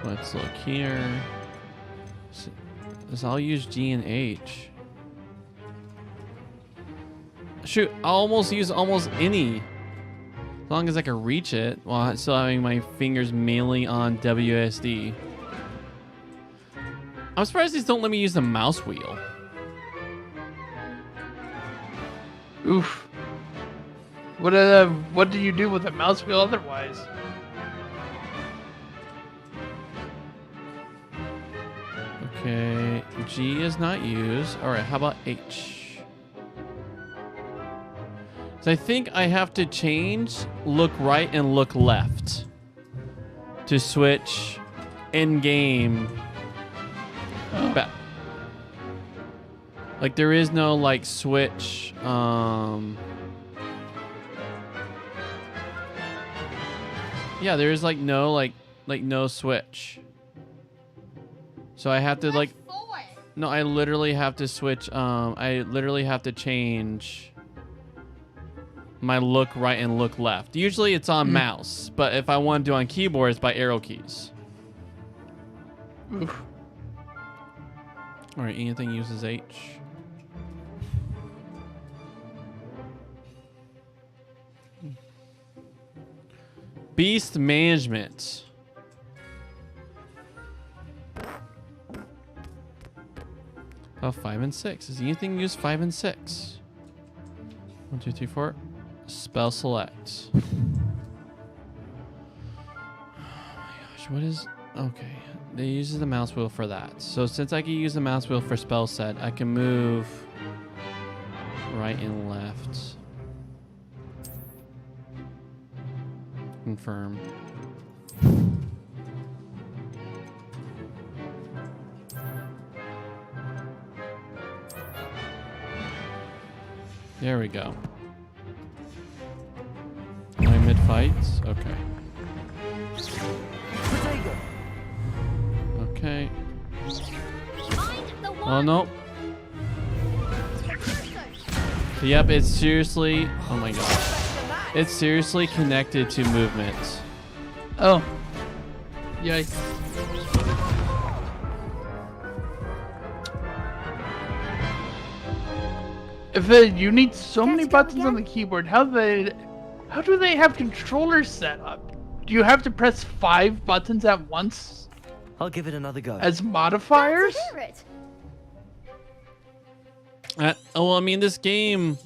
Let's look here. So I'll use G and H. Shoot, I'll almost use almost any. As long as I can reach it while still having my fingers mainly on WSD. I'm surprised these don't let me use the mouse wheel. Oof. What do you do with a mouse wheel otherwise? Okay, G is not used. All right, how about H? So I think I have to change look right and look left to switch in game. Back. Like there is no like switch. Yeah, there is like no no switch. So I have to like no, I literally have to switch. I literally have to change my look right and look left. Usually it's on mouse, but if I want to do on keyboard, it's by arrow keys. Oof. All right, anything uses H. Beast management. Oh, 5 and 6. Does anything use 5 and 6? 1, 2, 3, 4. Spell select. Oh my gosh, what is... Okay, they use the mouse wheel for that. So since I can use the mouse wheel for spell set, I can move right and left. Confirm. There we go. My mid fights? Okay. Okay. Oh no. Yep, it's seriously. Oh my god. It's seriously connected to movement. Oh. Yikes. If you need so many buttons on the keyboard, how do they have controllers set up? Do you have to press 5 buttons at once? I'll give it another go. As modifiers? Well, I mean, this game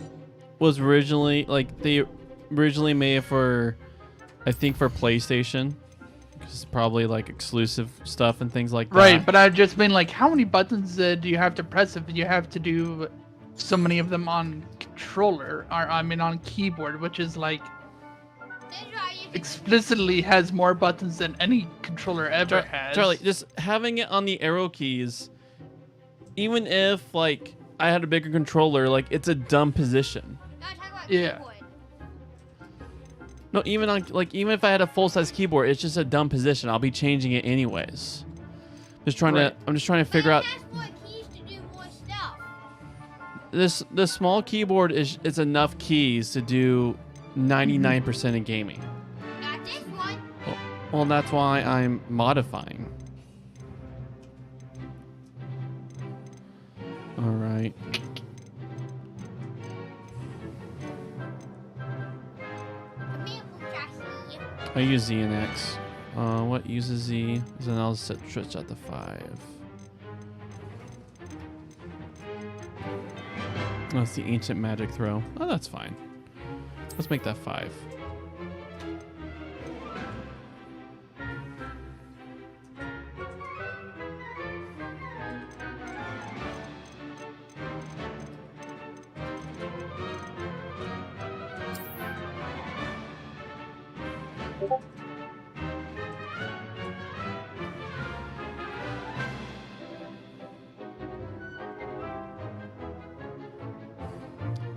was originally they originally made it for, I think, for PlayStation. It's probably like exclusive stuff and things like that. Right, but I just mean like, how many buttons do you have to press if you have to do so many of them on controller, or I mean on keyboard, which is like explicitly has more buttons than any controller ever has. Charlie, just having it on the arrow keys, even if like I had a bigger controller, like it's a dumb position. Yeah. No, even on even if I had a full size keyboard, it's just a dumb position. I'll be changing it anyways. I'm just trying to figure out. This small keyboard is enough keys to do 99% of gaming. Not this one. Well, that's why I'm modifying. All right. I use Z and X. What uses Z? Then I'll switch that to 5. That's the ancient magic throw. Oh, that's fine. Let's make that 5.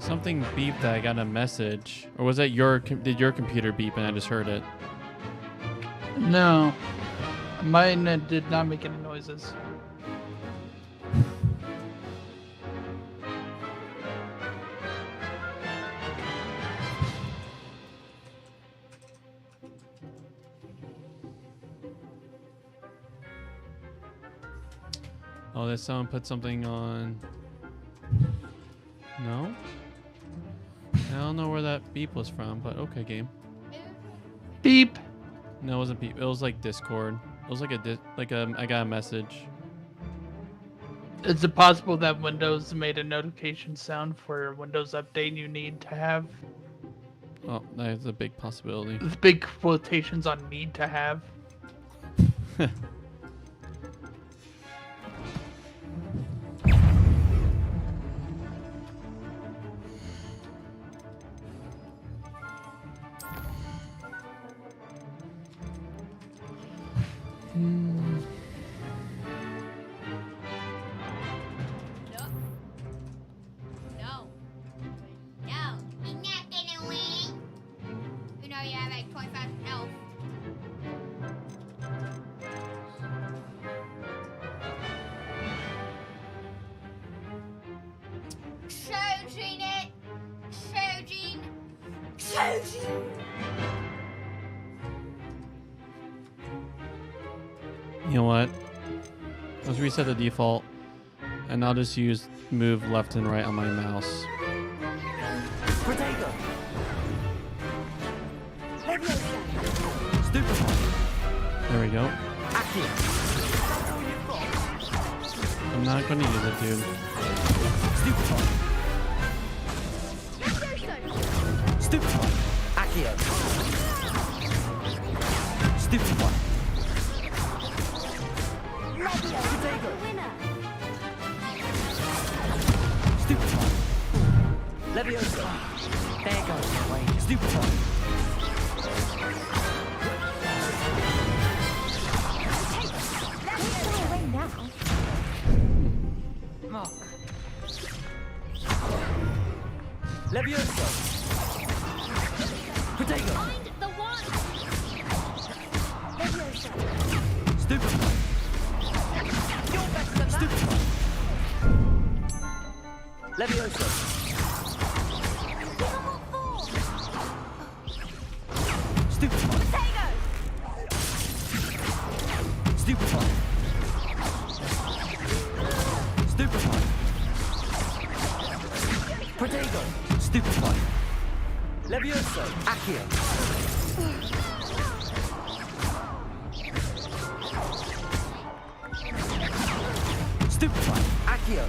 Something beeped that I got a message. Or was that did your computer beep and I just heard it? No. Mine did not make any noises. Oh, did someone put something on? No? I don't know where that beep was from, but okay, game. Beep. No, it wasn't beep. It was like Discord. It was like I got a message. Is it possible that Windows made a notification sound for Windows Update you need to have? Oh, that's a big possibility. With big quotations on need to have. You know what? Let's reset the default, and I'll just use move left and right on my mouse. Protego. There we go. I'm not going to use it, dude. Stupefy. Accio. Stupefy. Stupefy. Levioso. There goes your way. Stupefy. Levioso. Protego. Stupefy. You're better than that. Stupefy. Levioso. Stupefy. Stupefy. Stupefy. Protego. Stupefy. Levioso. Accio. Stupefy. Accio.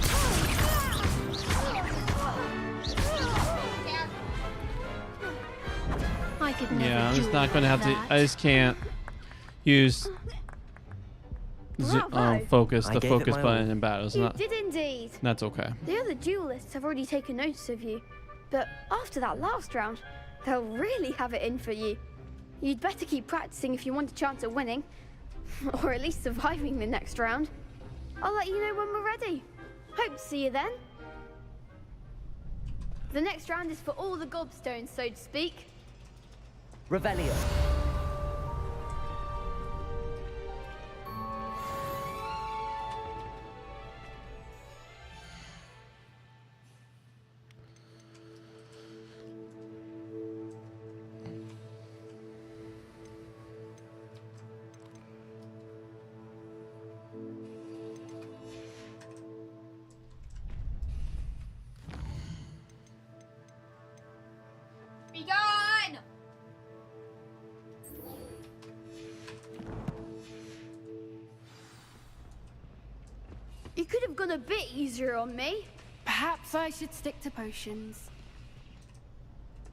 I could never Yeah, I'm just do not going to have to. that. I just can't use focus, I the gave it focus my button all. in battles. You Not, did indeed. that's okay. The other duelists have already taken notice of you, but after that last round, they'll really have it in for you. You'd better keep practicing if you want a chance at winning, or at least surviving the next round. I'll let you know when we're ready. Hope to see you then. The next round is for all the gobstones, so to speak. Revelio. Be gone! You could have gone a bit easier on me. Perhaps I should stick to potions.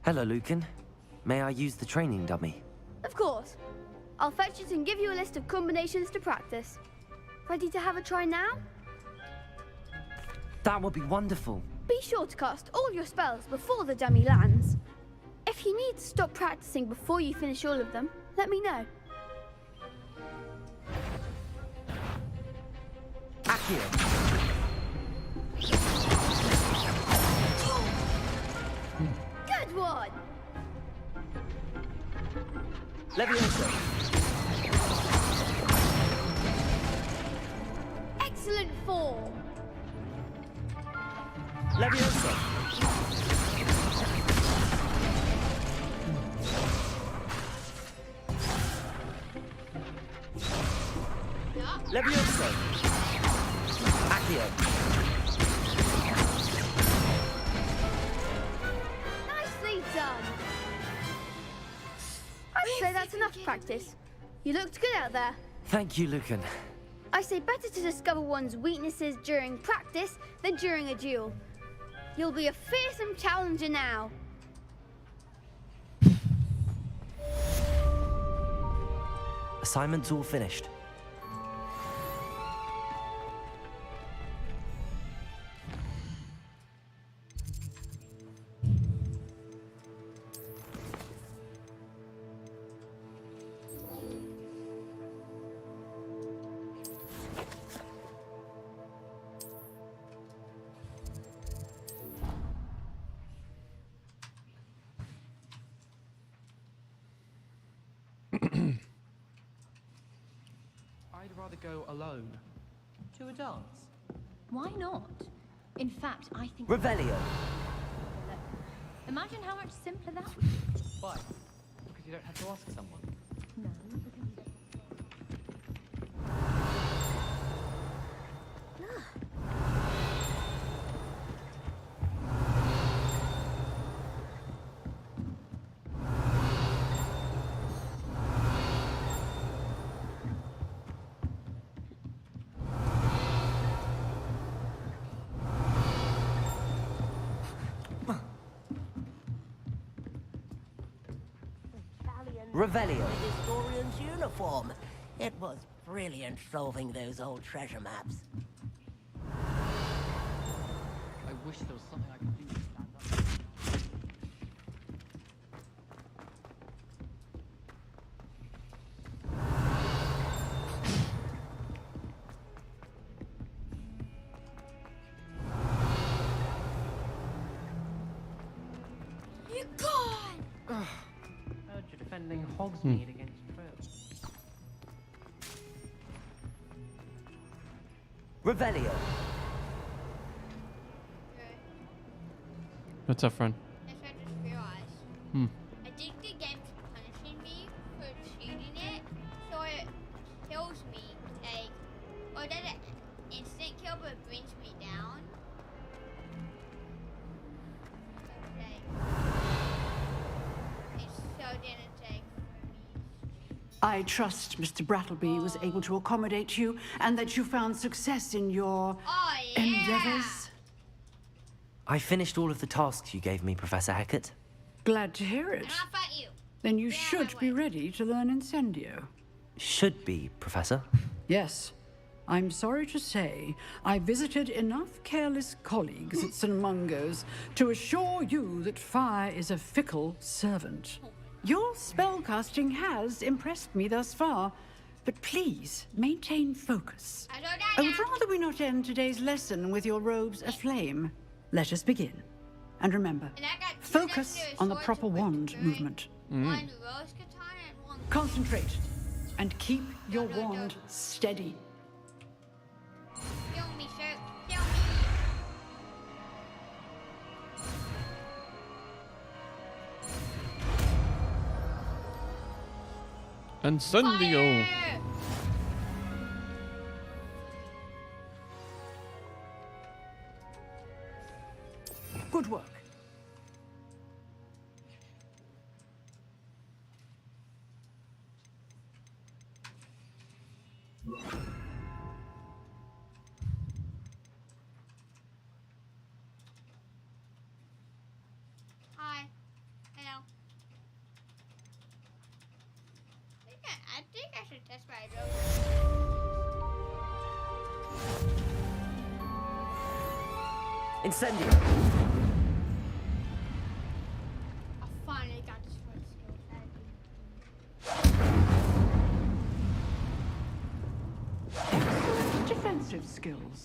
Hello, Lucan. May I use the training dummy? Of course. I'll fetch it and give you a list of combinations to practice. Ready to have a try now? That would be wonderful. Be sure to cast all your spells before the dummy lands. If you need to stop practicing before you finish all of them, let me know. Accio. Good one! Levioso. Excellent form! Levioso. Levioso. Accio. Nicely done! I'd say that's enough practice. You looked good out there. Thank you, Lucan. I say better to discover one's weaknesses during practice than during a duel. You'll be a fearsome challenger now. Assignment's all finished. I'd rather go alone. To a dance? Why not? In fact, I think... Revelio. Imagine how much simpler that would be. Why? Because you don't have to ask someone. No, because you don't... Revelio. The historian's uniform. It was brilliant solving those old treasure maps. I wish there was something I could do to stand up. You're gone! Heard you're defending Hogsmeade against Trill. Revelio. What's up, friend? That's what I just realized. I think the game's punishing me for cheating it, so it kills me, like, or does it instant kill but brings me down? Okay. It's so genetic for me. I trust Mr. Brattleby was able to accommodate you and that you found success in your endeavors. I finished all of the tasks you gave me, Professor Hecat. Glad to hear it. And I'll fight you. Then you should be ready to learn Incendio. Should be, Professor. Yes. I'm sorry to say, I visited enough careless colleagues at St. Mungo's to assure you that fire is a fickle servant. Your spellcasting has impressed me thus far, but please maintain focus. I would rather we not end today's lesson with your robes aflame. Let us begin. And remember, focus on the proper wand movement. One rose katana and one. Concentrate and keep your wand steady. Kill me, sir. Kill me. Incendio. Good work. Hi. Hello. I think I should test my robe. Incendio. I finally got this one skill. Excellent defensive skills.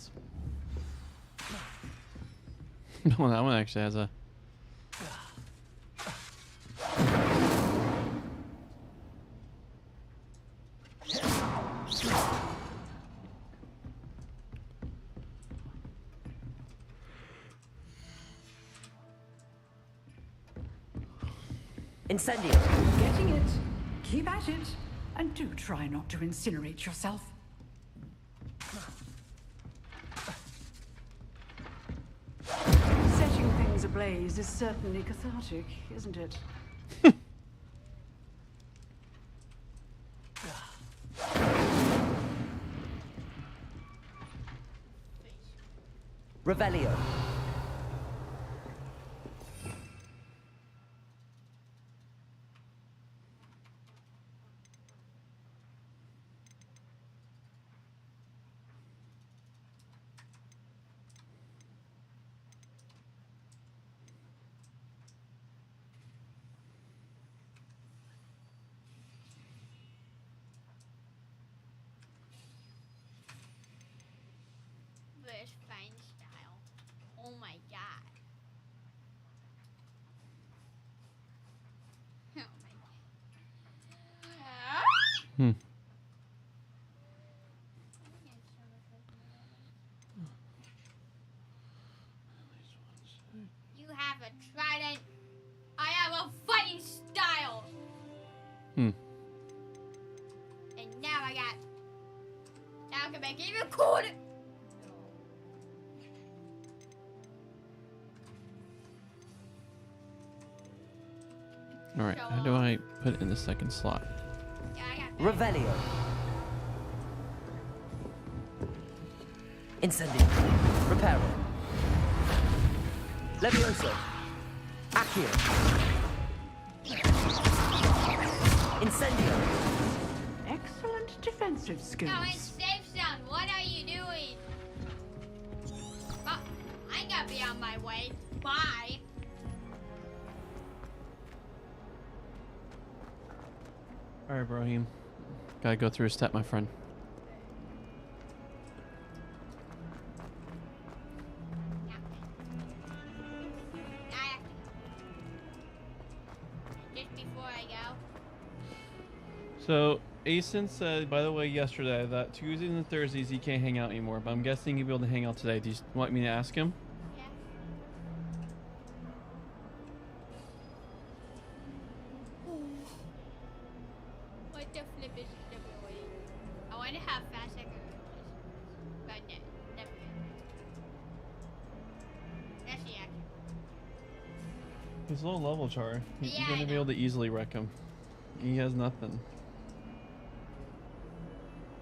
Well, that one actually has a. Incendio. Getting it. Keep at it. And do try not to incinerate yourself. Setting things ablaze is certainly cathartic, isn't it? Revelio. This fine style. Oh my god. Oh my god. You have a trident. I have a fighting style. And now I got. Now I can make it even cooler. All right. How do I put it in the second slot? Revelio. Incendio. Reparo. Levioso. Accio. Incendio. Excellent defensive skills. No, it's safe zone. What are you doing? Oh, I ain't gonna be on my way. Bye. All right, Brahim. Gotta go through a step, my friend. Just before I go. So, Asen said, by the way, yesterday that Tuesdays and Thursdays he can't hang out anymore, but I'm guessing he'll be able to hang out today. Do you want me to ask him? Yeah. What the flip is WWE? I want to have fast second, but no, never. That's the action. He's low level, Char. You're Yeah, gonna be able to easily wreck him. He has nothing.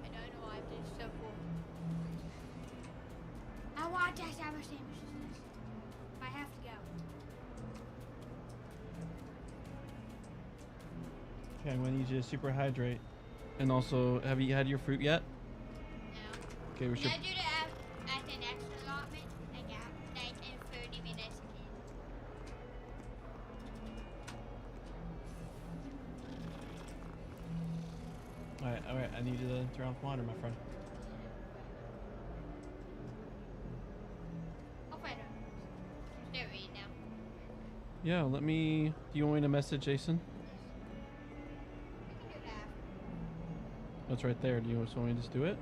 I don't know why this is so cool. I want to have a sandwich. I have to go. Okay, I'm gonna need you to super hydrate. And also, have you had your fruit yet? No. Okay, we should. Can I do the at the next allotment? I got like in 30 minutes. Alright, I need you to turn off the monitor, my friend. I'll find her. She's there right now. Yeah, let me. Do you want me to message Jason? I can do that. That's right there. Do you want me to just do it?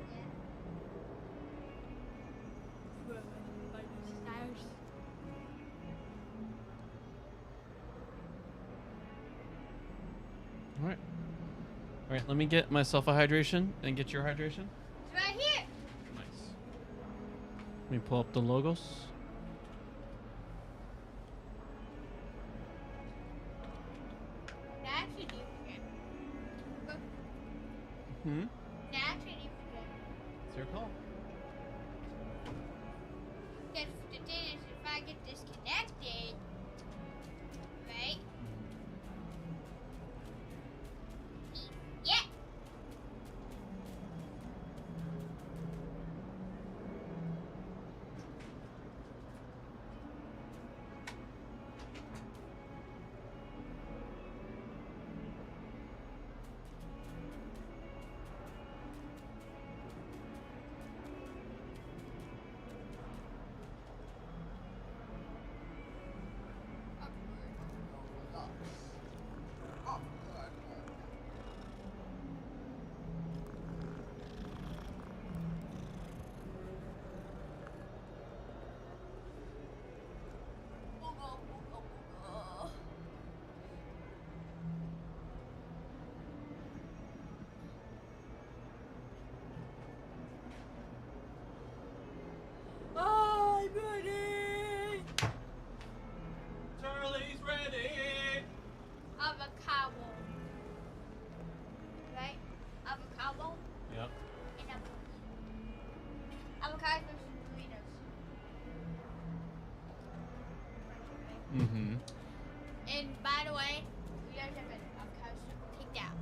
Alright. Alright, let me get myself a hydration and get your hydration. It's right here. Nice. Let me pull up the logos. That actually do forget. Hmm? That actually do forget. It's your call. Because the thing is, if I get disconnected, right? Yeah. I'm ready. Charlie's ready. Avocado. Right? Avocado. Yep. And avocado versus burritos. Mm-hmm. And by the way, we guys have an avocado soup picked out.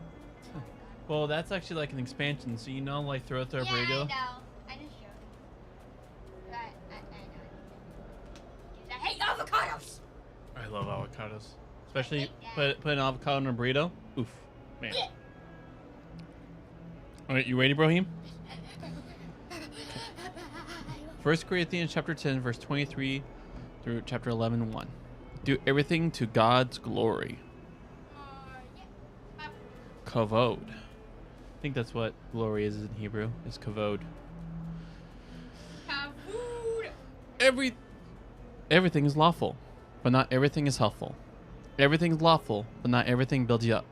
Well, that's actually like an expansion, so you know, like throw it through a Yeah, burrito. I know. I just showed you. Right, I know. I hate avocados. I love avocados, especially put an avocado in a burrito. Oof, man. All right, you ready, Brahim? 1 Corinthians chapter 10, verse 23 through chapter 11, 1. Do everything to God's glory. Kavod. I think that's what glory is in Hebrew. Is kavod. Everything is lawful, but not everything is helpful. Everything is lawful, but not everything builds you up.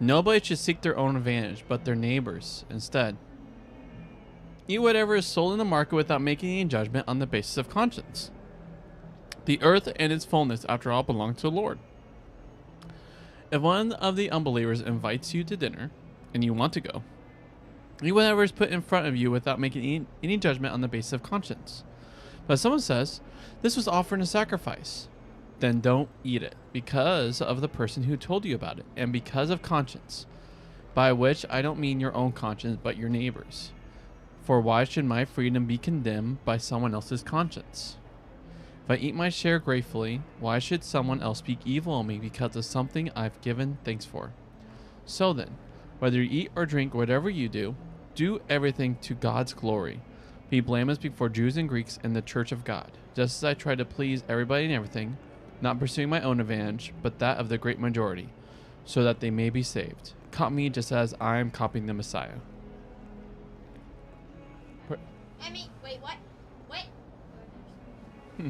Nobody should seek their own advantage, but their neighbors instead. Eat whatever is sold in the market without making any judgment on the basis of conscience. The earth and its fullness, after all, belong to the Lord. If one of the unbelievers invites you to dinner, and you want to go, eat whatever is put in front of you without making any judgment on the basis of conscience. But if someone says, "This was offered in a sacrifice," then don't eat it, because of the person who told you about it, and because of conscience, by which I don't mean your own conscience, but your neighbor's. For why should my freedom be condemned by someone else's conscience? If I eat my share gratefully, why should someone else speak evil of me because of something I've given thanks for? So then, whether you eat or drink, whatever you do, do everything to God's glory. Be blameless before Jews and Greeks in the church of God, just as I try to please everybody and everything, not pursuing my own advantage, but that of the great majority, so that they may be saved. copy me just as I'm copying the Messiah. I mean, wait, what? Wait. Hmm.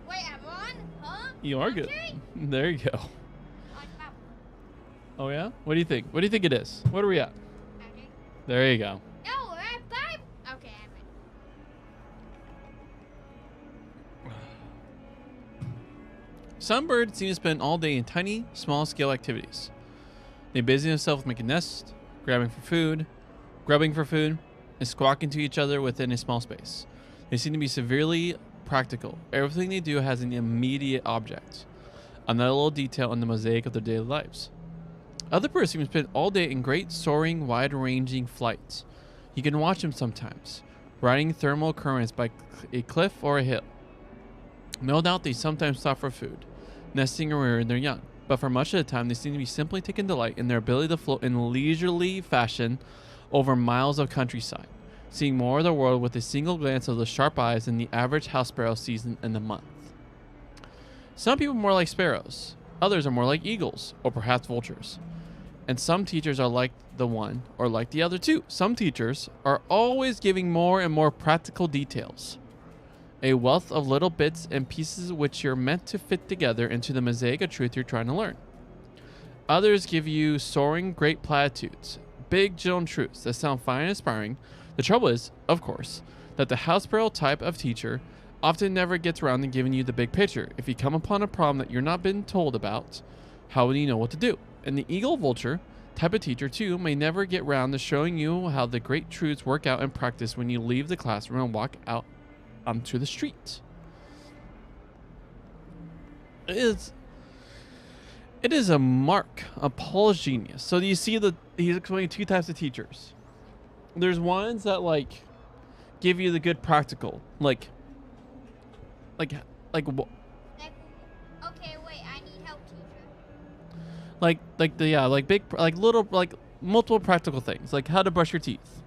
Wait, I'm on? Huh? You are good. There you go. Oh yeah? What do you think? What do you think it is? What are we at? There you go. No, we're at 5. Okay, I'm ready. Some birds seem to spend all day in tiny, small-scale activities. They busy themselves with making nests, grubbing for food, and squawking to each other within a small space. They seem to be severely practical. Everything they do has an immediate object, another little detail in the mosaic of their daily lives. Other birds seem to spend all day in great, soaring, wide-ranging flights. You can watch them sometimes, riding thermal currents by a cliff or a hill. No doubt they sometimes stop for food, nesting and rearing their young, but for much of the time they seem to be simply taking delight in their ability to float in leisurely fashion over miles of countryside, seeing more of the world with a single glance of the sharp eyes than the average house sparrow sees in a month. Some people are more like sparrows, others are more like eagles, or perhaps vultures. And some teachers are like the one or like the other too. Some teachers are always giving more and more practical details, a wealth of little bits and pieces which you're meant to fit together into the mosaic of truth you're trying to learn. Others give you soaring great platitudes, big general truths that sound fine and inspiring. The trouble is, of course, that the house sparrow type of teacher often never gets around to giving you the big picture. If you come upon a problem that you're not been told about, how will you know what to do? And the eagle vulture type of teacher too may never get round to showing you how the great truths work out in practice when you leave the classroom and walk out onto the street. It is a mark of Paul's genius. So you see that he's explaining two types of teachers. There's ones that like give you the good practical, like Okay, wait, I need help, teacher. like multiple practical things, like how to brush your teeth,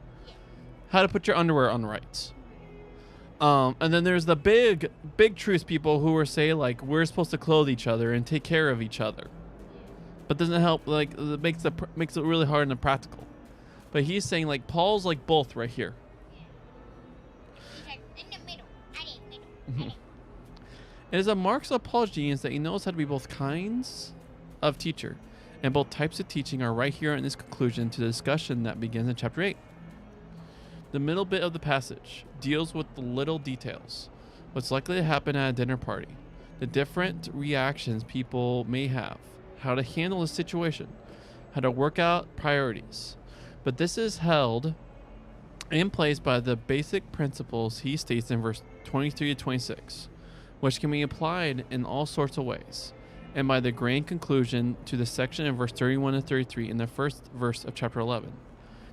how to put your underwear on right. And then there's the big truth people who are say like we're supposed to clothe each other and take care of each other, but doesn't help, like it makes it really hard in the practical. But he's saying like Paul's like both right here. In the middle. I need middle. Mm-hmm. It is a mark of Paul's genius that he knows how to be both kinds of teacher, and both types of teaching are right here in this conclusion to the discussion that begins in chapter 8. The middle bit of the passage deals with the little details, what's likely to happen at a dinner party, the different reactions people may have, how to handle a situation, how to work out priorities. But this is held in place by the basic principles he states in verse 23 to 26, which can be applied in all sorts of ways, and by the grand conclusion to the section in verse 31 and 33 in the first verse of chapter 11.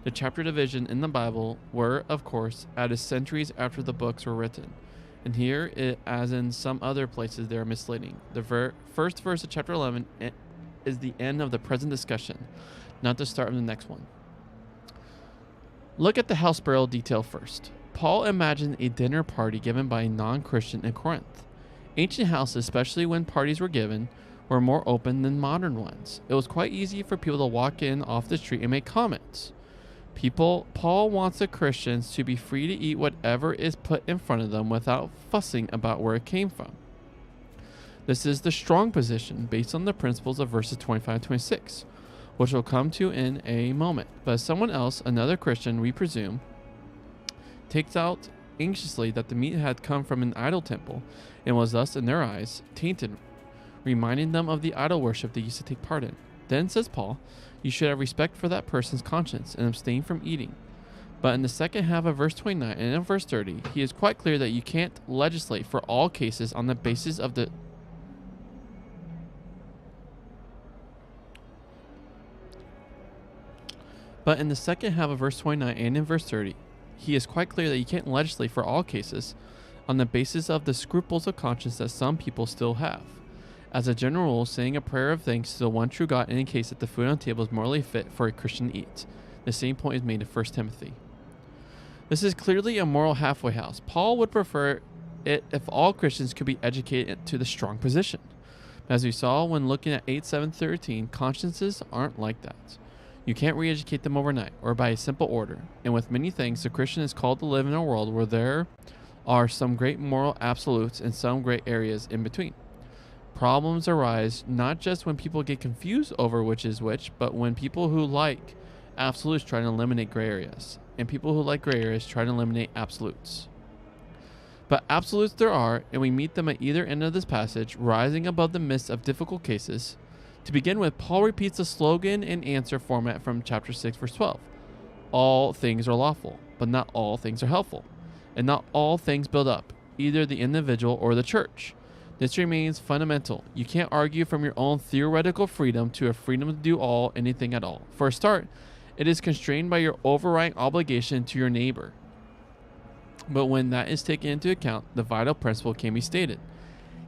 The chapter division in the Bible were, of course, added centuries after the books were written, and here, as in some other places, they are misleading. The first verse of chapter 11 is the end of the present discussion, not the start of the next one. Look at the house sparrow detail first. Paul imagined a dinner party given by a non-Christian in Corinth. Ancient houses, especially when parties were given, were more open than modern ones. It was quite easy for people to walk in off the street and make comments. Paul wants the Christians to be free to eat whatever is put in front of them without fussing about where it came from. This is the strong position based on the principles of verses 25 and 26, which we'll come to in a moment. But someone else, another Christian, we presume, takes out anxiously that the meat had come from an idol temple and was thus, in their eyes, tainted, reminding them of the idol worship they used to take part in. Then, says Paul, you should have respect for that person's conscience and abstain from eating. But in the second half of verse 29 and in verse 30, he is quite clear that you can't legislate for all cases on the basis of the But in the second half of verse 29 and in verse 30, he is quite clear that you can't legislate for all cases on the basis of the scruples of conscience that some people still have. As a general rule, saying a prayer of thanks to the one true God indicates that the food on the table is morally fit for a Christian to eat. The same point is made in 1 Timothy. This is clearly a moral halfway house. Paul would prefer it if all Christians could be educated to the strong position. As we saw when looking at 8:7-13, consciences aren't like that. You can't re-educate them overnight or by a simple order. And with many things, the Christian is called to live in a world where there are some great moral absolutes and some great areas in between. Problems arise not just when people get confused over which is which, but when people who like absolutes try to eliminate gray areas, and people who like gray areas try to eliminate absolutes. But absolutes there are, and we meet them at either end of this passage, rising above the midst of difficult cases. To begin with, Paul repeats the slogan and answer format from chapter 6, verse 12. All things are lawful, but not all things are helpful, and not all things build up, either the individual or the church. This remains fundamental. You can't argue from your own theoretical freedom to a freedom to do anything at all. For a start, it is constrained by your overriding obligation to your neighbor. But when that is taken into account, the vital principle can be stated.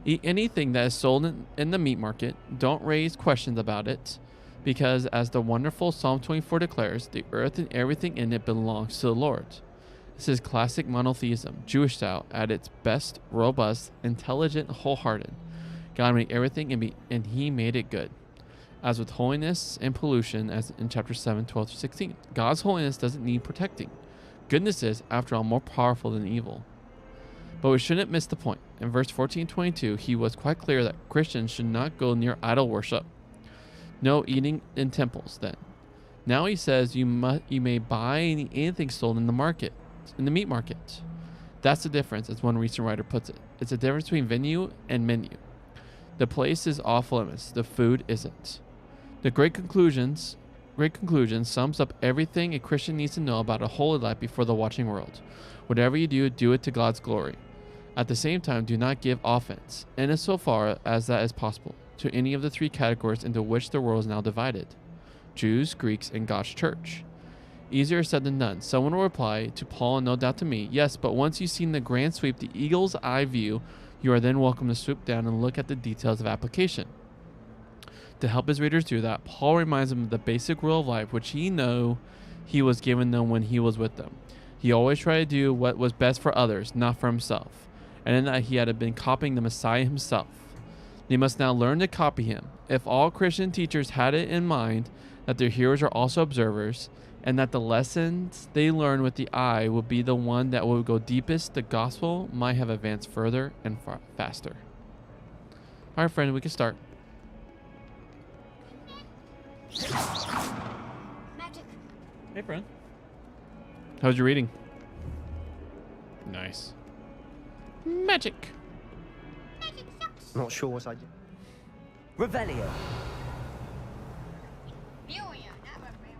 Eat anything that is sold in the meat market. Don't raise questions about it, because as the wonderful Psalm 24 declares, the earth and everything in it belongs to the Lord. This is classic monotheism, Jewish style, at its best, robust, intelligent, wholehearted. God made everything and he made it good. As with holiness and pollution, as in chapter 7, 12 to 16, God's holiness doesn't need protecting. Goodness is, after all, more powerful than evil. But we shouldn't miss the point. In verse 14-22, he was quite clear that Christians should not go near idol worship. No eating in temples, then. Now he says you may buy anything sold in the market, in the meat market. That's the difference, as one recent writer puts it. It's a difference between venue and menu. The place is off limits. The food isn't. The great conclusion sums up everything a Christian needs to know about a holy life before the watching world. Whatever you do, do it to God's glory. At the same time, do not give offense, and as so far as that is possible, to any of the three categories into which the world is now divided: Jews, Greeks, and God's church. Easier said than done. Someone will reply to Paul, and no doubt to me, yes, but once you've seen the grand sweep, the eagle's eye view, you are then welcome to swoop down and look at the details of application. To help his readers do that, Paul reminds them of the basic rule of life, which he was given them when he was with them. He always tried to do what was best for others, not for himself, and in that he had been copying the Messiah himself. They must now learn to copy him. If all Christian teachers had it in mind that their hearers are also observers, and that the lessons they learn with the eye will be the one that will go deepest, the gospel might have advanced further and faster. All right, friend, we can start. Magic. Hey, friend. How's your reading? Nice. Magic. Magic sucks. Not sure what I do. Revelio. Revelio, not Revelio.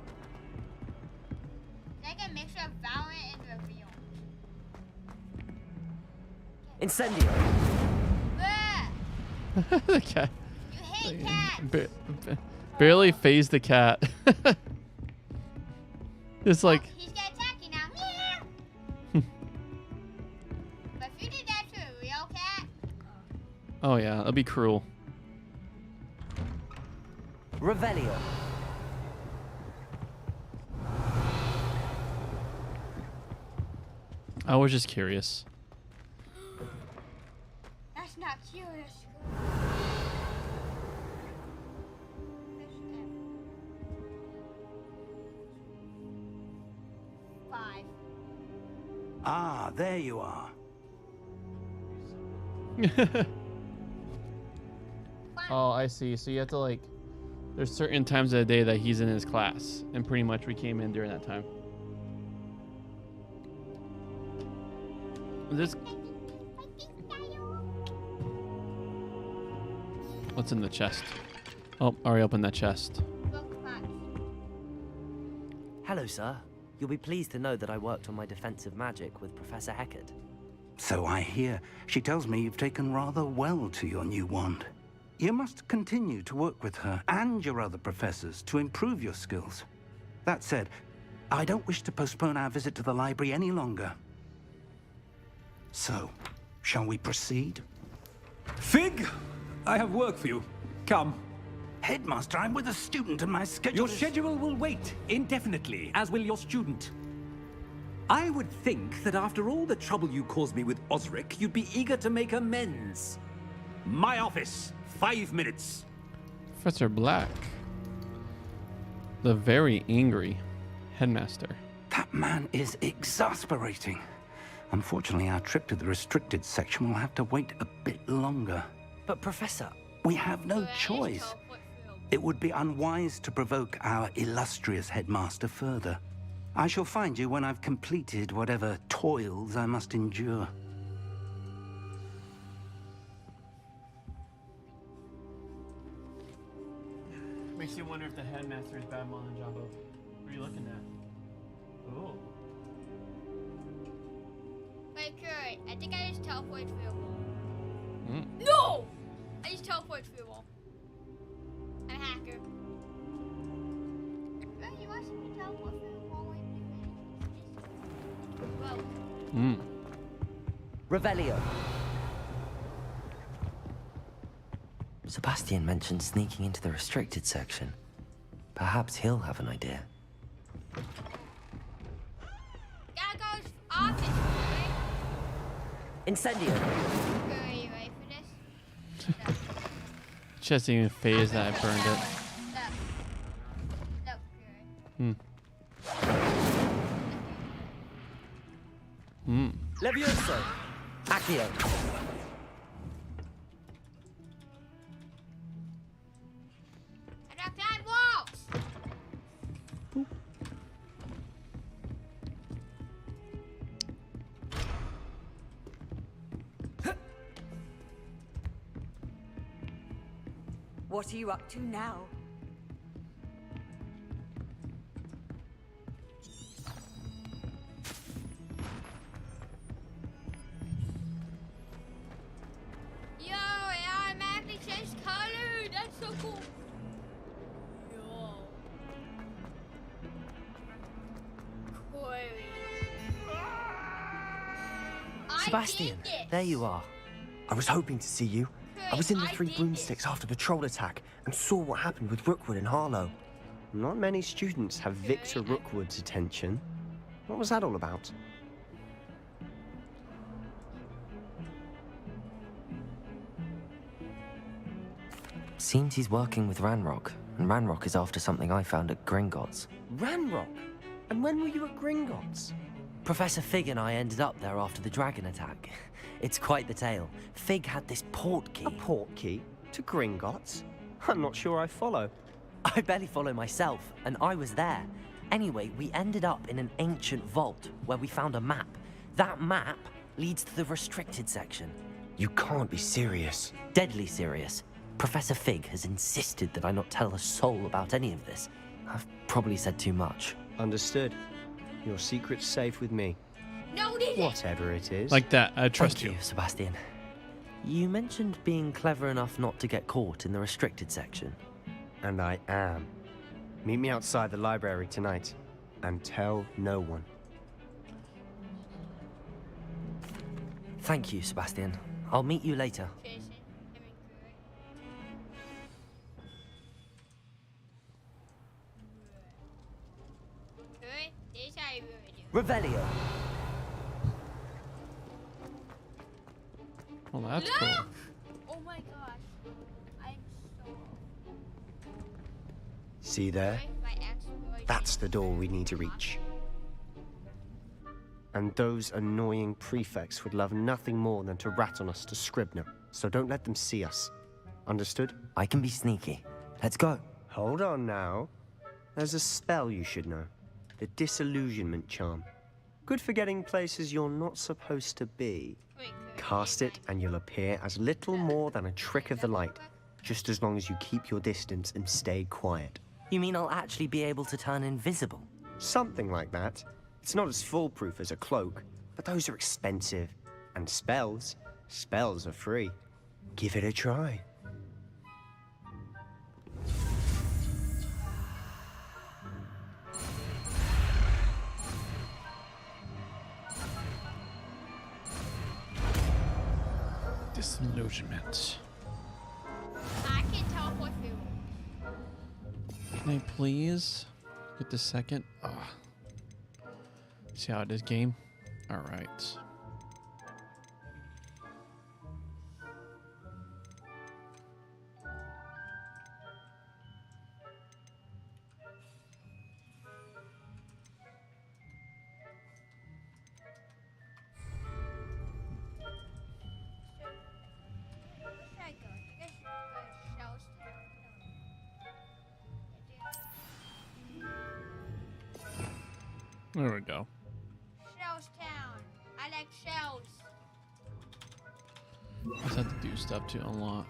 It's like a mixture of Valorant and Revelio. Incendio. The cat. You hate cats. Barely phased the cat. It's like. He's gonna attack you now. Meow. But if you did that to a real cat. Oh yeah, that'd be cruel. Revelio. I was just curious. That's not curious. Ah, there you are. Oh, I see. So you have to like, there's certain times of the day that he's in his class, and pretty much we came in during that time. This. What's in the chest? Oh, already opened that chest. Hello, sir. You'll be pleased to know that I worked on my defensive magic with Professor Hecat. So I hear. She tells me you've taken rather well to your new wand. You must continue to work with her and your other professors to improve your skills. That said, I don't wish to postpone our visit to the library any longer. So, shall we proceed? Fig, I have work for you. Come. Headmaster, I'm with a student and my schedule Your schedule will wait indefinitely, as will your student. I would think that after all the trouble you caused me with Osric, you'd be eager to make amends. My office, 5 minutes. Professor Black. The very angry headmaster. That man is exasperating. Unfortunately, our trip to the restricted section will have to wait a bit longer. But Professor... We have no choice. It would be unwise to provoke our illustrious headmaster further. I shall find you when I've completed whatever toils I must endure. Makes you wonder if the headmaster is Babylon and Jumbo. What are you looking at? Oh. Wait, Curry, I think I just teleported through a wall. Mm. No! I just teleported through a wall. I'm a hacker. Curry, you watching me teleport through a wall and do it? Revelio. Sebastian mentioned sneaking into the restricted section. Perhaps he'll have an idea. Gotta go office, Curry. Incendio. Curry, you ready for this? She hasn't even phased that I burned it. No, Hmm. Levioso. Accio. I don't climb walls! What are you up to now? Yo, it automatically changed color! That's so cool! Yo. Sebastian, there you are. I was hoping to see you. I was in the Three Broomsticks after the troll attack and saw what happened with Rookwood and Harlow. Not many students have Victor Rookwood's attention. What was that all about? Seems he's working with Ranrock, and Ranrock is after something I found at Gringotts. Ranrock? And when were you at Gringotts? Professor Fig and I ended up there after the dragon attack. It's quite the tale. Fig had this port key. A port key? To Gringotts? I'm not sure I follow. I barely follow myself, and I was there. Anyway, we ended up in an ancient vault where we found a map. That map leads to the restricted section. You can't be serious. Deadly serious. Professor Fig has insisted that I not tell a soul about any of this. I've probably said too much. Understood. Your secret's safe with me. No, it isn't. Whatever it is. Like that, I trust Thank you, Sebastian. You mentioned being clever enough not to get caught in the restricted section. And I am. Meet me outside the library tonight. And tell no one. Thank you, Sebastian. I'll meet you later. Revelio. Well, that's Look! cool. Oh my gosh. I'm so... See there? That's the door we need to reach. And those annoying prefects would love nothing more than to rat on us to Scribner, so don't let them see us. Understood? I can be sneaky. Let's go. Hold on now. There's a spell you should know. The Disillusionment Charm. Good for getting places you're not supposed to be. Cast it and you'll appear as little more than a trick of the light, just as long as you keep your distance and stay quiet. You mean I'll actually be able to turn invisible? Something like that. It's not as foolproof as a cloak, but those are expensive. And spells are free. Give it a try. Disillusionment. I can teleport through. Can I please get the second? Oh. See how it is, game? All right. There we go. Shells Town. I like shells. I just have to do stuff to unlock.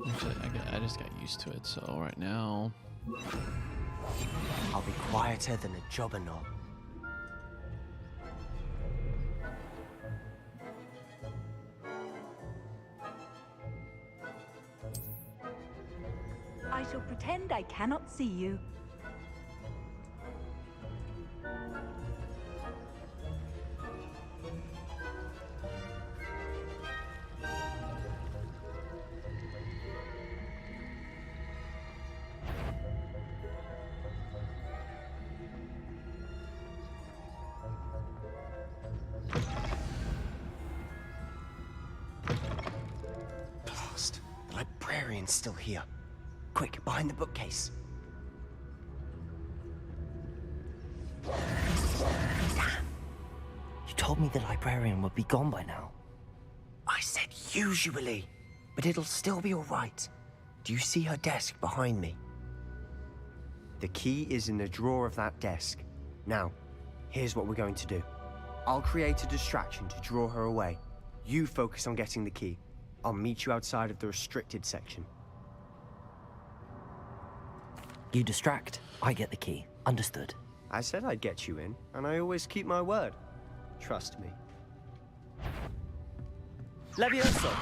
Actually, I just got used to it, so right now... I'll be quieter than a jobberknoll. I shall pretend I cannot see you. Blast! The librarian's still here. Quick, behind the bookcase. Damn. You told me the librarian would be gone by now. I said usually, but it'll still be all right. Do you see her desk behind me? The key is in the drawer of that desk. Now, here's what we're going to do. I'll create a distraction to draw her away. You focus on getting the key. I'll meet you outside of the restricted section. You distract, I get the key. Understood. I said I'd get you in, and I always keep my word. Trust me. Levioso!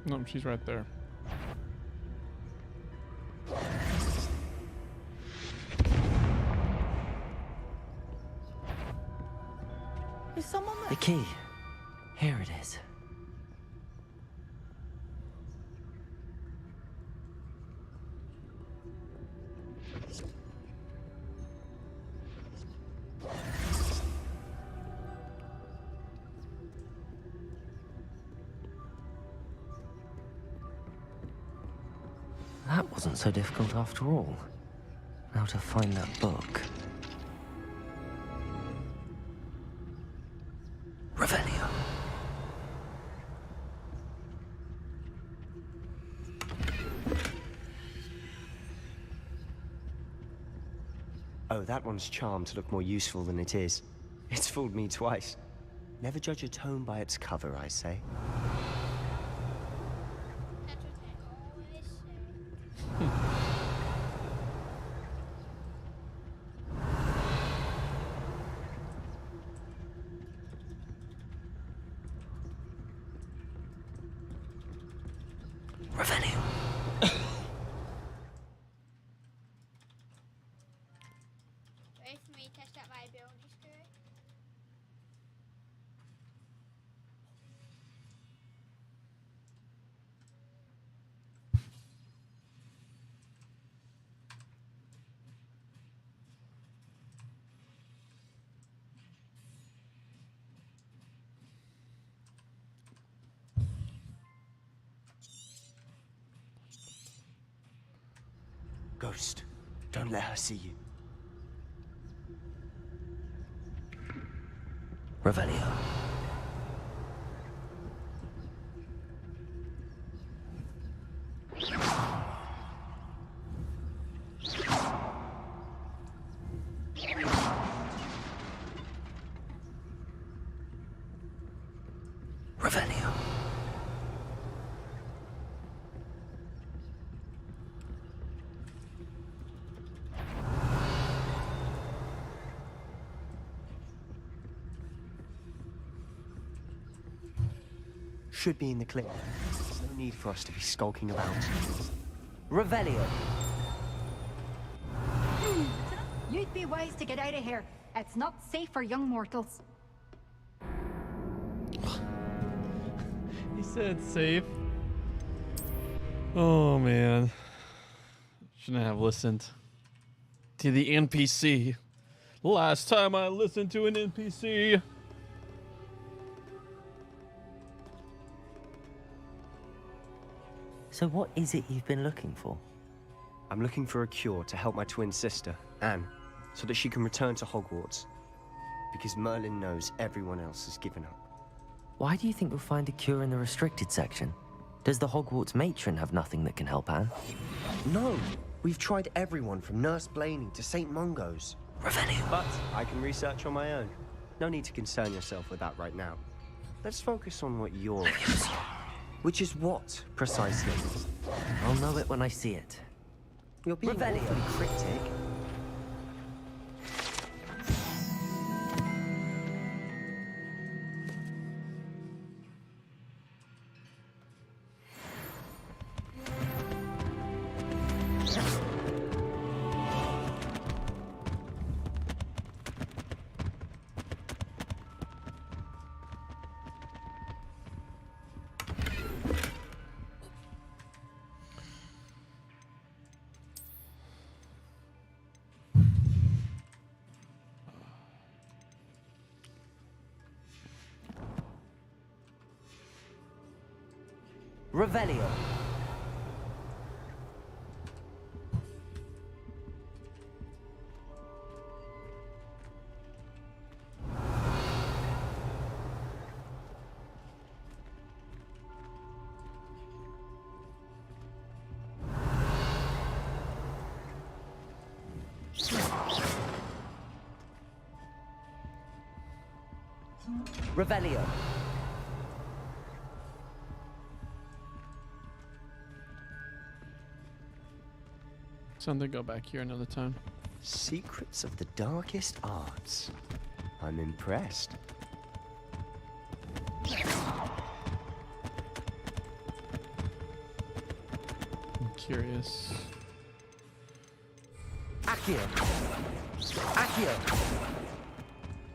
No, she's right there. Is someone there? The key. Here it is. That wasn't so difficult after all. Now to find that book. Revelio. Oh, that one's charmed to look more useful than it is. It's fooled me twice. Never judge a tome by its cover, I say. Revelio. Wait for me to test out my ability skirt. Ghost, don't let her see you. Revelio. Revelio. Should be in the clear. No need for us to be skulking about. Revelio. You'd be wise to get out of here. It's not safe for young mortals. He said it's safe. Oh man. Shouldn't have listened to the NPC. Last time I listened to an NPC. So what is it you've been looking for? I'm looking for a cure to help my twin sister, Anne, so that she can return to Hogwarts. Because Merlin knows everyone else has given up. Why do you think we'll find a cure in the restricted section? Does the Hogwarts matron have nothing that can help Anne? No, we've tried everyone from Nurse Blaney to St. Mungo's. Revelio. But I can research on my own. No need to concern yourself with that right now. Let's focus on what you're... Which is what, precisely? I'll know it when I see it. You're being awfully cryptic. Revelio. Revelio. Something go back here another time. Secrets of the darkest arts. I'm impressed. I'm curious. Accio. Accio.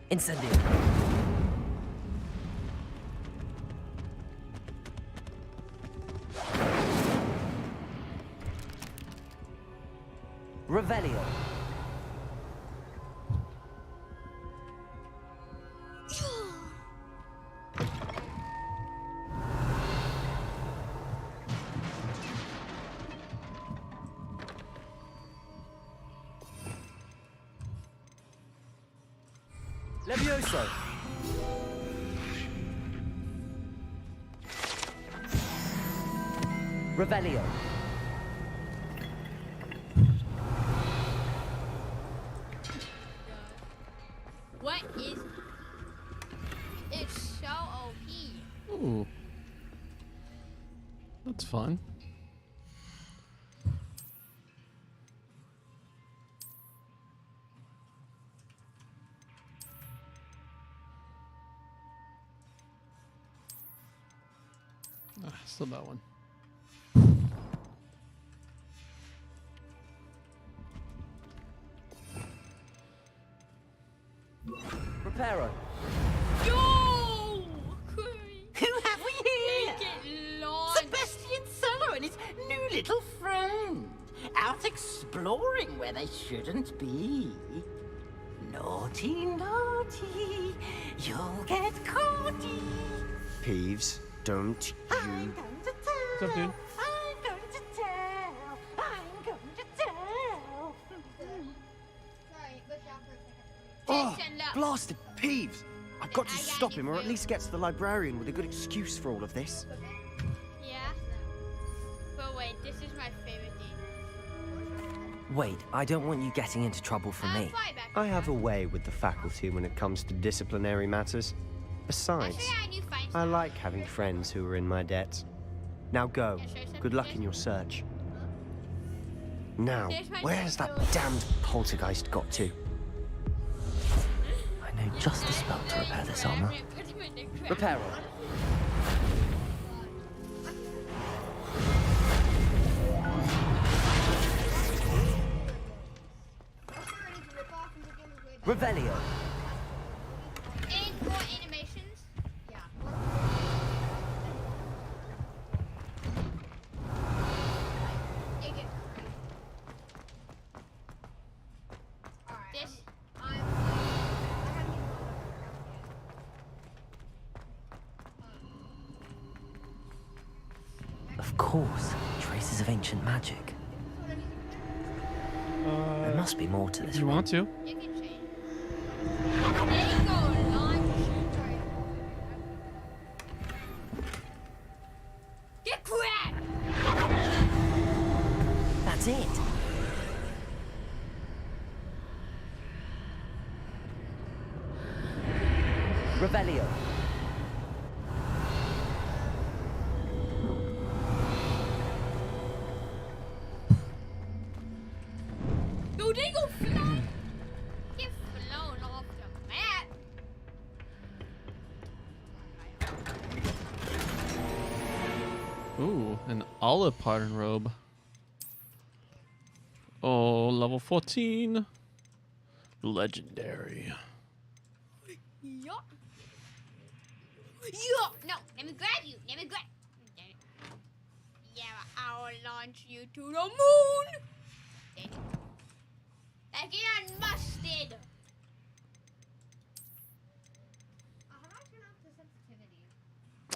Incendio. Revelio. Levioso. Revelio. What is... It's so OP. Ooh. That's fun. Still that one. Reparo. Yo! Who have we here? Sebastian Sallow and his new little friend. Out exploring where they shouldn't be. Naughty, naughty. You'll get caughty. Peeves, don't you... What's up, dude? I'm going to tell. I'm going to tell. Sorry, look out for a second. Oh, Jason, look. blasted Peeves! I've got to stop him, or at least get to the librarian with a good excuse for all of this. Yeah? But wait, this is my favorite thing. Wait, I don't want you getting into trouble for me. I have a way with the faculty when it comes to disciplinary matters. Besides, I like having friends who are in my debt. Now go. Good luck in your search. Now, where's that damned poltergeist got to? I know just the spell to repair this armor. Reparo. Revelio. And more animations. Yeah. This. Of course, traces of ancient magic. There must be more to this. If you want to. Revelio. Yo, they go fly. Get flown off the map. Ooh, an olive pattern robe. Oh, level 14. Legendary. Yup. Yup. No, let me grab you. Let me grab. Yeah, I'll launch you to the moon. Again, busted.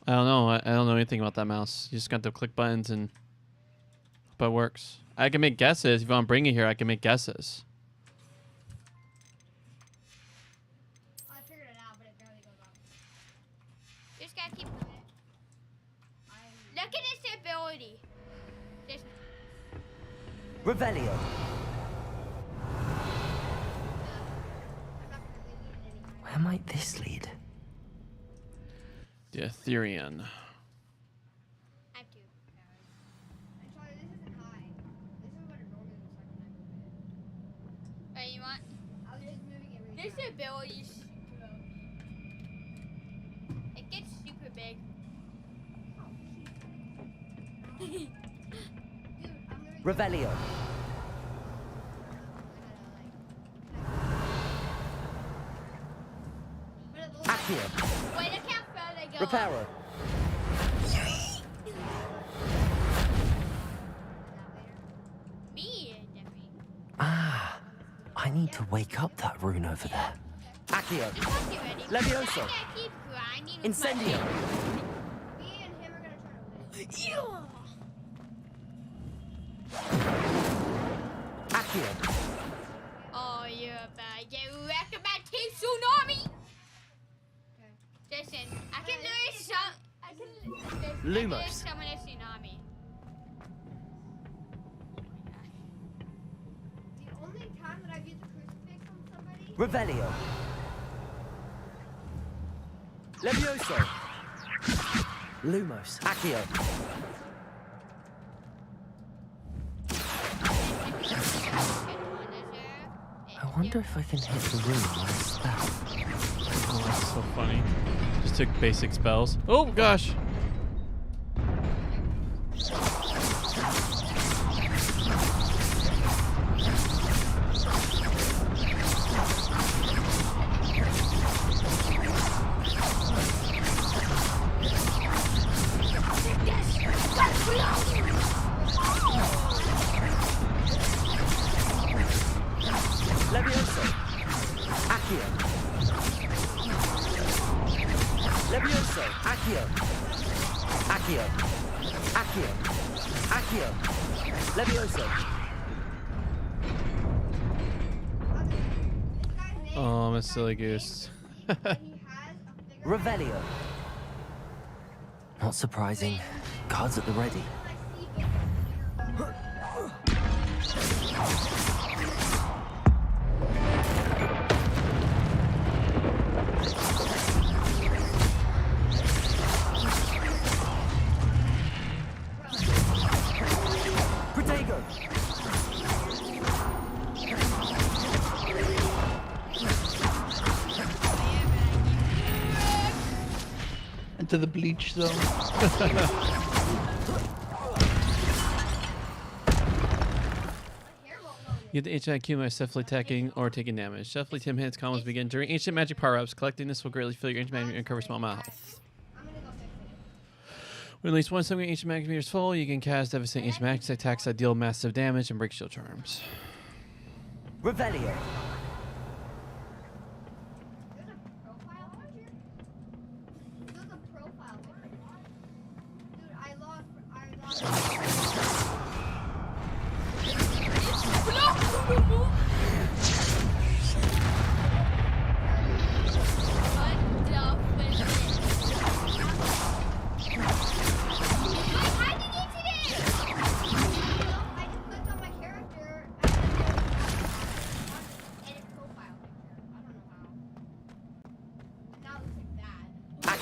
I don't know. I don't know anything about that mouse. You just got to click buttons and hope it works. I can make guesses. If you want to bring it here, I can make guesses. I figured it out, but it barely goes off. Just gotta keep doing it. Look at this ability. Just Revelio. Where might this lead? The Ethereum. I'm too. I'm sorry, this isn't high. This is what it normally looks like when I move it. Hey, you want? I was just moving it really This ability is it gets super big. Revelio. Accio. Wait, look how far they go. Reparo. Me and Jeffrey. Ah, I need to wake up that rune over there. Accio. Levioso. Incendio. Me and him are gonna try to win. Accio. Oh, you're about to get wrecked by Team Tsunami. Listen, I can literally Lumos. summon a tsunami. The only time that I've used a crucifix on somebody. Revelio. Levioso. Lumos. Accio. I wonder if I can hit the rune on a spell. Oh, that's so funny. Just took basic spells. Oh gosh. Levioso. Accio. Levioso. Accio. Accio. Accio. Accio. Levioso. Oh, I'm a silly goose. Revelio. Not surprising. Guards at the ready. Protego. Into the bleach zone. You get the ancient IQ by swiftly attacking or taking damage. Swiftly 10 hits combos begin during ancient magic power-ups. Collecting this will greatly fill your ancient magic and recover small amount of health. When at least one of ancient magic meters full, you can cast devastating ancient magic attacks that deal massive damage and break shield charms. Revelio.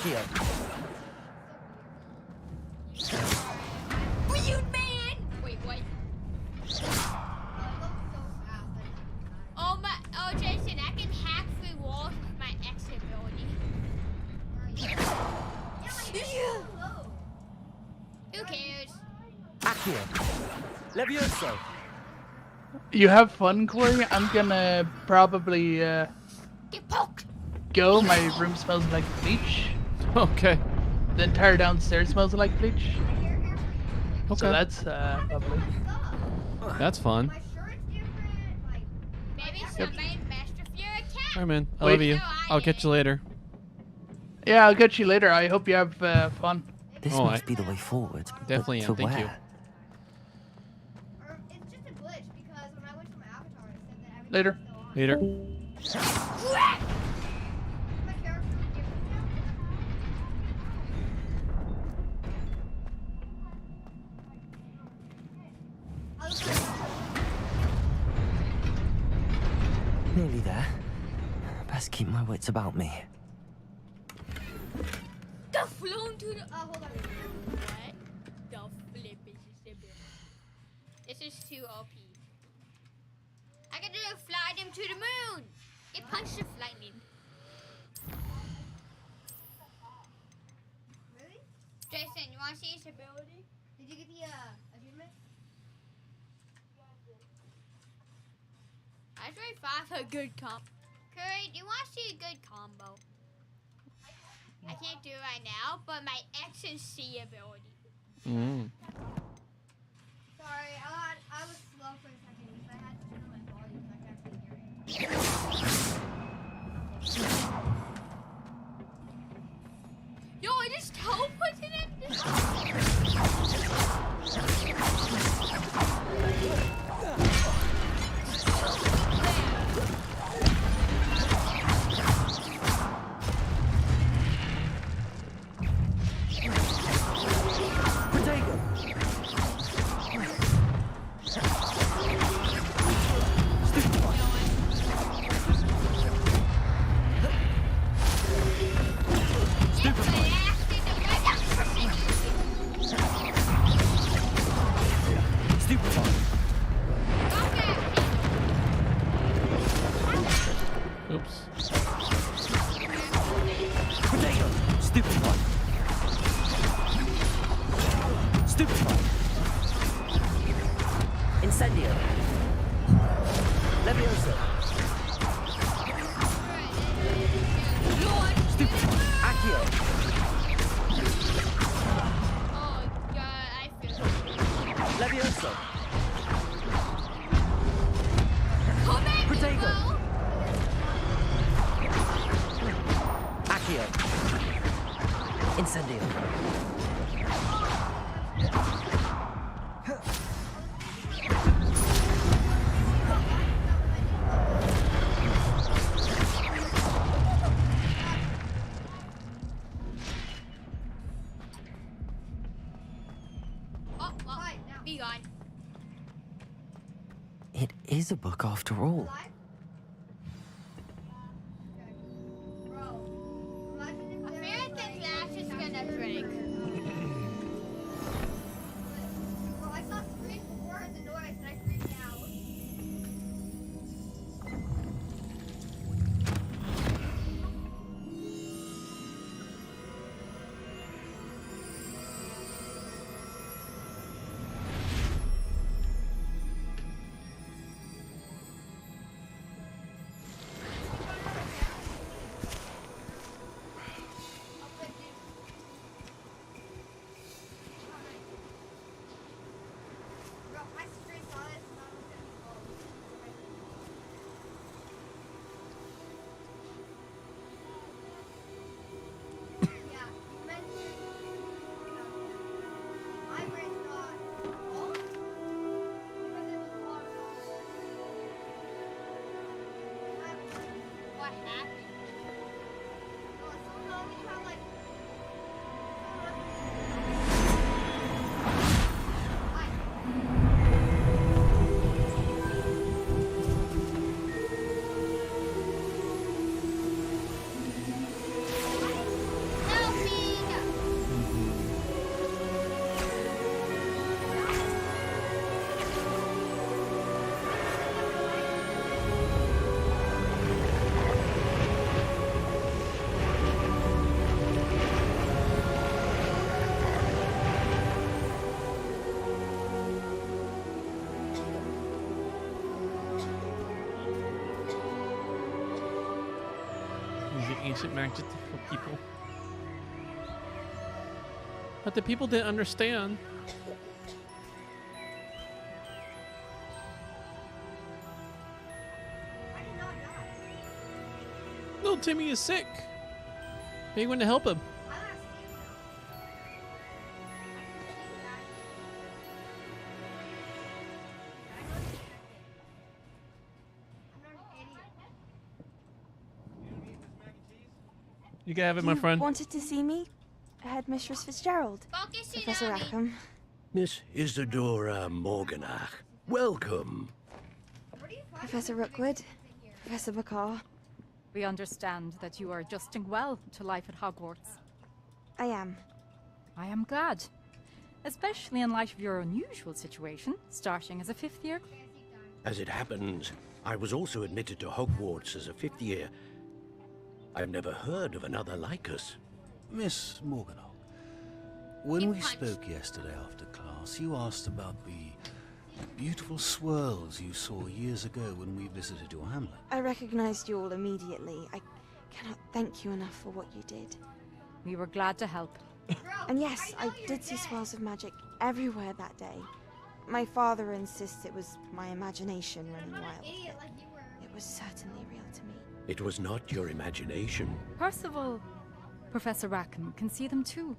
Accio. You man! Wait, what? Oh, Jason, I can hack through walls with my X ability. Who cares? Accio. Levioso. You have fun, Corey. I'm gonna probably Get poked. go. My room smells like bleach. Okay. The entire downstairs smells like bleach. Okay. So that's lovely. That's fun. Maybe somebody messed with your account. Alright, man. I Wait. love you. I'll catch you later. Yeah, I'll catch you later. I hope you have fun. This Oh, must be the way forward. but Definitely to am. Thank you. where? Later. Later. Nearly there. Best keep my wits about me. The flown to the. Hold on. What? The flip is this is too OP. I can fly them to the moon. It punched lightning. Really? Jason, you want to see his ability? Did you get the achievement? I tried five a good comp. Curry, do you want to see a good combo? I can't do it right now, but my X and C ability. Sorry, I was slow for a second because I had to turn my volume so I could actually hear it. Yo, I just teleported it. Oops. Stupid one. Stupid one. Incendio. Levioso. Stupid one. Accio. Oh, God, I feel Levioso. Come at me, Protego. bro. Accio. Incendio. Oh, well, be gone. It is a book after all. I feel like the glass is gonna break. Well, I saw scream before I heard the noise and I freaked out. ancient magic for people. But the people didn't understand. Little Timmy is sick. They went to help him. You can have it, my friend. Wanted to see me? Headmistress Fitzgerald. Professor Rackham. Miss Isadora Morganach, welcome. Professor Rookwood. Professor Bakar. We understand that you are adjusting well to life at Hogwarts. I am. I am glad. Especially in light of your unusual situation, starting as a 5th year. As it happens, I was also admitted to Hogwarts as a 5th year. I've never heard of another like us. Miss Morganach, when we spoke yesterday after class, you asked about the beautiful swirls you saw years ago when we visited your hamlet. I recognized you all immediately. I cannot thank you enough for what you did. We were glad to help. And yes, I did see swirls of magic everywhere that day. My father insists it was my imagination running wild. It was certainly real to me. It was not your imagination. Percival, Professor Rackham can see them too.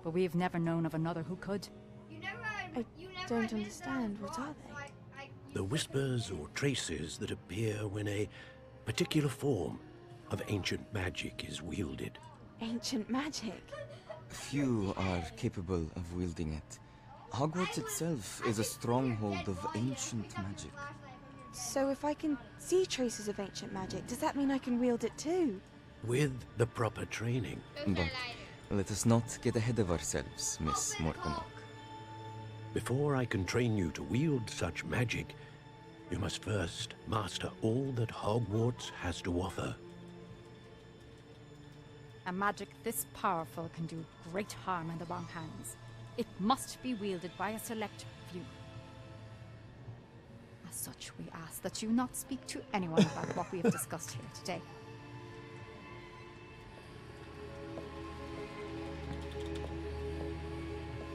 But we have never known of another who could. I don't understand. What are they? The whispers or traces that appear when a particular form of ancient magic is wielded. Ancient magic? Few are capable of wielding it. Hogwarts itself is a stronghold of ancient magic. So if I can see traces of ancient magic, does that mean I can wield it too? With the proper training. But let us not get ahead of ourselves, Miss Morganach. Before I can train you to wield such magic, you must first master all that Hogwarts has to offer. A magic this powerful can do great harm in the wrong hands. It must be wielded by a select few. As such, we ask that you not speak to anyone about what we have discussed here today.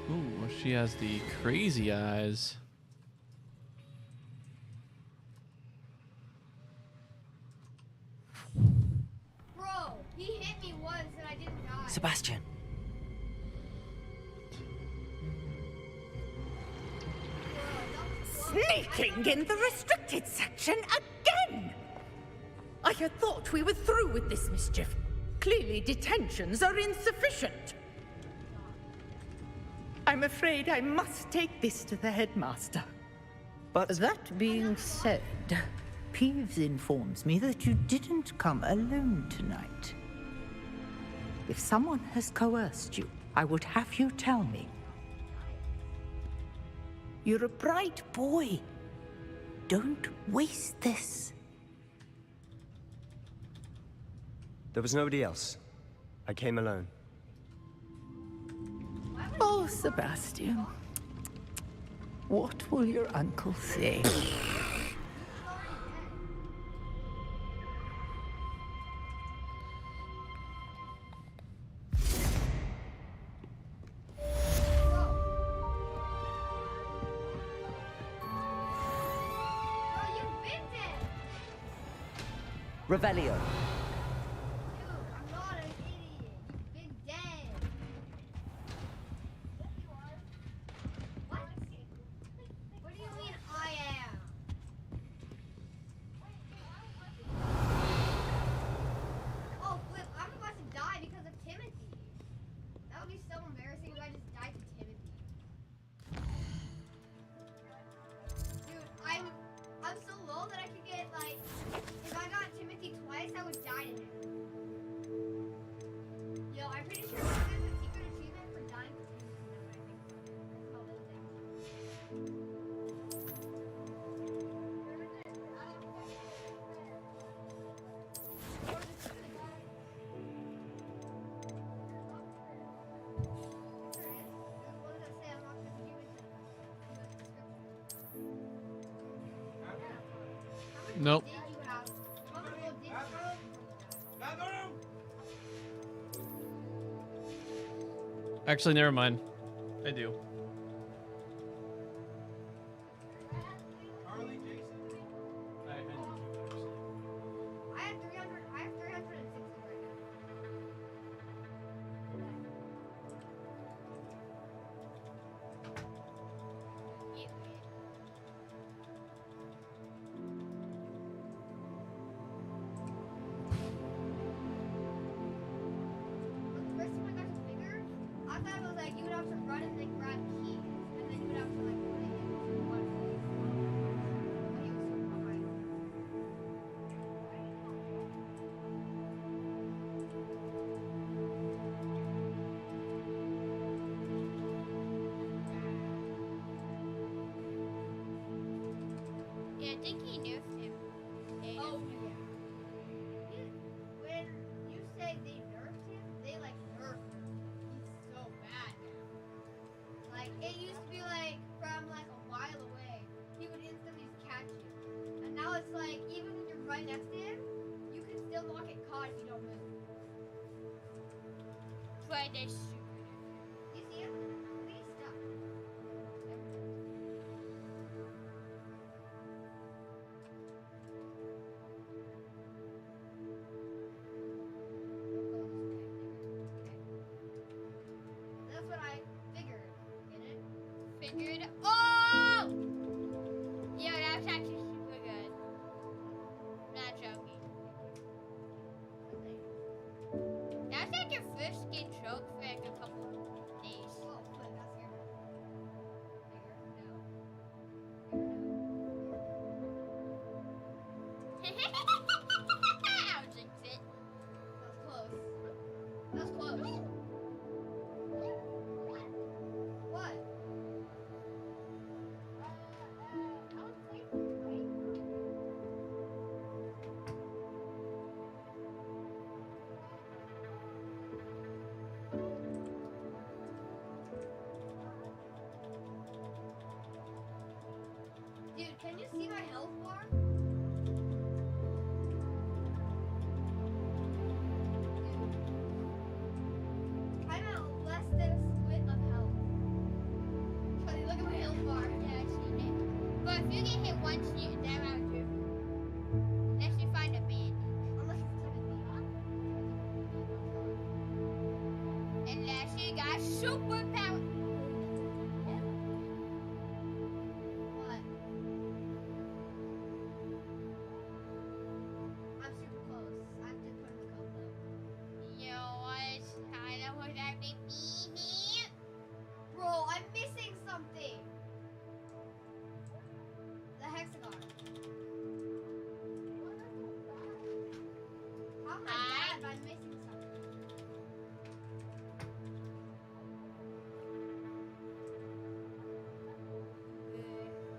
Ooh, she has the crazy eyes. Bro, he hit me once and I didn't die. Sebastian. Sneaking in the restricted section again! I had thought we were through with this mischief. Clearly detentions are insufficient. I'm afraid I must take this to the headmaster. But that being said, Peeves informs me that you didn't come alone tonight. If someone has coerced you, I would have you tell me. You're a bright boy. Don't waste this. There was nobody else. I came alone. Oh, Sebastian. What will your uncle say? Revelio. Nope. Actually, never mind. I do. I have 300. I have 360 right now. The first time I got to figure, I thought it was like you would have to run and then grab keys, and then you would have to like put it into one place. But he was super behind. Yeah, I think he nerfed him. Oh, yeah. When you say they nerfed him, they like nerfed him. He's so bad now. Like, it used to be like from like a while away, he would instantly catch you. And now it's like, even when you're right next to him, you can still not get caught if you don't move. Try this. You see him? Please stop. That's what I figured. Get it? Figured. Oh! Yeah, that's actually super good. I'm not joking. That's like your first get choked for like a couple of days. Oh, but that's your I'll jinx it. That's close. That's close. What? Dude, can you see my health bar? I'm at less than a split of health. Buddy, look at my health bar. Yeah, I seen it. But if you get hit once, you're damn out of unless you find a bandage. Unless it's Timothy. Unless you got superpower. What? I'm super close. I have to put in the code though. Yo, what? I know what that big me. Bro, I'm missing something. The hexagon. How am I bad if I'm missing something?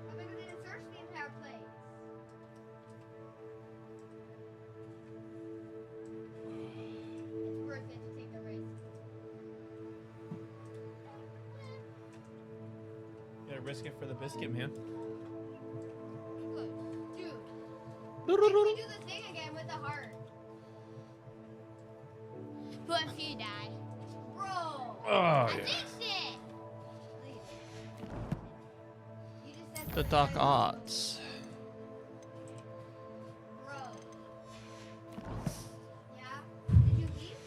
I think we didn't search the entire place. It's worth it to take the risk. You gotta risk it for the biscuit, man. Dude. If we do the thing again with the heart. But if you die. Bro. Oh, I yeah. fixed it. You just said The Doc Odds. bro. Yeah? Did you leave?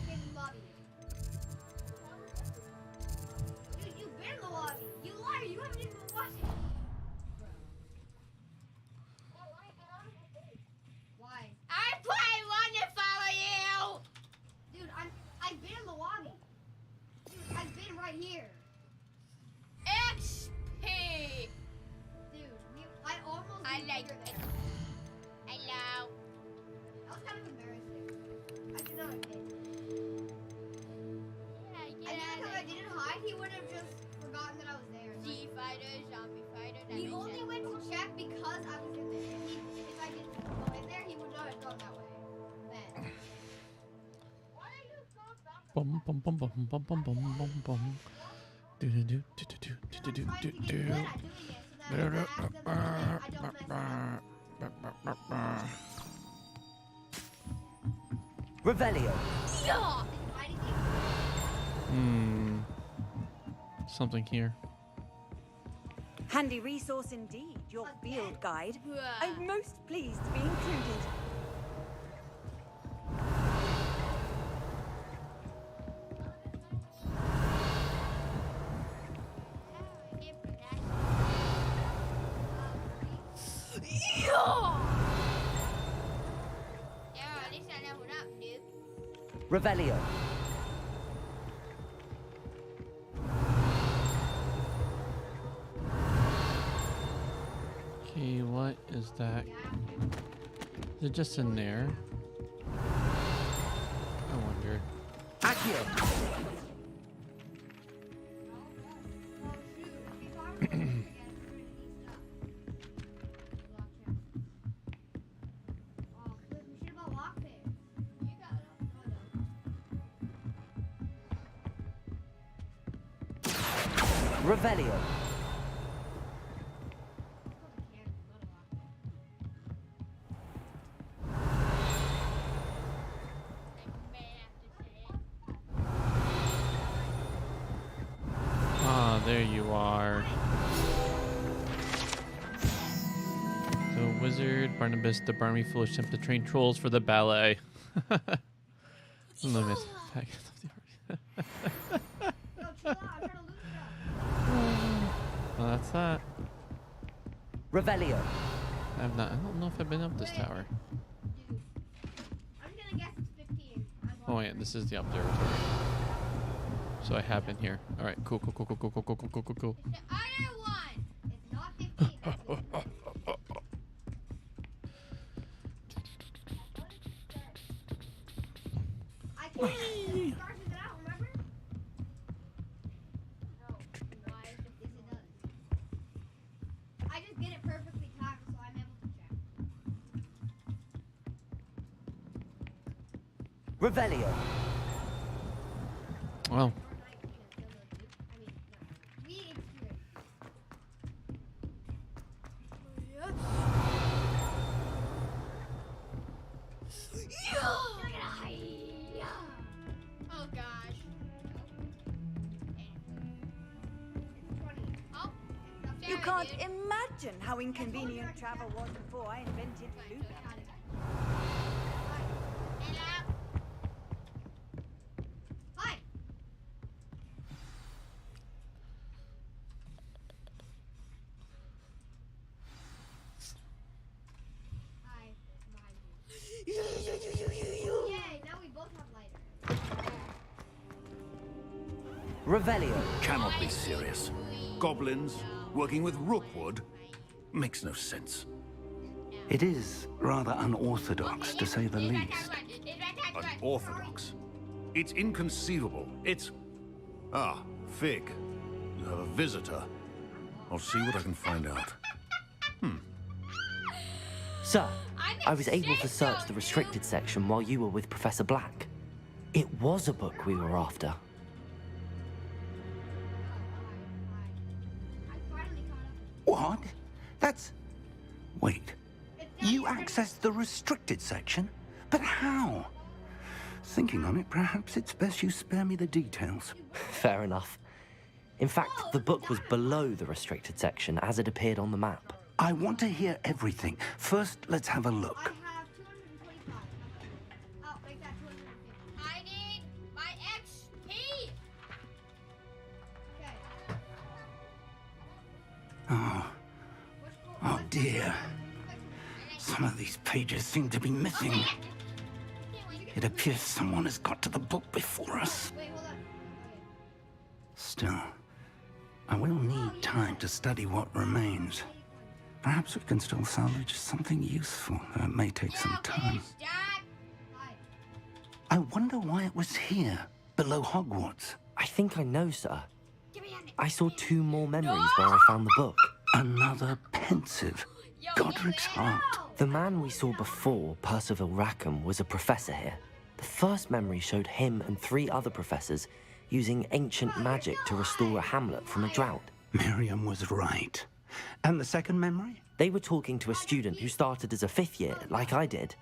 In the lobby. Dude, you've been in the lobby. You liar. You haven't even watched it. Why? I probably want to follow you. Dude, I've been in the lobby. Dude, I've been right here. XP. Dude, I almost. I like it. Hello. That was kind of embarrassing. I did not admit. Yeah, I think if I didn't hide, he would have just forgotten that I was there. Z-fighter, zombie fighter. He only went to check because I was in there. If I didn't go in there, he would not have gone that way. Then. Bum bum bum bum bum bum bum bum bum. Do do do do do do do do do do. Revelio. Yeah. Something here. Handy resource indeed, your field guide. I'm most pleased to be included. Revelio. Okay, what is that? Is it just in there? I wonder. Accio. Revelio. Ah, there you are. So, wizard Barnabas the Barmy foolish attempt to train trolls for the ballet. Loomis. Well, that's that. Revelio. I don't know if I've been up this tower. Oh yeah, this is the observatory. So I have been here. All right, cool. Revelio. Well. Oh gosh. You can't imagine how inconvenient travel was before I invented loop. Revelio. Cannot be serious. Goblins working with Rookwood makes no sense. It is rather unorthodox, to say the least. Unorthodox? It's inconceivable. It's... Ah, Fig. You have a visitor. I'll see what I can find out. Sir, I was able to search the restricted section while you were with Professor Black. It was a book we were after. What? That's... Wait. You accessed the restricted section? But how? Thinking on it, perhaps it's best you spare me the details. Fair enough. In fact, the book was below the restricted section as it appeared on the map. I want to hear everything. First, let's have a look. I need my XP. Oh dear. Some of these pages seem to be missing. It appears someone has got to the book before us. Still, I will need time to study what remains. Perhaps we can still salvage something useful, though it may take some time. I wonder why it was here, below Hogwarts. I think I know, sir. I saw 2 more memories where I found the book. Another pensive. Godric's heart. The man we saw before, Percival Rackham, was a professor here. The first memory showed him and 3 other professors using ancient magic to restore a hamlet from a drought. Miriam was right. And the second memory? They were talking to a student who started as a 5th year, like I did.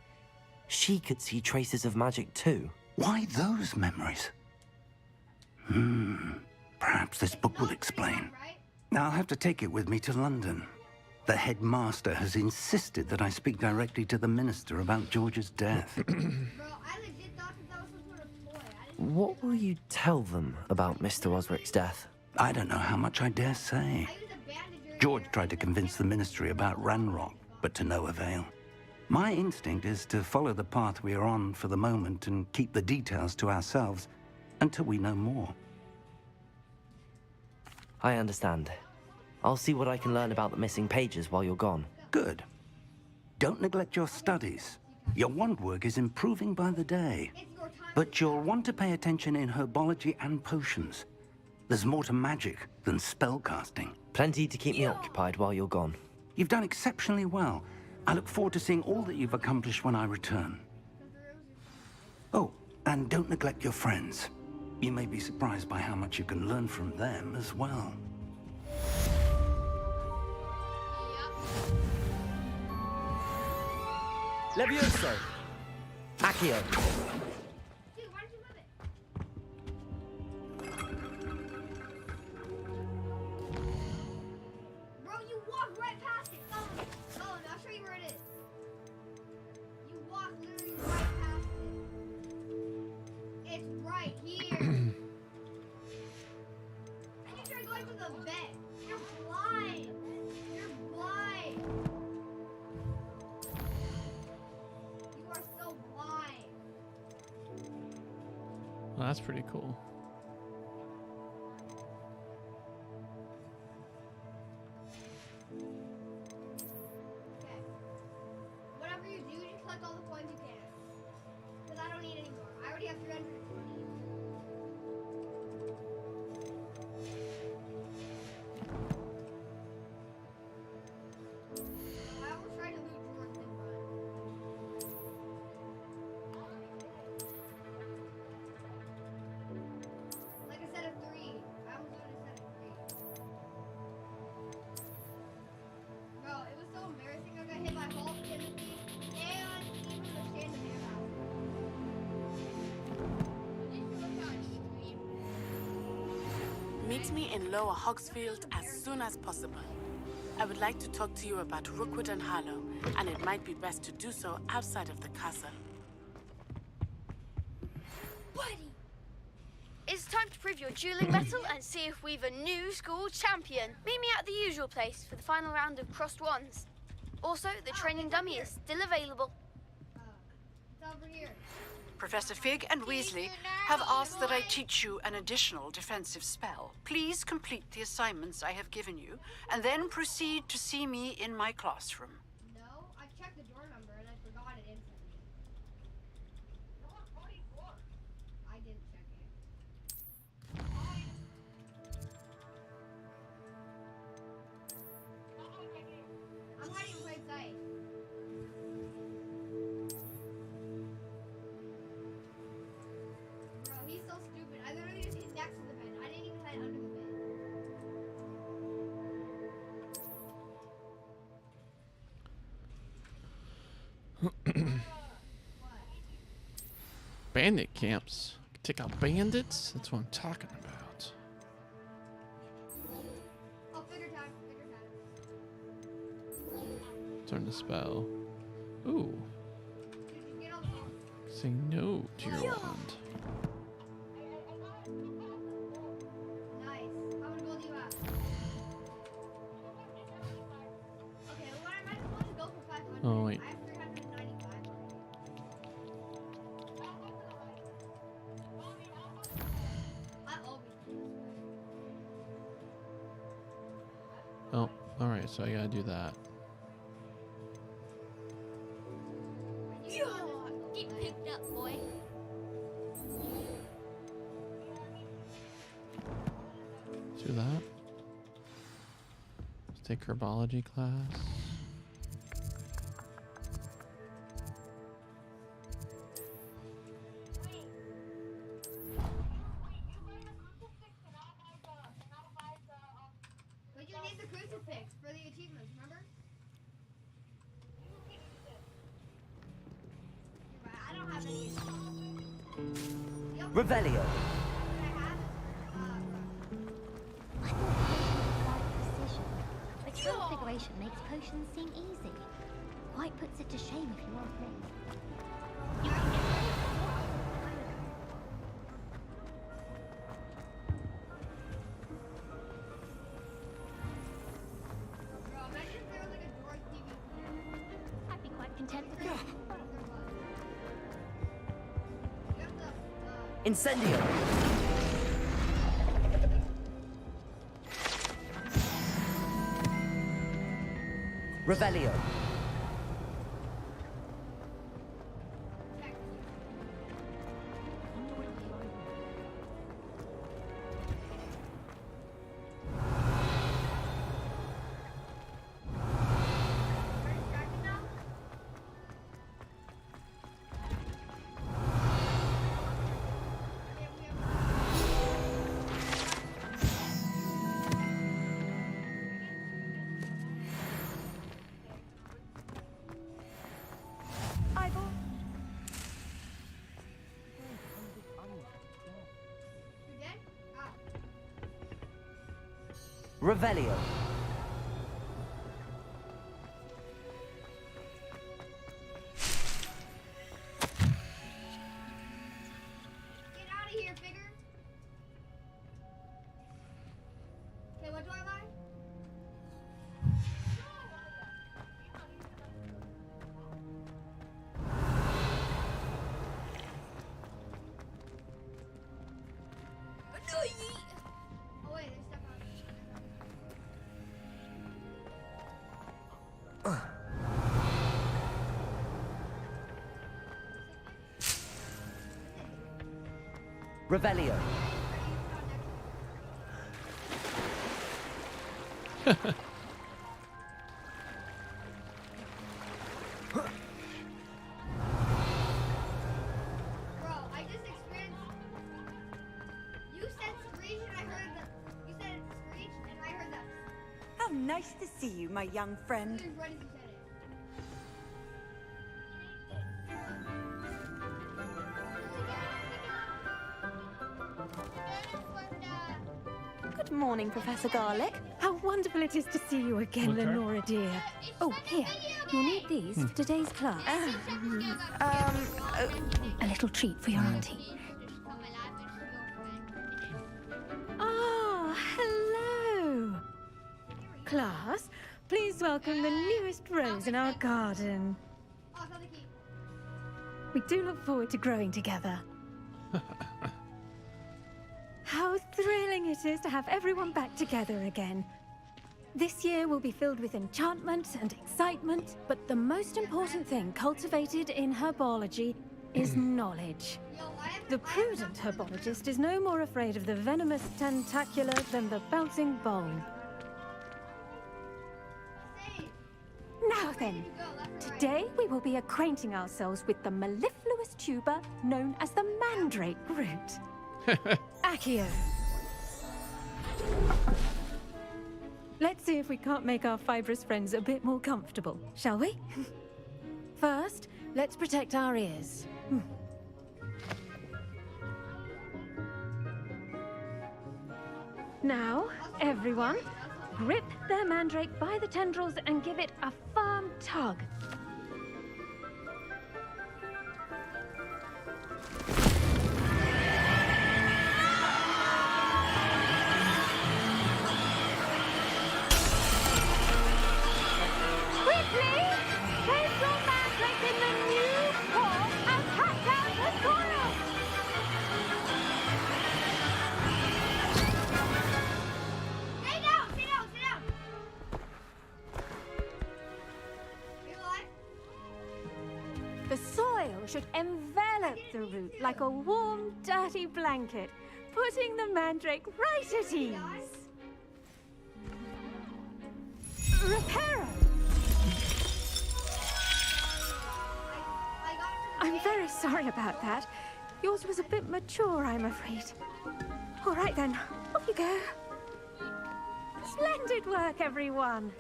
She could see traces of magic too. Why those memories? Perhaps this book will explain. I'll have to take it with me to London. The headmaster has insisted that I speak directly to the minister about George's death. What will you tell them about Mr. Osric's death? I don't know how much I dare say. George tried to convince the ministry about Ranrock, but to no avail. My instinct is to follow the path we are on for the moment and keep the details to ourselves until we know more. I understand. I'll see what I can learn about the missing pages while you're gone. Good. Don't neglect your studies. Your wand work is improving by the day. But you'll want to pay attention in herbology and potions. There's more to magic than spellcasting. Plenty to keep me occupied while you're gone. You've done exceptionally well. I look forward to seeing all that you've accomplished when I return. Oh, and don't neglect your friends. You may be surprised by how much you can learn from them as well. Levioso! Accio! Well, that's pretty cool. Okay. Whatever you do, just collect all the coins you can. Because I don't need any more. I already have 320. I always try to loot George and run. Like a set of 3. I was doing a set of 3. Bro, it was so embarrassing. I got hit by Hulk, Timothy, and even the stand of air house. Meet me in Lower Hogsfield as soon as possible. I would like to talk to you about Rookwood and Harlow, and it might be best to do so outside of the castle. Buddy! It's time to prove your dueling mettle and see if we've a new school champion. Meet me at the usual place for the final round of crossed wands. Also, the training dummy is still available. It's over here. Professor Fig and Weasley have asked that I teach you an additional defensive spell. Please complete the assignments I have given you, and then proceed to see me in my classroom. No, I checked the door number and I forgot it instantly. I didn't check it. I'm hiding in plain sight. Bro, he's so stupid. I literally just hit next to the bed. I didn't even hide under the bed. Bandit camps. Take out bandits? That's what I'm talking about. Oh, figure time. Turn the spell. Ooh. Get all the Say no to your wand. Nice. How much gold do you have? Okay, well, I might as well just go for 500. Oh, wait. I have 395 I always do this way. Oh, alright, so I gotta do that. Get picked up, boy. Do that. Let's take herbology class. But you need the crucifix for the achievements, remember? Revelio. The transfiguration makes potions seem easy. Quite puts it to shame if you ask me. You can get ready for more. I'd be quite content with it. Incendio. Revelio. Revelio. Get out of here, figure. Okay, what do I buy? Oh wait, there's stuff on me. Revelio. Bro, I just experienced. You said screech and I heard the. You said screech and I heard that. How nice to see you, my young friend. Right as you said it. Good morning, Professor Garlick. How wonderful it is to see you again, Lenora dear. Oh, here. You'll need these for today's class. A little treat for your auntie. Ah, hello. Class, please welcome the newest rose in our garden. We do look forward to growing together. How thrilling it is to have everyone back together again. This year will be filled with enchantment and excitement, but the most important thing cultivated in herbology is knowledge. The prudent herbologist is no more afraid of the venomous tentacular than the bouncing bowl. Now then, today we will be acquainting ourselves with the mellifluous tuber known as the mandrake root. Accio. Let's see if we can't make our fibrous friends a bit more comfortable, shall we? First, let's protect our ears. Now, everyone, grip their mandrake by the tendrils and give it a firm tug. Quickly! Place your mandrake in the new form and cut down the coil! Stay down! Stay down! Stay down! You alive? The soil should envelop the root like a warm, dirty blanket, putting the mandrake right at ease. Reparo! I'm very sorry about that. Yours was a bit mature, I'm afraid. All right then, off you go. Splendid work, everyone.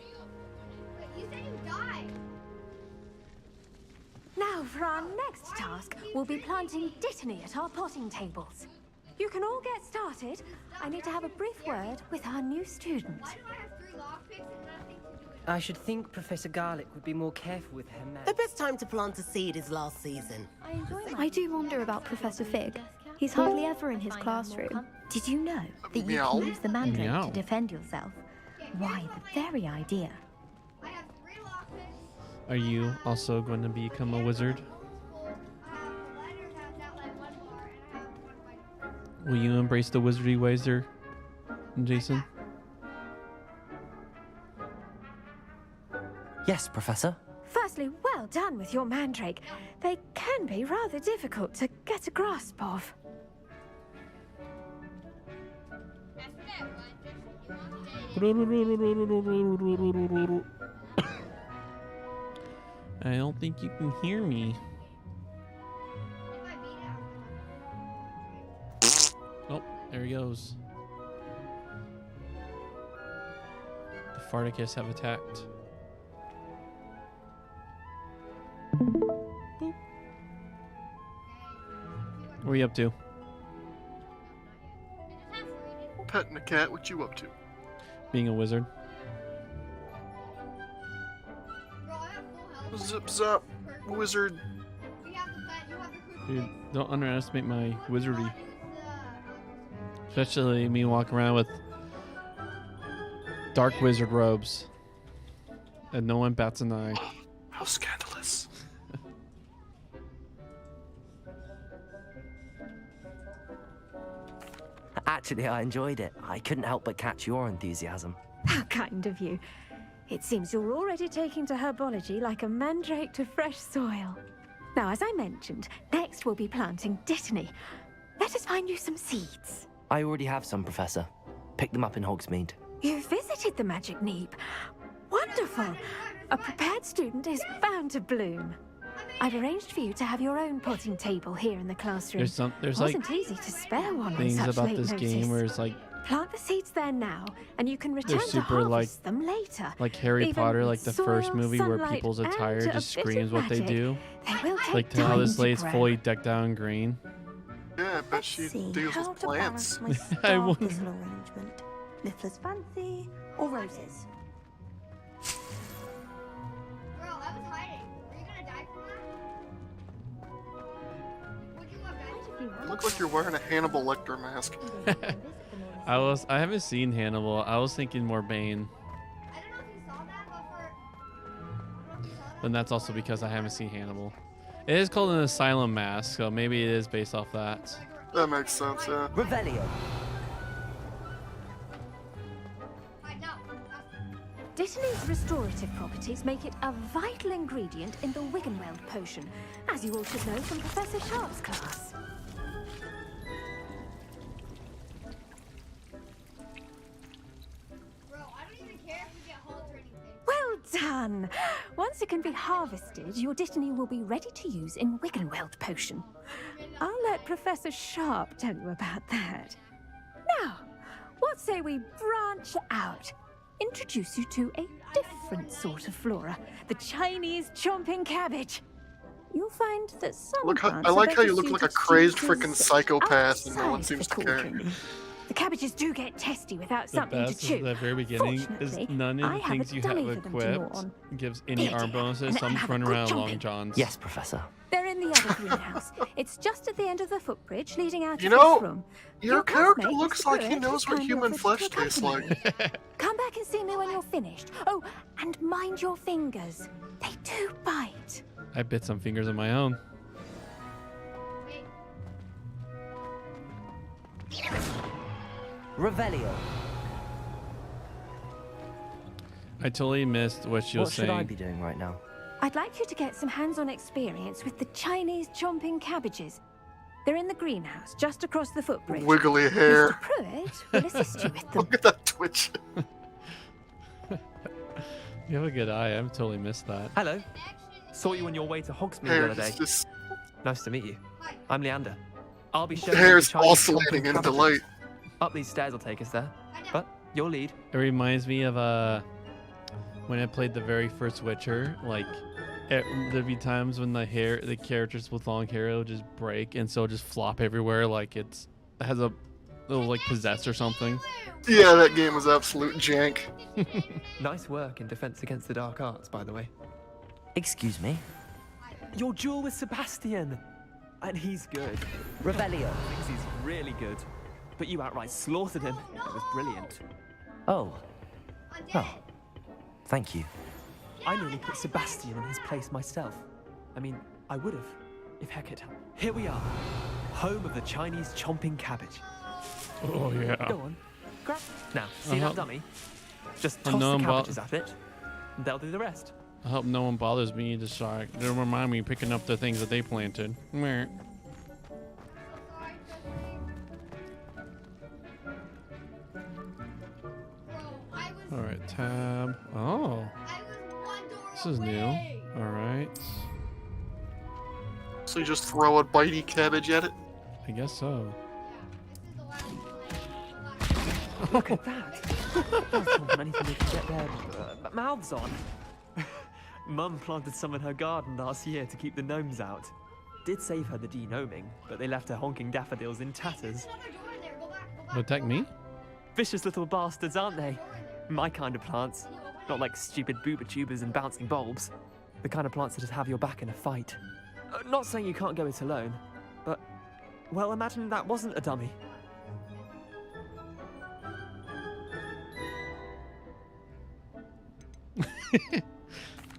Wait, you said you died. Now Now, for our next task, we'll be planting Dittany at our potting tables. You can all get started. I need to have a brief word with our new student. I should think Professor Garlick would be more careful with her man. The best time to plant a seed is last season. I do wonder about Professor Fig. He's hardly ever in his classroom. Did you know that you can use the mandrake to defend yourself? Why, the very idea. Are you also going to become a wizard? Will you embrace the wizardy ways there, Jason? Yes, Professor. Firstly, well done with your mandrake. They can be rather difficult to get a grasp of. I don't think you can hear me. Oh, there he goes. The Farticus have attacked. Boop. What are you up to? Petting a cat, what you up to? Being a wizard. Zip zap, wizard. Dude, don't underestimate my wizardry. Especially me walking around with dark wizard robes. And no one bats an eye. How scandalous. Actually, I enjoyed it. I couldn't help but catch your enthusiasm. How kind of you. It seems you're already taking to herbology like a mandrake to fresh soil. Now, as I mentioned, next we'll be planting Dittany. Let us find you some seeds. I already have some, Professor. Picked them up in Hogsmeade. You visited the Magic Neep. Wonderful. A prepared student is bound to bloom. I've arranged for you to have your own potting table here in the classroom. There's Wasn't easy to spare one on things such about late this notice. game where it's like Plant the seeds there now, and you can return they're to super harvest them later. like Harry Even Potter, like the first soil, movie where sunlight, people's and attire a just bit of screams what they magic. do. They will take Like how time this to lady's grow. fully decked out in green. Yeah, I bet she deals How with to plants. balance my I star wonder. thistle arrangement. Niffler's fancy or roses? Bro, I was hiding. Are you gonna die from that? Would you have died? You look like you're wearing a Hannibal Lecter mask. I haven't seen Hannibal. I was thinking more Bane. And that's also because I haven't seen Hannibal. It is called an asylum mask, so maybe it is based off that. That makes sense, yeah. Revelio. Dittany's restorative properties make it a vital ingredient in the Wiggenweld potion, as you all should know from Professor Sharp's class. Bro, I don't even care if we get halts or anything. Well done! Once it can be harvested, your Dittany will be ready to use in Wiggenweld potion. I'll let Professor Sharp tell you about that. Now, what say we branch out? Introduce you to a different sort of flora, the Chinese chomping cabbage. You'll find that some Look how, plants I are like how better you look like a suited to crazed uses freaking psychopath and no one outside seems the to care. cauldron. The cabbages do get testy without The something to best is chew. at the very beginning is Fortunately, none of I the have things a you dummy have for them to gnaw equipped on. gives any arm bonuses. and So I'm have a running good around chomping. long johns. Yes, Professor. They're in the other greenhouse. It's just at the end of the footbridge leading out You of know, this room. your character classmate, looks Mr. like he Pruitt, knows has what kindly human offered flesh to tastes like. accompany you. Come back and see me when you're finished. Oh, and mind your fingers. They do bite. I bit some fingers of my own. Revelio. I totally missed what she was What should saying. I be doing right now? I'd like you to get some hands-on experience with the Chinese chomping cabbages. They're in the greenhouse, just across the footbridge. Wiggly hair. Mr. Pruitt will assist you with them. Look at that twitch. You have a good eye. I've totally missed that. Hello. Saw you on your way to Hogsmeade Hair the other is day. just Nice to meet you. I'm Leander. I'll be showing you hair the is Chinese oscillating chomping in cabbages. delight. Up these stairs will take us there. But your lead. It reminds me of when I played the very first Witcher. Like there'd be times when the characters with long hair will just break, and so it'll just flop everywhere like it has a little like possessed or something. Yeah, that game was absolute jank. Nice work in Defense Against the Dark Arts, by the way. Excuse me? Your duel with Sebastian! And he's good. Revelio. Thinks he's really good. But you outright slaughtered him. It was brilliant. Oh. Oh. Thank you. I nearly put Sebastian in his place myself. I mean, I would have, if Hecate had. Here we are, home of the Chinese chomping cabbage. Oh, yeah. Go on, grab. Now, see that dummy? Just Oh, toss no, the but- cabbages at it, and they'll do the rest. I hope no one bothers me. Just like, they remind me picking up the things that they planted. Meh. All right, tab. Oh, this is new. All right, So you just throw a bitey cabbage at it? I guess so. Look at that. That's more than anything they can get their mouths on. Mum planted some in her garden last year to keep the gnomes out. Did save her the de-gnoming, but they left her honking daffodils in tatters. Attack me? Vicious little bastards, aren't they? My kind of plants. Not like stupid booba tubers and bouncing bulbs. The kind of plants that'd have your back in a fight. Not saying you can't go it alone, but, well, imagine that wasn't a dummy.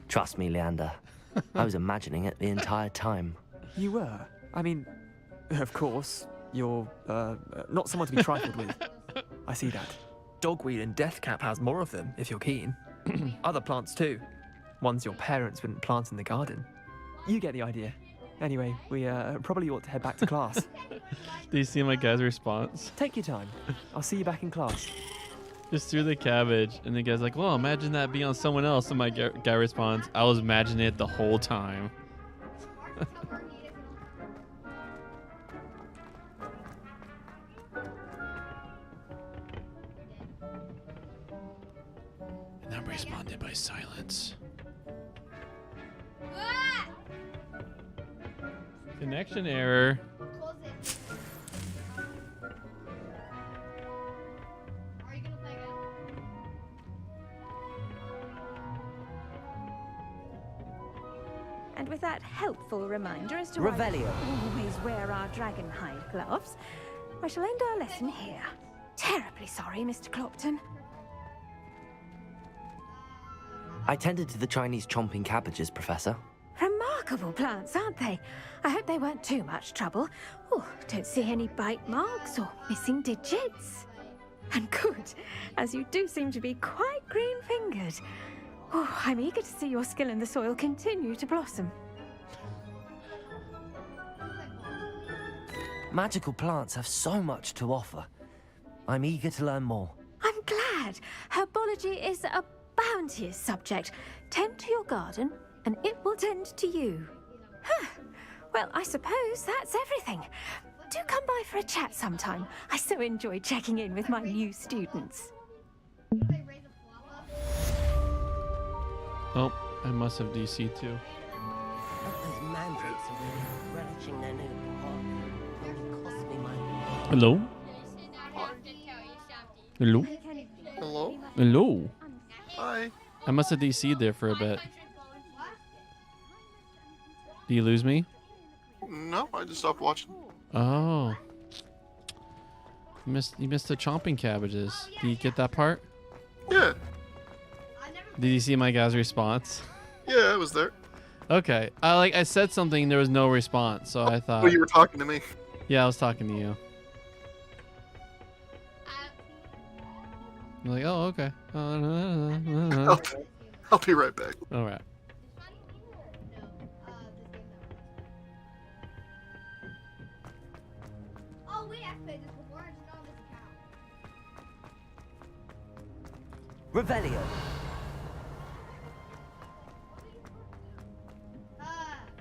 Trust me, Leander. I was imagining it the entire time. You were? I mean, of course, you're, not someone to be trifled with. I see that. Dogweed and deathcap has more of them, if you're keen. Other plants too. Ones your parents wouldn't plant in the garden. You get the idea. Anyway, we probably ought to head back to class. Do you see my guy's response? Take your time. I'll see you back in class. Just threw the cabbage, and the guy's like, well, imagine that be on someone else. And my guy responds, I was imagining it the whole time. And I'm responded by silence. Connection error. And with that helpful reminder as to why we Revelio. always wear our dragon hide gloves, I shall end our lesson here. Terribly sorry, Mr. Clopton. I tended to the Chinese chomping cabbages, Professor. Remarkable plants, aren't they? I hope they weren't too much trouble. Oh, don't see any bite marks or missing digits. And good, as you do seem to be quite green-fingered. Oh, I'm eager to see your skill in the soil continue to blossom. Magical plants have so much to offer. I'm eager to learn more. I'm glad. Herbology is a bounteous subject. Tend to your garden, and it will tend to you. Huh. Well, I suppose that's everything. Do come by for a chat sometime. I so enjoy checking in with my new students. Oh, I must have DC too. Those mandrakes are really relishing their new pot. Only cost me my... Hello? Hello? Hello? Hello? Hi. I must have DC'd there for a bit. Do you lose me? No, I just stopped watching. Oh. You missed the chomping cabbages. Do you get that part? Yeah. Did you see my guy's response? Yeah, I was there. Okay. I said something, there was no response, so I thought. Oh, you were talking to me. Yeah, I was talking to you. You're like, oh, okay. I'll be right back. All right. Oh wait, I've played this before. I just know this account. Revelio.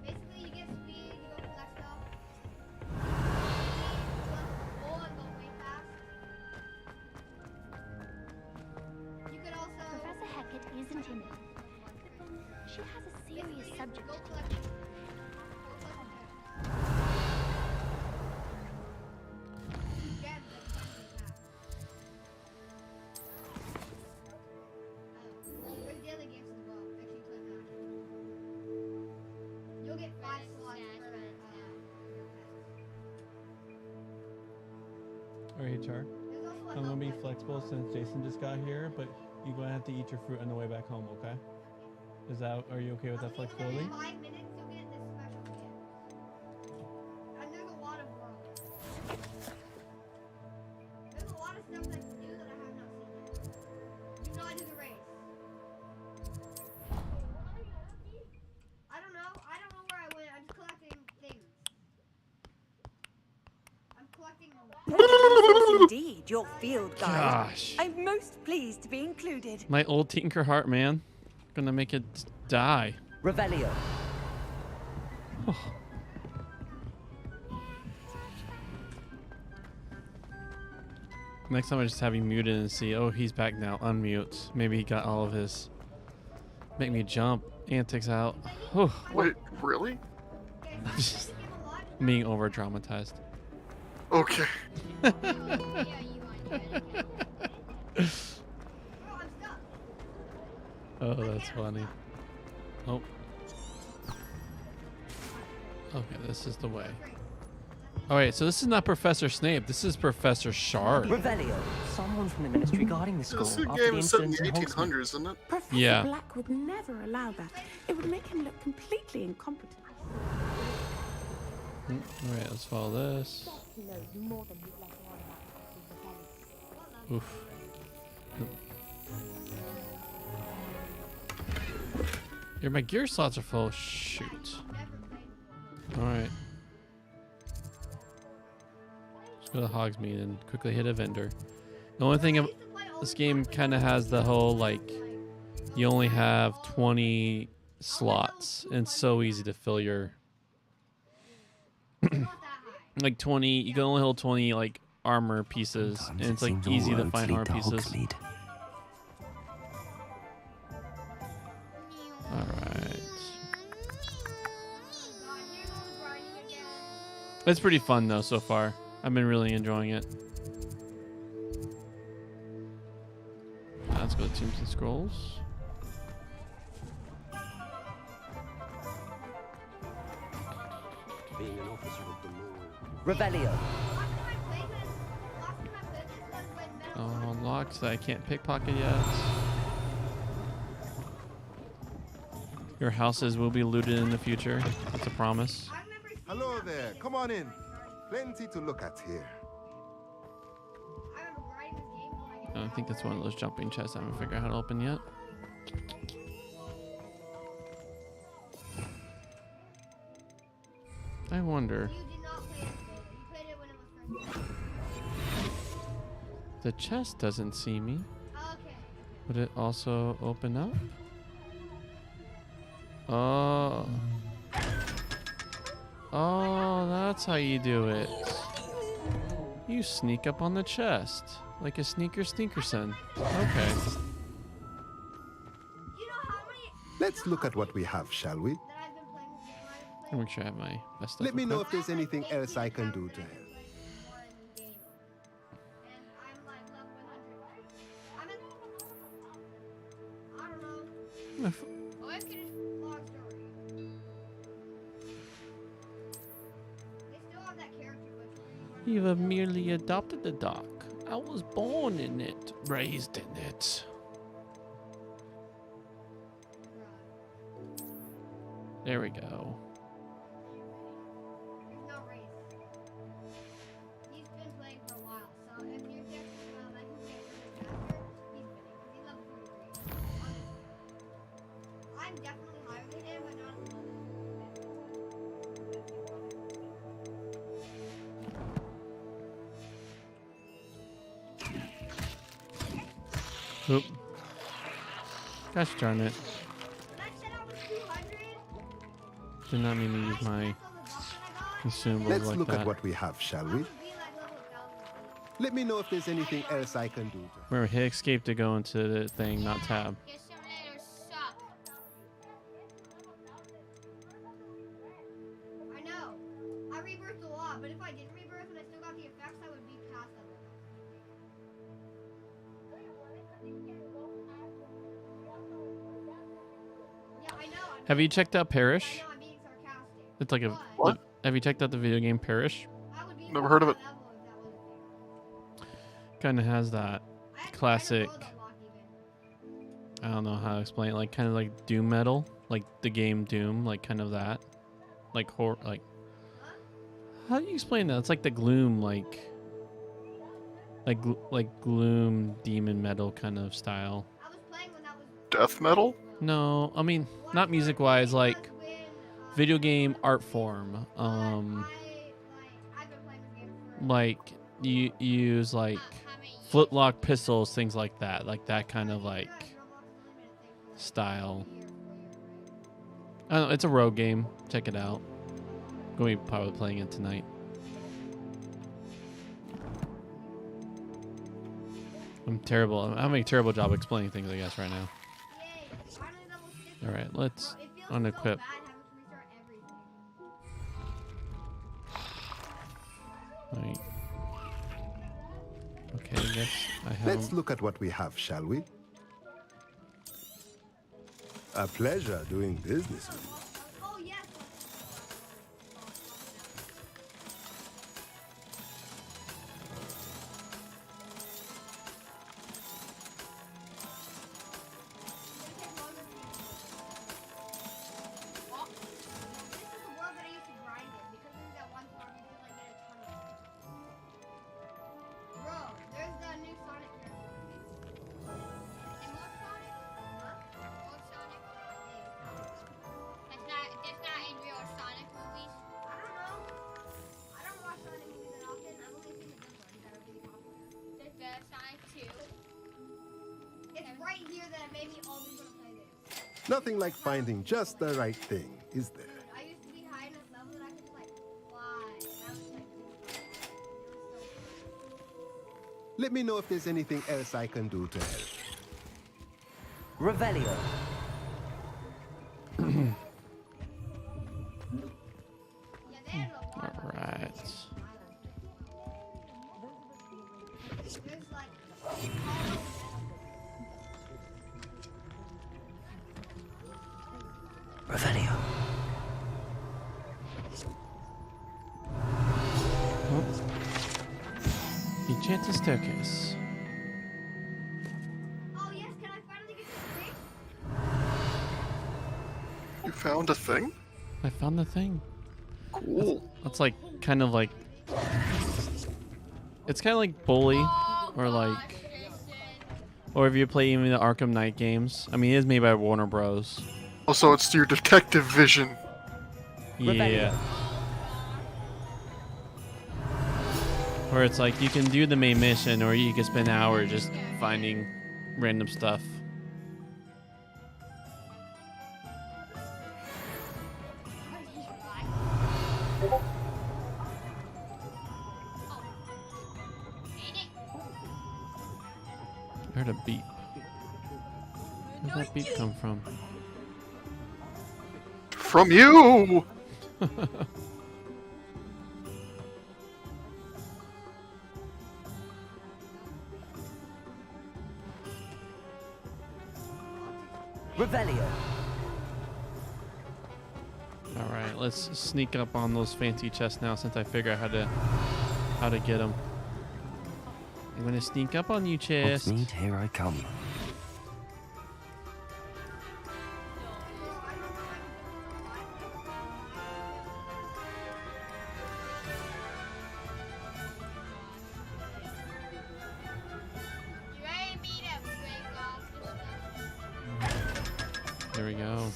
Basically you get speed, you go collect stuff. You could also... Professor Hecate isn't in it. But then she has a serious subject. You'll get 5 slots Alright, HR. I'm gonna be flexible since Jason just got here, but you're gonna have to eat your fruit on the way back home, okay? Are you okay with that flexibility? 5 minutes, you'll get this special gift. And there's a lot of work. There's a lot of stuff that you do that I have not seen yet. Do not do the race. I don't know where I went. I'm just collecting things. I'm collecting Indeed, your field guide. Gosh. I'm most pleased to be included. My old Tinker heart, man. Gonna make it die. Revelio. Next time I just have you muted and see, oh, he's back now. Unmute. Maybe he got all of his make me jump antics out. Oh. Wait, really? Being over dramatized. Okay. Oh, that's funny. Oh. Okay, this is the way. Alright, so this is not Professor Snape. This is Professor Shard. Revelio. Someone from the Ministry guarding the school. This after game the is set in incident the in Hogsmeade. 1800s, isn't it? Professor Yeah. Black would never allow that. It would make him look completely incompetent. Alright, let's follow this. Oof. Nope. Here, my gear slots are full. Shoot. Alright. Let's go to Hogsmeade and quickly hit a vendor. The only thing of this game kind of has the whole, like, you only have 20 slots, and it's so easy to fill your like 20, you can only hold 20 like armor pieces, and it's like easy to find armor pieces. Alright. It's pretty fun though so far. I've been really enjoying it. Let's go to Tombs and Scrolls. Being an officer of the law. Revelio. Oh, unlocked that I can't pickpocket yet. Your houses will be looted in the future. That's a promise. Hello there. Come on in. Plenty to look at here. I think that's one of those jumping chests I haven't figured out how to open yet. I wonder. The chest doesn't see me. Would it also open up? Oh. Oh, that's how you do it. You sneak up on the chest. Like a sneaker sneakerson. Okay. Let's look at what we have, shall we? I'll make sure I have my best stuff. Let me know equipped. if there's anything else I can do to help. You have merely adopted the dock. I was born in it, raised in it. There we go. Oop. Gosh darn it. Did not mean to use my consumables Let's like look that. at what we have, shall we? Let me know if there's anything else I can do to Remember, hit escape to go into the thing, not tab. not, but if I didn't rebirth and I still got the effects, I would be past them. Yeah, I know. Have you checked out Parish? I'm being sarcastic. It's like a. What? Have you checked out the video game Parish? Never heard of it. Kind of has that classic. I don't know how to explain it. Like kind of like doom metal, like the game Doom, like kind of that, like horror, like. How do you explain that? It's like the gloom, like gloom demon metal kind of style. Death metal? No, I mean not music wise, like video game art form. Like you use like flintlock pistols, things like that kind of like style. I don't know, it's a rogue game. Check it out. Going to be probably playing it tonight. I'm terrible. I'm having a terrible job explaining things, I guess, right now. All right, let's unequip. Right. Okay, I guess I have. Let's look at what we have, shall we? A pleasure doing business with you. Nothing like finding just the right thing, is there? I used to be high enough level that I could like fly. And I was like, Let me know if there's anything else I can do to help. Revelio. All right. Revelio. Enchanted staircase. oh yes, can I finally get this thing? You found a thing? I found the thing. Cool. That's like kind of like. It's kind of like Bully, or like. Or if you play even the Arkham Knight games. I mean, it is made by Warner Bros. Also, it's your detective vision. Yeah. Where it's like you can do the main mission, or you can spend hours just finding random stuff. I heard a beep. Where'd that beep come from? From you! Revelio. All right, let's sneak up on those fancy chests now, since I figure out how to get them. I'm gonna sneak up on you, chest. Hogsmeade, here I come. There we go.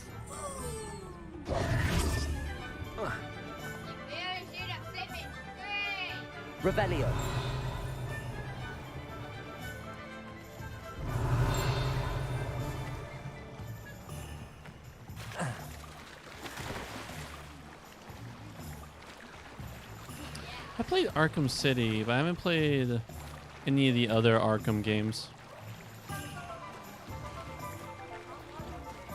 Revelio. I played Arkham City, but I haven't played any of the other Arkham games.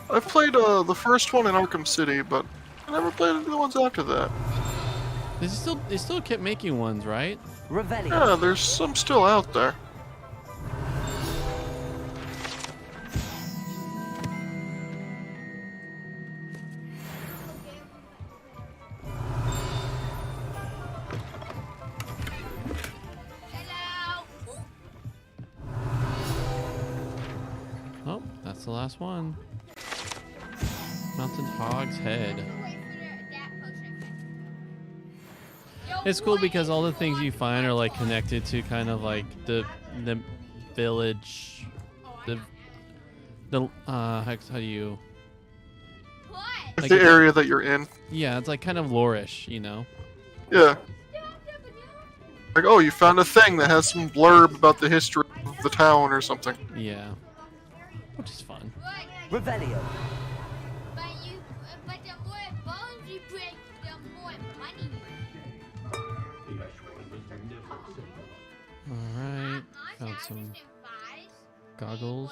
I've played the first one in Arkham City, but I never played the ones after that. They still kept making ones, right? Yeah, there's some still out there. Oh, that's the last one. Mountain Hog's Head. It's cool because all the things you find are like connected to kind of like the village, the how do you? Like the area that you're in. Yeah, it's like kind of lore-ish, you know. Yeah. Like, oh, you found a thing that has some blurb about the history of the town or something. Yeah. Which is fun. Revelio. But the more bones you break, the more money. Alright. Found some goggles.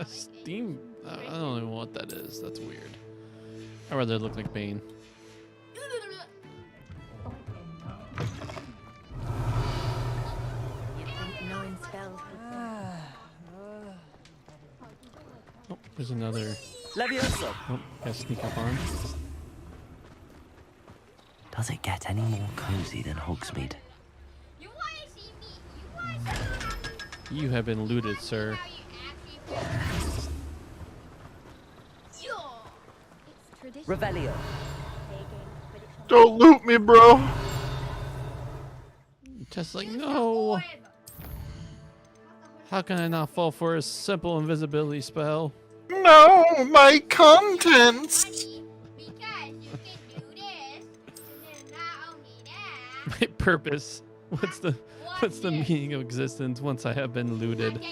Steam. I don't even know what that is. That's weird. I'd rather it look like Bane. Oh, there's another. Levioso. Oh, gotta sneak up on. Does it get any more cozy than Hogsmeade? You have been looted, sir. Revelio. Don't loot me, bro. Just like, no. How can I not fall for a simple invisibility spell? No, my contents. My purpose. What's the meaning of existence once I have been looted?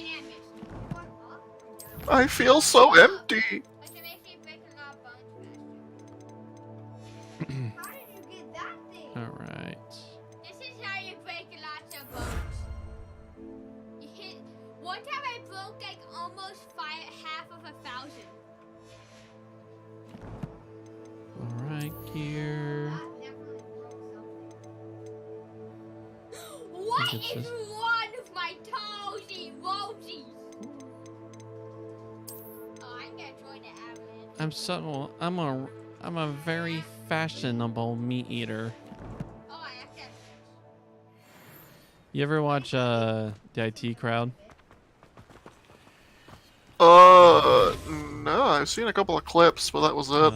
I feel so empty. Alright. This is how you break lots of bones. You hit. One time I broke like almost half of 1,000. Alright, gear. What is wrong with my toesy rosies? Oh, I gotta join the avalanche. I'm a very fashionable meat eater. Oh, I have to. You ever watch the IT Crowd? No, I've seen a couple of clips, but that was it.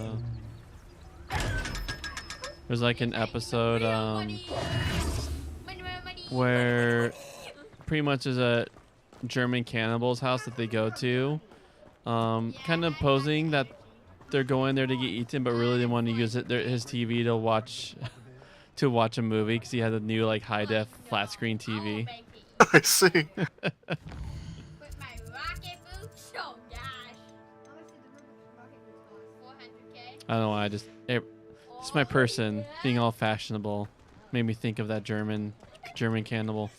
There's like an episode where pretty much is a German cannibal's house that they go to, kind of posing that they're going there to get eaten, but really they want to use his TV to watch a movie because he has a new like high def flat screen TV. I see. I don't know. It's my person being all fashionable made me think of that German cannibal.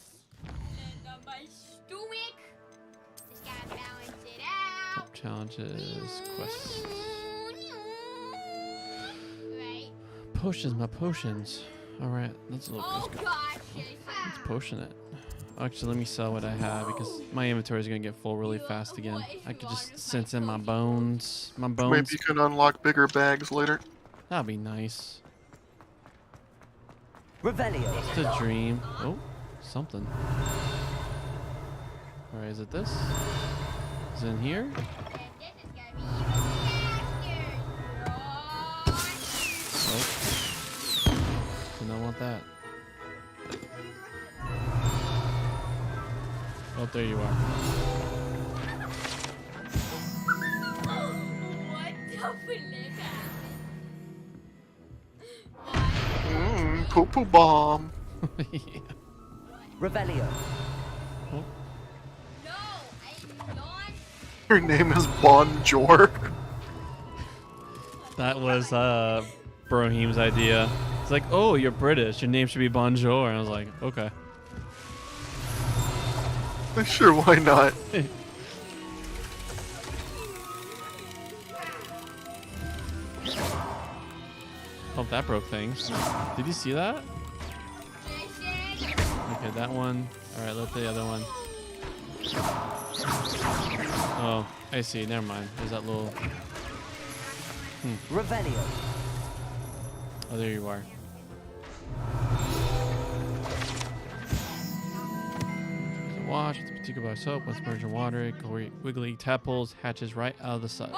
Challenges, quests. Potions, my potions. Alright, let's look. Let's potion it. Actually, let me sell what I have because my inventory is going to get full really fast again. I could just sense in my bones. Maybe you can unlock bigger bags later. That'd be nice. Revelio. It's a dream. Oh, something. Alright, is it this? Is it in here? Oh. Did not want that. Oh, there you are. Poo poo bomb. Yeah. Revelio. Oh. Your name is Bonjour. That was Brohim's idea. It's like, oh, you're British. Your name should be Bonjour. And I was like, okay. Sure, why not? Hope that broke things. Did you see that? Okay, that one. All right, let the other one. Oh, I see. Never mind. There's that little. Revelio. Oh, there you are. Wash with the particular bar soap. Once merged in water, it wiggly tadpoles hatches right out of the suds.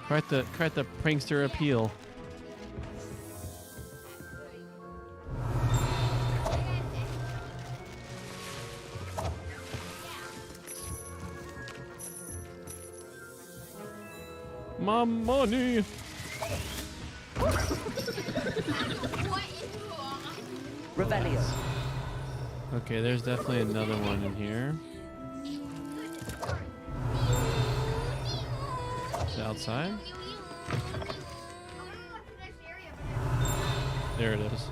Quite the prankster appeal. My money. Revelio. Okay, there's definitely another one in here. Is it outside? There it is.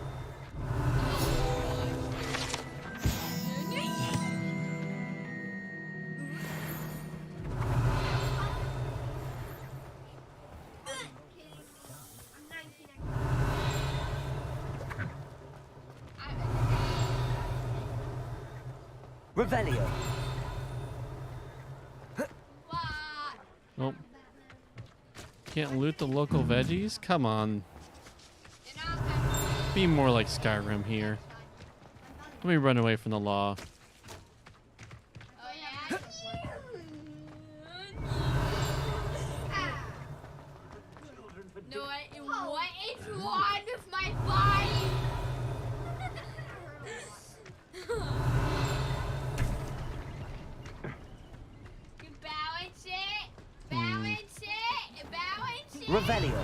Revelio. Nope. Can't loot the local veggies? Come on. Be more like Skyrim here. Let me run away from the law. No, what is wrong with my body? Balance it. Balance it. Balance it. Revelio.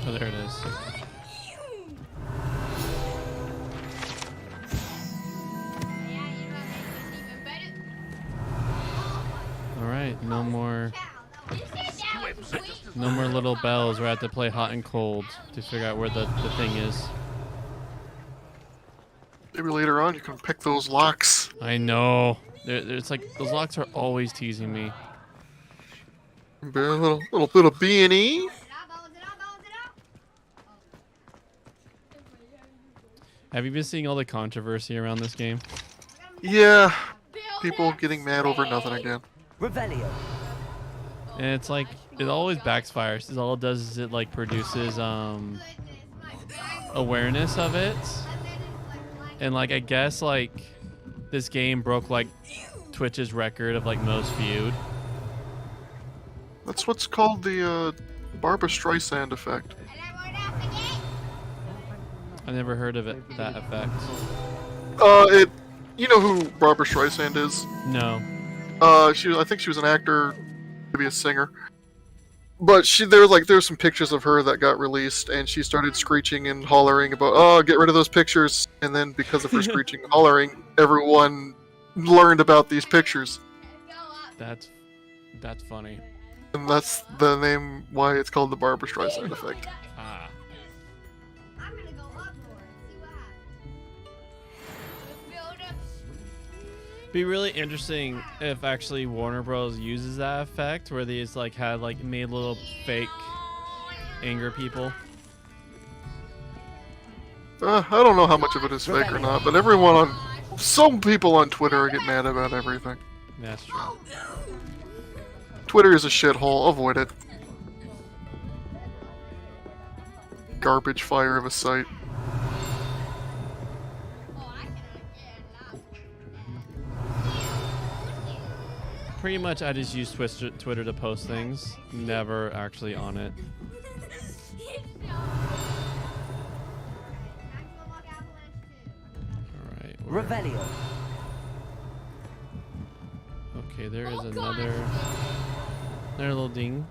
Oh, there it is. All right, no more little bells where I have to play hot and cold to figure out where the thing is. Maybe later on you can pick those locks. I know. It's like those locks are always teasing me. A little bit of B&E. Have you been seeing all the controversy around this game? Yeah, people getting mad over nothing again. Revelio. And it's like it always backfires. 'Cause all it does is it like produces awareness of it. And like I guess like this game broke like Twitch's record of like most viewed. That's what's called the Barbra Streisand effect. I never heard of it, that effect. You know who Barbra Streisand is? No. I think she was an actor, maybe a singer. But there's some pictures of her that got released, and she started screeching and hollering about, oh, get rid of those pictures. And then because of her screeching and hollering, everyone learned about these pictures. That's funny. And that's the name why it's called the Barbra Streisand effect. Ah. Be really interesting if actually Warner Bros. Uses that effect where they just like had like made little fake anger people. I don't know how much of it is fake or not, but some people on Twitter get mad about everything. That's true. Twitter is a shithole. Avoid it. Garbage fire of a site. Pretty much I just use Twitter to post things, never actually on it. Alright. Revelio. Okay, there is another little ding.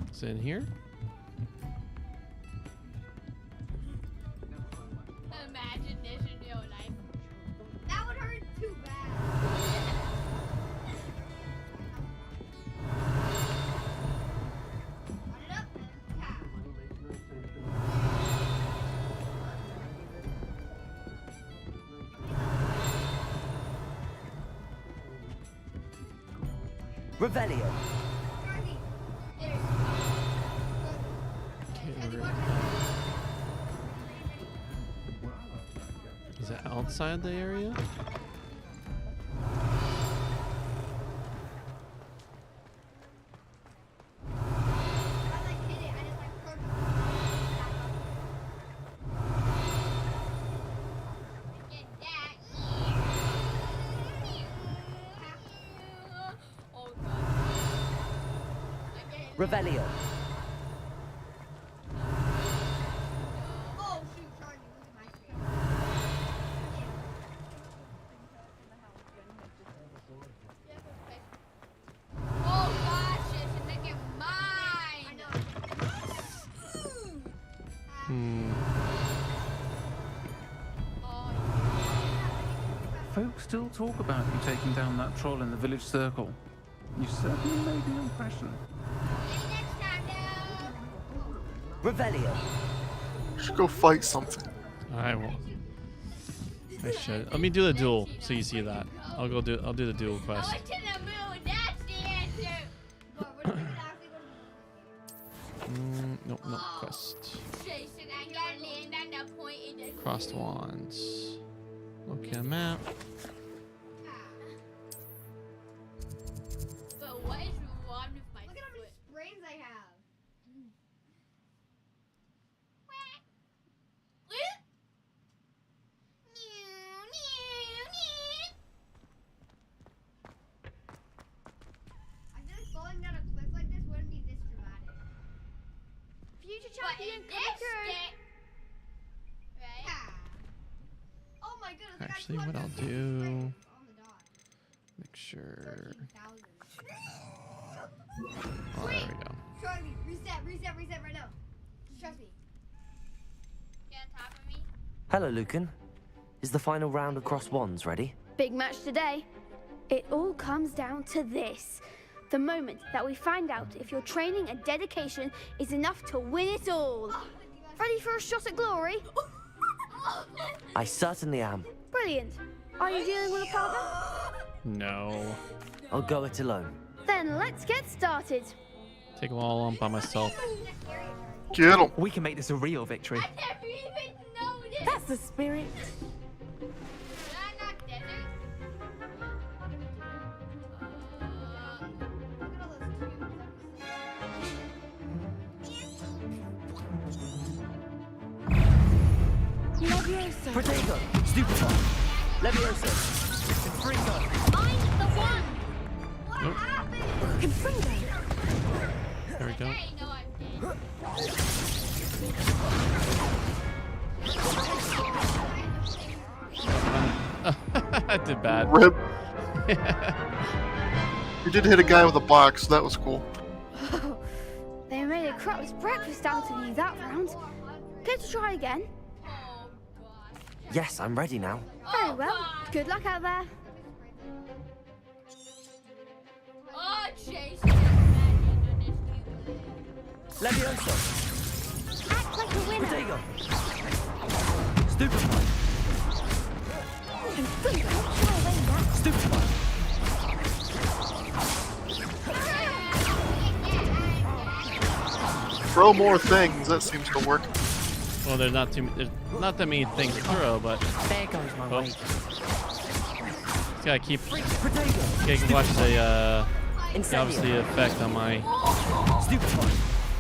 It's in here. Imagine this in real life. That would hurt too bad. Revelio. order. Is it outside the area? Revelio. Folks still talk about you taking down that troll in the village circle. You certainly made an impression. Revelio. Should go fight something. I will. I should. Let me do the duel so you see that. I'll do the duel quest. Nope, not quest. Crossed wands. Okay, map. But what is wrong with my Look at how many sprains I have. I feel like falling down a cliff like this wouldn't be this dramatic. Future champion coming through. Oh my goodness. Actually, what I'll do. Make sure. Oh, there we go. Trust me. Reset right now. Just trust me. Get on top of me. Hello, Lucan. Is the final round of Crossed Wands ready? Big match today. It all comes down to this. The moment that we find out if your training and dedication is enough to win it all. Ready for a shot at glory? I certainly am. Brilliant. Are you dealing with a partner? No. I'll go it alone. Then let's get started. Take them all on by myself. Get him. We can make this a real victory. That's the spirit. Levioso. Protego. Stupefy. Levioso. Confringo. I'm the one. What Nope. happened? Confringo. There we go. I did bad. Rip. You did hit a guy with a box, so that was cool. They made a crap's breakfast out of you that round. Care to try again? Yes, I'm ready now. Very well. Good luck out there. Oh, Chase. Levioso. Act like a winner. Protego. Stupefy. Stupefy. Throw more things. That seems to work. Well, there's not that many things to throw, but There goes my weight. just gotta keep. Gotta watch the obviously effect on my.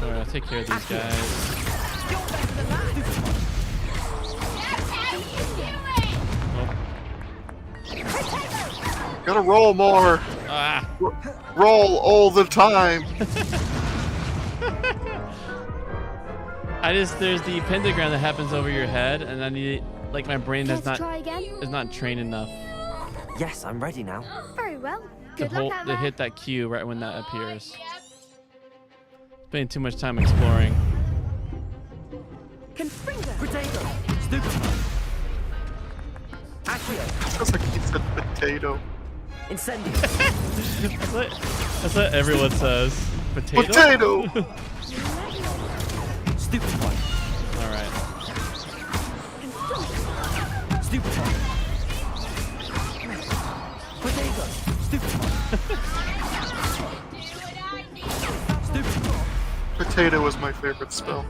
Alright, I'll take care of these guys. Gotta roll more. Ah. Roll all the time. There's the pentagram that happens over your head, and I need, like, my brain is not trained enough Yes, I'm ready now. Very well. to Good luck out to there. hit that cue right when that appears. Spending too much time exploring. Confringo. Protego. Stupefy. Accio. Sounds like he said potato. Incendio. That's what everyone says. Potato? Potato! Stupefy. Alright. Stupefy. Protego. Stupefy. Stupefy. potato is my favorite spell.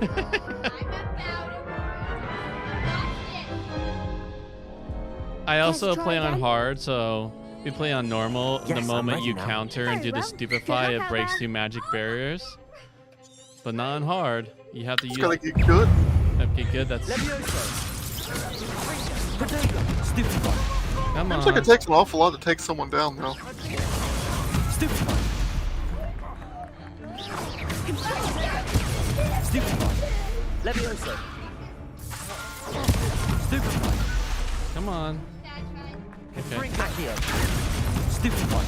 I also play on hard, so if you play on normal, Yes, the I'm moment ready you now. counter and do the stupefy, it breaks through magic barriers. But not on hard. You have to It's use. gotta get good. Have to get good. That's. Come Seems like on. it takes an awful lot to take someone down, though. Levioso. Come on. Okay. Accio. Stupefy.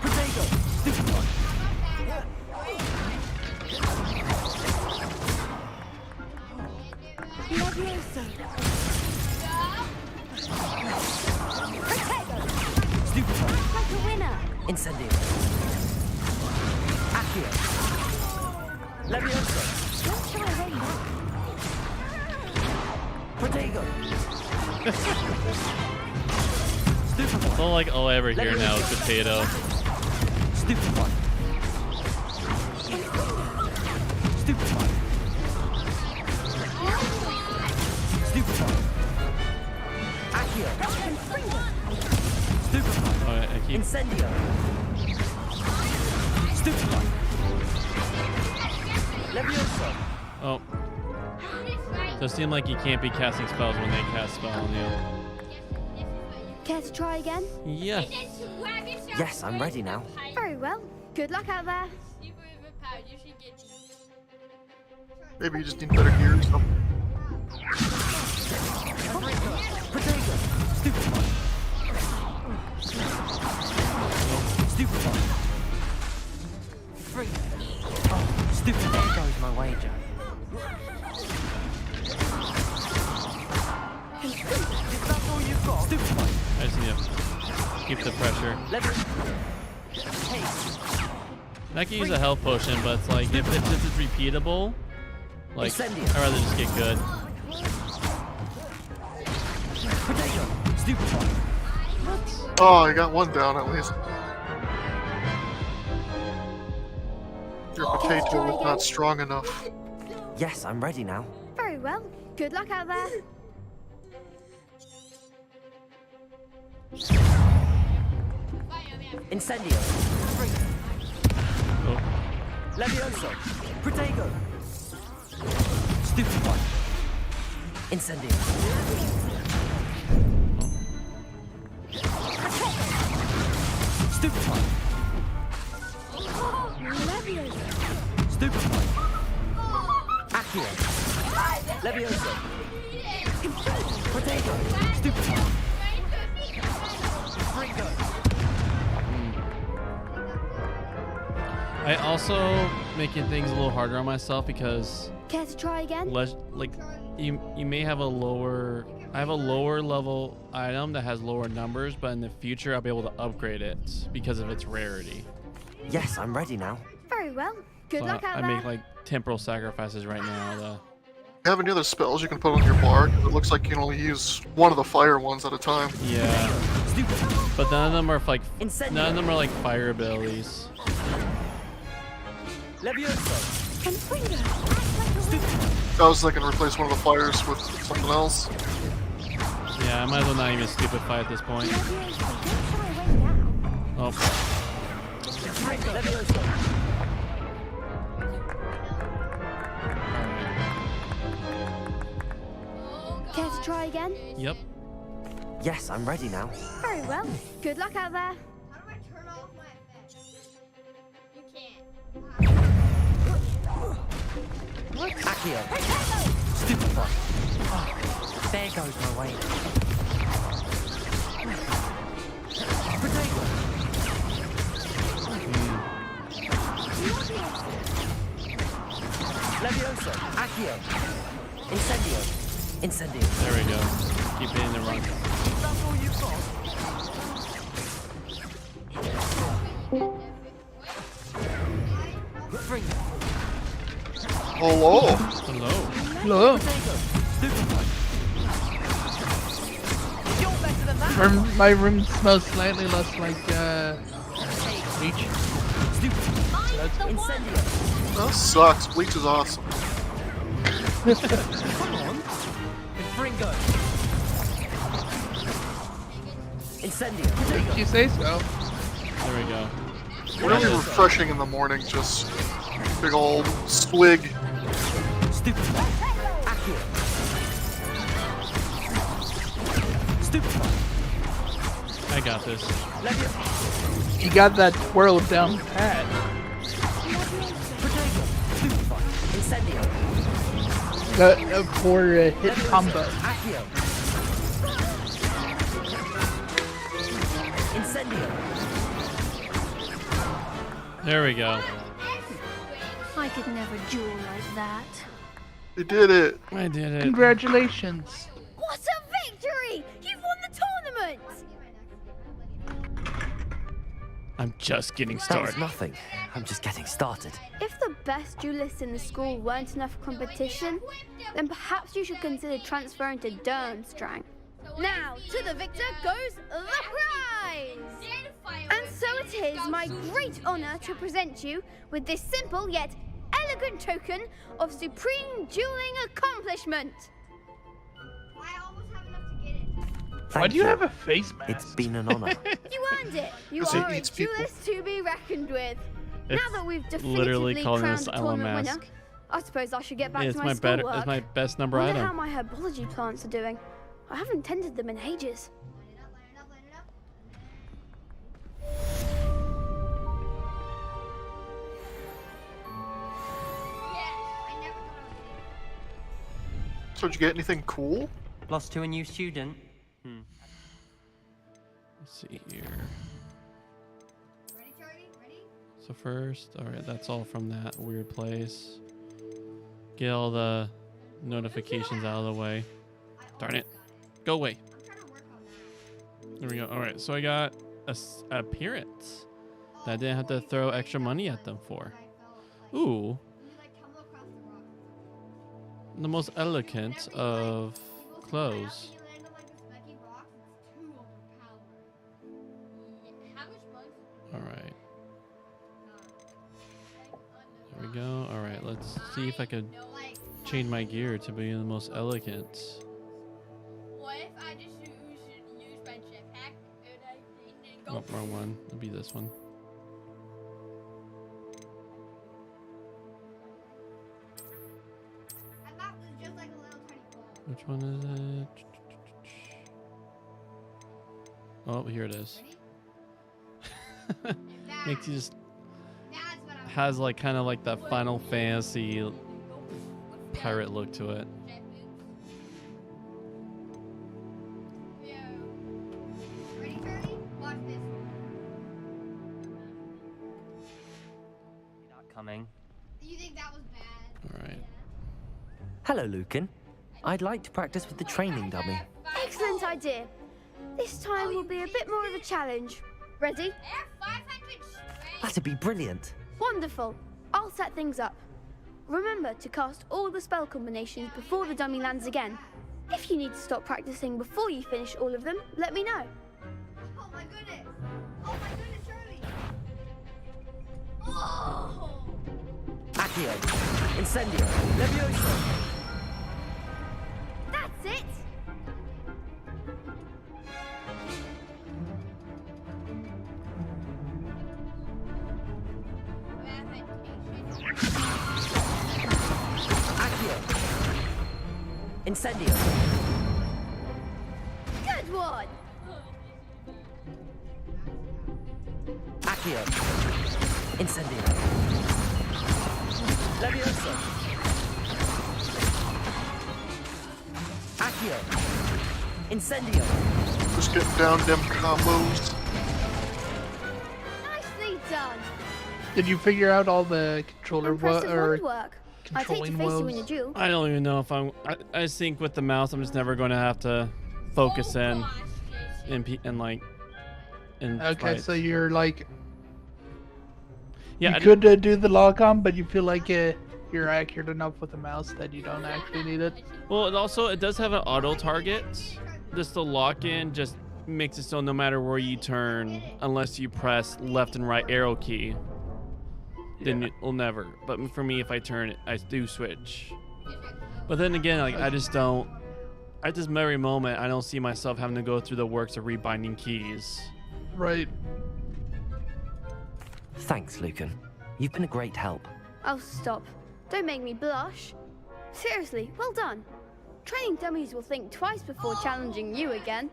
Protego. Stupefy. Levioso. Stupefy. Like a winner. Incendio. Accio. Levioso. Don't try away now. Protego. That's all like all I ever hear now is potato. Stupefy. Stupefy. Stupefy. Accio. Stupefy. Alright, I keep. Incendio. Stupefy. Levioso. Oh. So it seems like you can't be casting spells when they cast spell on you. Care to try again? Yeah. Yes, I'm ready now. Very well. Good luck out there. Maybe you just need better gear or something. Stupefy. Free. Oh, stupefy. There goes my wager. That's all you've got? Stupefy. I just need to keep the pressure. I can use a health potion, but it's like if it's repeatable, like I'd rather just get good. Oh, I got one down at least. Your potato was not strong enough. Yes, I'm ready now. Very well. Good luck out there. Incendio. Oh. Levioso. Protego. Stupefy. Incendio. Stupefy. Stupefy. Accio. Levioso. Protego. Stupefy. Fringo. I also making things a little harder on myself because Care to try again? like you may have a lower. I have a lower level item that has lower numbers, but in the future I'll be able to upgrade it because of its rarity. Yes, I'm ready now. Very well. Good luck out I there. make like temporal sacrifices right now. You have any other spells you can put on your bar? 'Cause it looks like you can only use one of the fire ones at a time. Yeah, but none of them are like fire abilities. Levioso. I was thinking replace one of the fires with something else. Yeah, I might as well not even stupefy at this point. Oh. Levioso. Care to try again? Yep. Yes, I'm ready now. Very well. Good luck out there. Accio. Stupefy. Oh, there goes my way. Protego. Levioso. Accio. Incendio. Incendio. There we go. Keep hitting the wrong. That's all you've got? Fringo. Hello. Hello. Hello. My room smells slightly less like bleach. That sucks. Bleach is awesome. Come on. Fringo. Incendio. If you say so. There we go. Really refreshing in the morning, just big old swig. Stupid. Stupid. I got this. You got that twirl down pat. For a hit combo. There we go. I could never duel like that. You did it. I did it. Congratulations. What a victory! You've won the tournament! I'm just getting That started. was nothing. I'm just getting started. If the best duelists in the school weren't enough for competition, then perhaps you should consider transferring to Durmstrang. Now, to the victor goes the prize! And so it is my great honor to present you with this simple yet elegant token of supreme dueling accomplishment. Why do you have a face mask? It's been an honor. You earned it. You Because he are a eats people. duelist to be reckoned with. It's Now that we've literally definitively calling crowned this the Elon tournament Musk. winner, I suppose I should get back It's to my my better. schoolwork. It's my best number Wonder item. how my herbology plants are doing. I haven't tended them in ages. So did you get anything cool? Lost to a new student. Let's see here. So first, all right, that's all from that weird place. Get all the notifications out of the way. Darn it. Go away. There we go. All right, so I got a appearance that I didn't have to throw extra money at them for. Ooh. The most elegant of clothes. All right. There we go. All right, let's see if I could change my gear to be the most elegant. What if I just use my jetpack and Oh, wrong one. It'll be this one. Which one is it? Oh, here it is. Makes you just has like kind of like that Final Fantasy pirate look to it. Coming. You think that was bad? All right. Hello, Lucan. I'd like to practice with the training dummy. Excellent idea. This time will be a bit more of a challenge. Ready? That'd be brilliant. Wonderful. I'll set things up. Remember to cast all the spell combinations before the dummy lands again. If you need to stop practicing before you finish all of them, let me know. Oh my goodness! Oh my goodness, Charlie! Oh! Accio. Incendio. Levioso. That's it! Accio. Incendio. Good one! Accio. Incendio. Levioso. Accio. Incendio. Just getting down them combos. Nicely done. Did you figure out all the controller Impressive or work. I'd hate to controlling face you in a woes? duel. I don't even know if I just think with the mouse, I'm just never going to have to focus in like. In Okay, fights. so you're like, Yeah, you I could do the log on, but you feel like you're accurate enough with the mouse that you don't actually need it. Well, it does have an auto target. Just the lock in just makes it so no matter where you turn, unless you press left and right arrow key, then it'll never. But for me, if I turn it, I do switch. But then again, like I just don't. At this very moment, I don't see myself having to go through the works of rebinding keys. Right. Thanks, Lucan. You've been a great help. Oh, stop. Don't make me blush. Seriously, well done. Training dummies will think twice before challenging you again.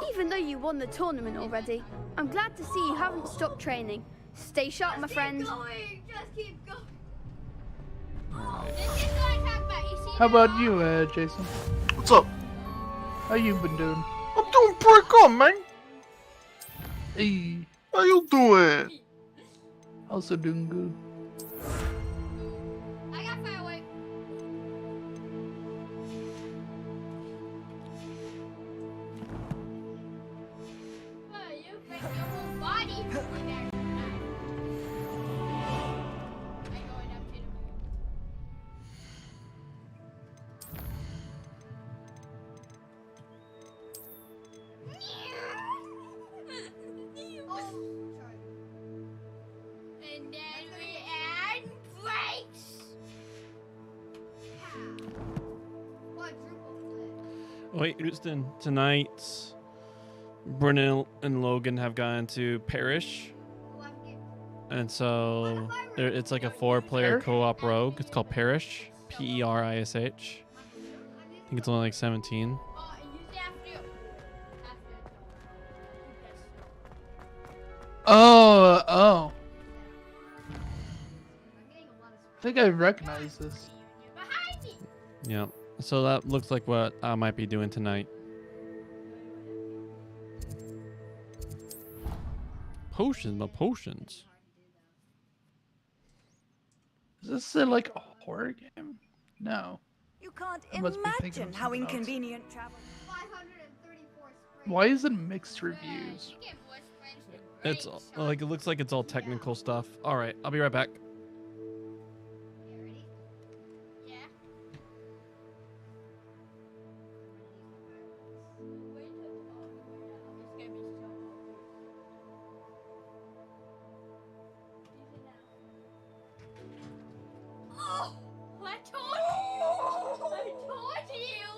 Even though you won the tournament already. I'm glad to see you haven't stopped training. Stay sharp, my friend. Just keep going. This is what I talk about. You see How about you, Jason? What's up? How you been doing? I'm doing pretty good, man. Hey. How you doing? Also doing good. I got fireworks. Oh, you break your whole body. I'm going up to the moon. And then we add brakes. Wait, Houston, tonight, Brennan and Logan have gone to Parish. And so it's like a 4-player co-op rogue. It's called Parish. Perish. I think it's only like 17. Oh. I think I recognize this. Yeah. So that looks like what I might be doing tonight. Potions. Is this like a horror game? No. You can't I must be thinking imagine of how something else. inconvenient travel. Why is it mixed reviews? It's like it looks like it's all technical stuff. All right, I'll be right back. Oh, I told you.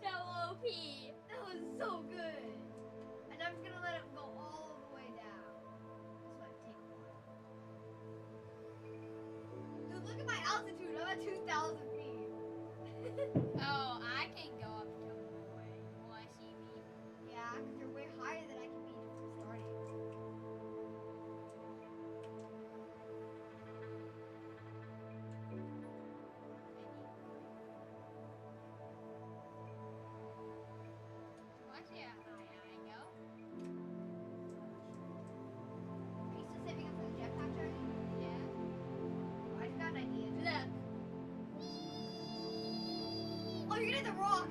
So OP. That was so good. And I'm just gonna let it go all the way down. This might take a while. Dude, look at my altitude. I'm at 2,000 feet. Oh, I can go up to more. Will I see me? Yeah, because you're way higher than I can be from starting. Watch how high I go. Are you still saving up for the jetpack journey? Yeah. I just got an idea. Look. Oh, you're gonna hit the rock.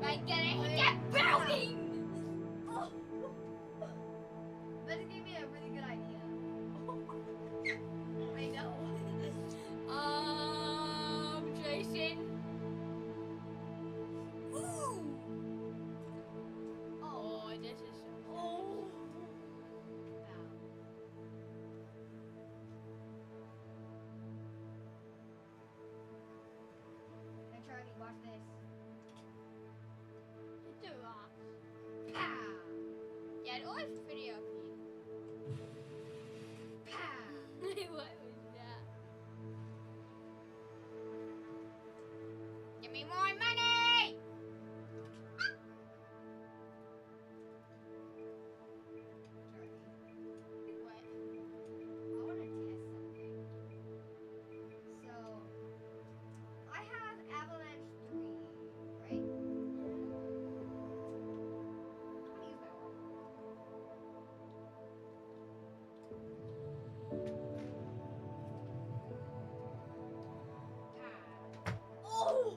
I'm gonna hit that building. Oh. That just gave me a really good idea. I know. Jason. Ooh. Oh, this is. Oh. Hey, Charlie, watch this. Hit the rock. Pow. Yeah, it always pretty OP. Pow. What was that? Give me more money! What? I want to test something. So, I have Avalanche 3, right? I'll use my orb. Oh!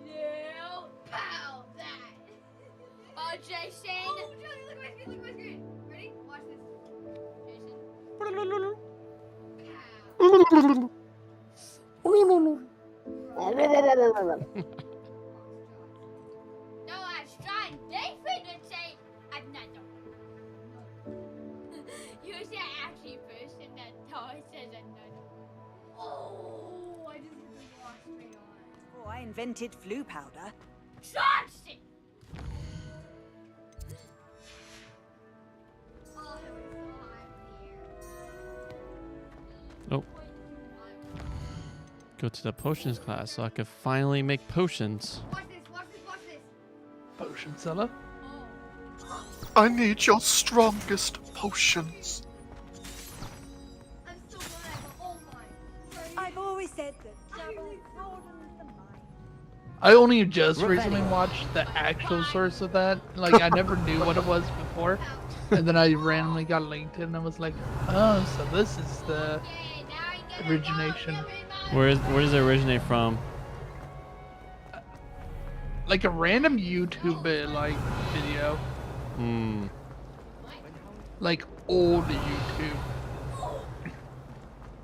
Yeah, pow that. Oh, Jason. Oh, Johnny, look at my screen, look at my screen. Ready? Watch this. Jason. No, I'm trying. They fit Oh, I just lost my eye. Before I invented flu powder. Chopstick! Oh, it was so high Oh. Go to the potions class so I could finally make potions. Watch this, watch this, watch this. Potion seller. I need your strongest potions. I'm still alive. Oh my. I've always said that travel broadens the mind. I only just recently watched the actual source of that. Like, I never knew what it was before. And then I randomly got linked to it and I was like, oh, so this is the origination. Where does it originate from? Like a random YouTube video. Hmm. Like old YouTube.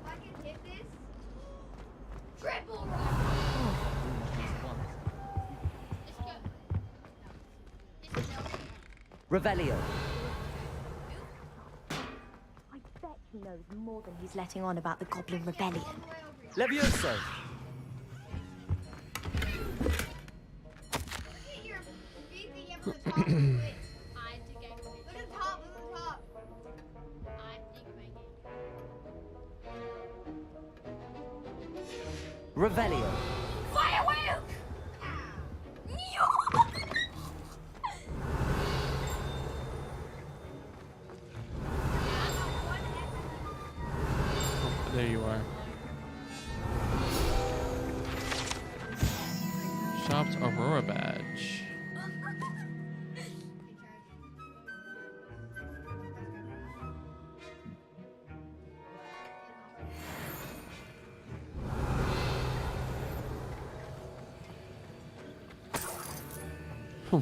I can hit this. Triple Revelio. I bet he knows more than he's letting on about the Goblin Rebellion. Levioso. Look at the top, look at the top. Revelio. Fire wheel! There you are. Shop's Aurora badge.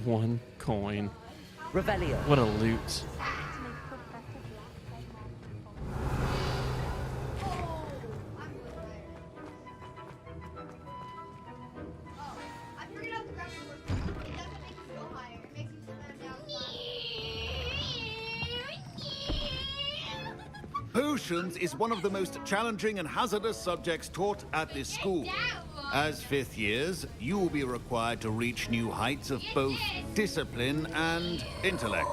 One coin. Revelio. What a loot. I figured out the graphic works. It doesn't make you go higher. It makes you sit down. Potions is one of the most challenging and hazardous subjects taught at this school. As fifth years, you will be required to reach new heights of both discipline and intellect.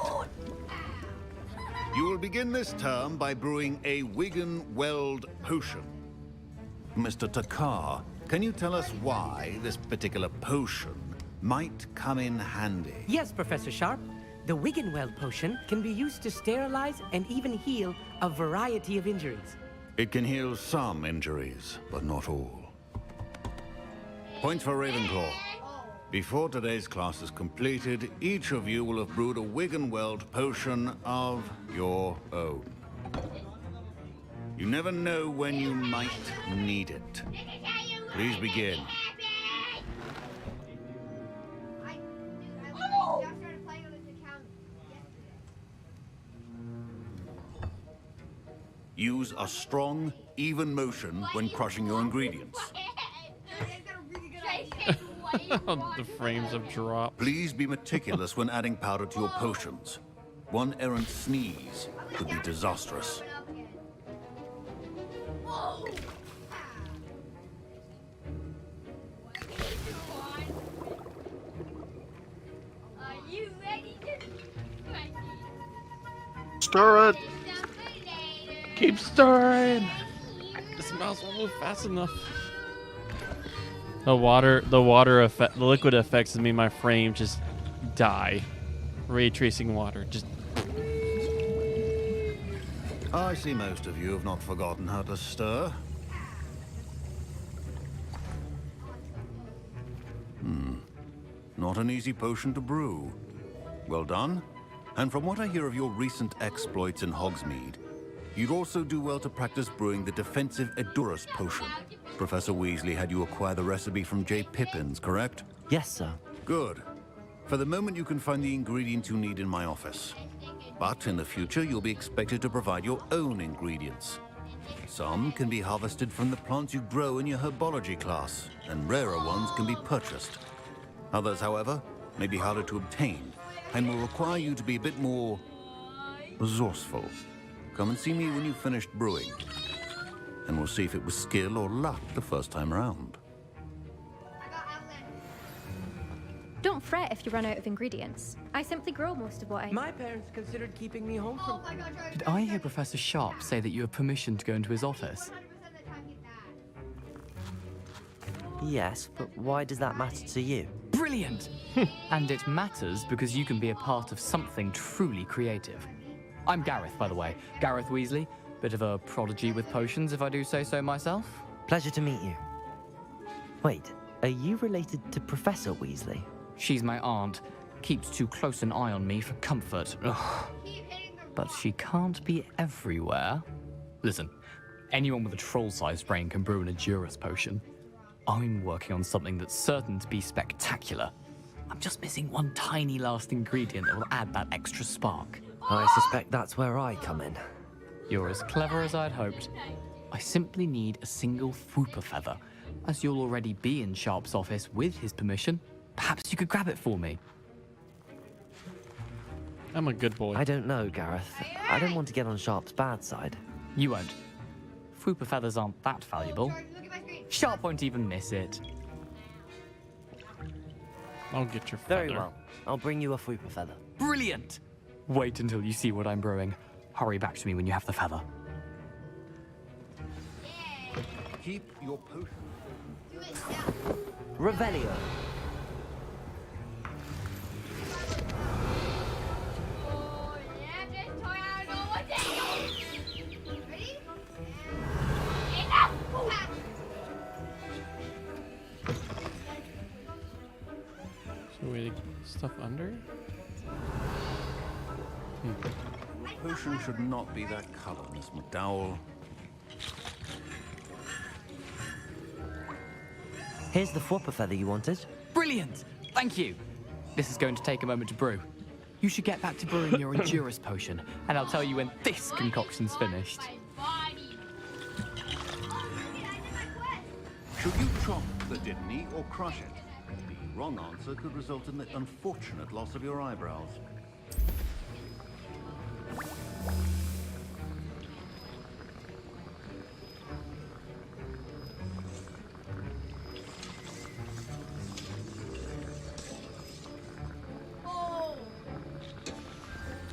You will begin this term by brewing a Wigan Weld potion. Mr. Takar, can you tell us why this particular potion might come in handy? Yes, Professor Sharp. The Wiggenweld potion can be used to sterilize and even heal a variety of injuries. It can heal some injuries, but not all. Points for Ravenclaw. Before today's class is completed, each of you will have brewed a Wiggenweld potion of your own. You never know when you might need it. Please begin. Use a strong, even motion when crushing your ingredients. The frames have dropped. Please be meticulous when adding powder to your potions. One errant sneeze could be disastrous. Are you ready to Stir it. Keep stirring. This mouse won't move fast enough. The water effect, the liquid effects me my frame just die. Ray tracing water, just. I see most of you have not forgotten how to stir. Not an easy potion to brew. Well done. And from what I hear of your recent exploits in Hogsmeade, you'd also do well to practice brewing the defensive Edurus potion. Professor Weasley had you acquire the recipe from J. Pippins, correct? Yes, sir. Good. For the moment, you can find the ingredients you need in my office. But in the future, you'll be expected to provide your own ingredients. Some can be harvested from the plants you grow in your herbology class, and rarer ones can be purchased. Others, however, may be harder to obtain, and will require you to be a bit more resourceful. Come and see me when you've finished brewing. and we'll see if it was skill or luck the first time around. Don't fret if you run out of ingredients. I simply grow most of what I... My parents considered keeping me home from... Did I hear Professor Sharp say that you have permission to go into his office? Yes, but why does that matter to you? Brilliant! And it matters because you can be a part of something truly creative. I'm Gareth, by the way. Gareth Weasley. Bit of a prodigy with potions, if I do say so myself. Pleasure to meet you. Wait, are you related to Professor Weasley? She's my aunt. Keeps too close an eye on me for comfort. Ugh. But she can't be everywhere. Listen, anyone with a troll-sized brain can brew an Edurus potion. I'm working on something that's certain to be spectacular. I'm just missing one tiny last ingredient that will add that extra spark. I suspect that's where I come in. You're as clever as I'd hoped. I simply need a single Fwooper feather. As you'll already be in Sharp's office with his permission, perhaps you could grab it for me. I'm a good boy. I don't know, Gareth. I don't want to get on Sharp's bad side. You won't. Fwooper feathers aren't that valuable. Sharp won't even miss it. I'll get your feather. Very well. I'll bring you a Fwooper feather. Brilliant! Wait until you see what I'm brewing. Hurry back to me when you have the feather. Keep your potion. Revelio. So we stuff under? Your potion should not be that color, Miss McDowell. Here's the Fwooper feather you wanted. Brilliant! Thank you. This is going to take a moment to brew. You should get back to brewing your Edurus potion, and I'll tell you when this concoction's finished. Should you chop the Dittany or crush it? The wrong answer could result in the unfortunate loss of your eyebrows.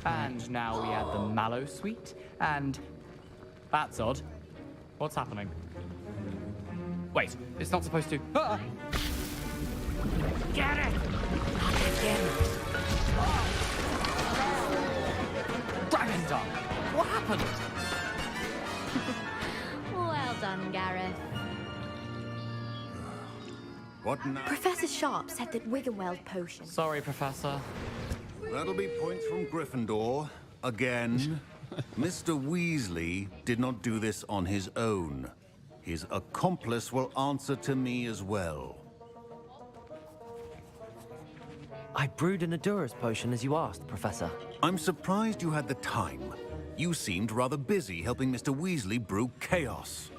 And now we add the mallow sweet, and... That's odd. What's happening? Wait, it's not supposed to... Ah! Get it! Dragon Dog! What happened? Well done, Gareth. What now? Professor Sharp said that Wiggenweld potion... Sorry, Professor. That'll be points from Gryffindor. Again. Mr. Weasley did not do this on his own. His accomplice will answer to me as well. I brewed an Edurus potion as you asked, Professor. I'm surprised you had the time. You seemed rather busy helping Mr. Weasley brew chaos.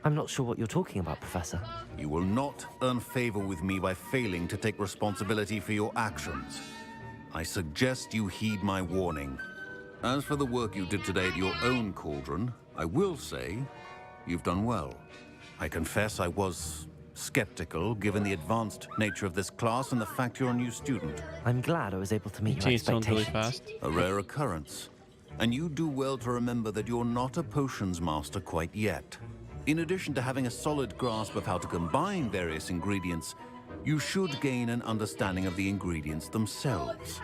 I'm not sure what you're talking about, Professor. You will not earn favor with me by failing to take responsibility for your actions. I suggest you heed my warning. As for the work you did today at your own cauldron, I will say you've done well. I confess I was skeptical, given the advanced nature of this class and the fact you're a new student. I'm glad I was able to meet your expectations. Really fast. A rare occurrence. And you do well to remember that you're not a potions master quite yet. In addition to having a solid grasp of how to combine various ingredients, you should gain an understanding of the ingredients themselves.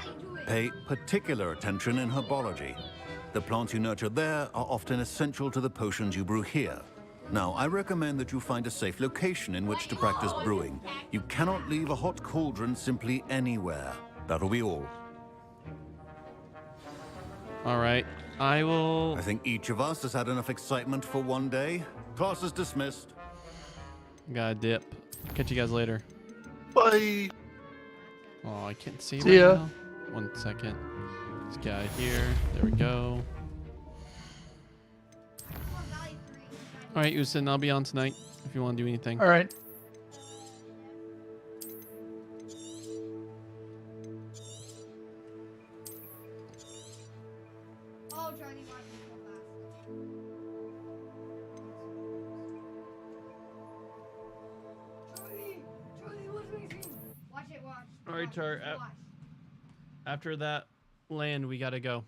Pay particular attention in herbology. The plants you nurture there are often essential to the potions you brew here. Now, I recommend that you find a safe location in which to practice brewing. You cannot leave a hot cauldron simply anywhere. That'll be all. All right, I will... I think each of us has had enough excitement for one day. Class is dismissed. Gotta dip. Catch you guys later. Bye. Oh, I can't see See ya. now. 1 second. Let's get out of here. There we go. All right, Usin, I'll be on tonight if you want to do anything. All right. Charlie, watch me so fast. Charlie, watch me. Watch it, watch. All right, Tar. After that land, we gotta go.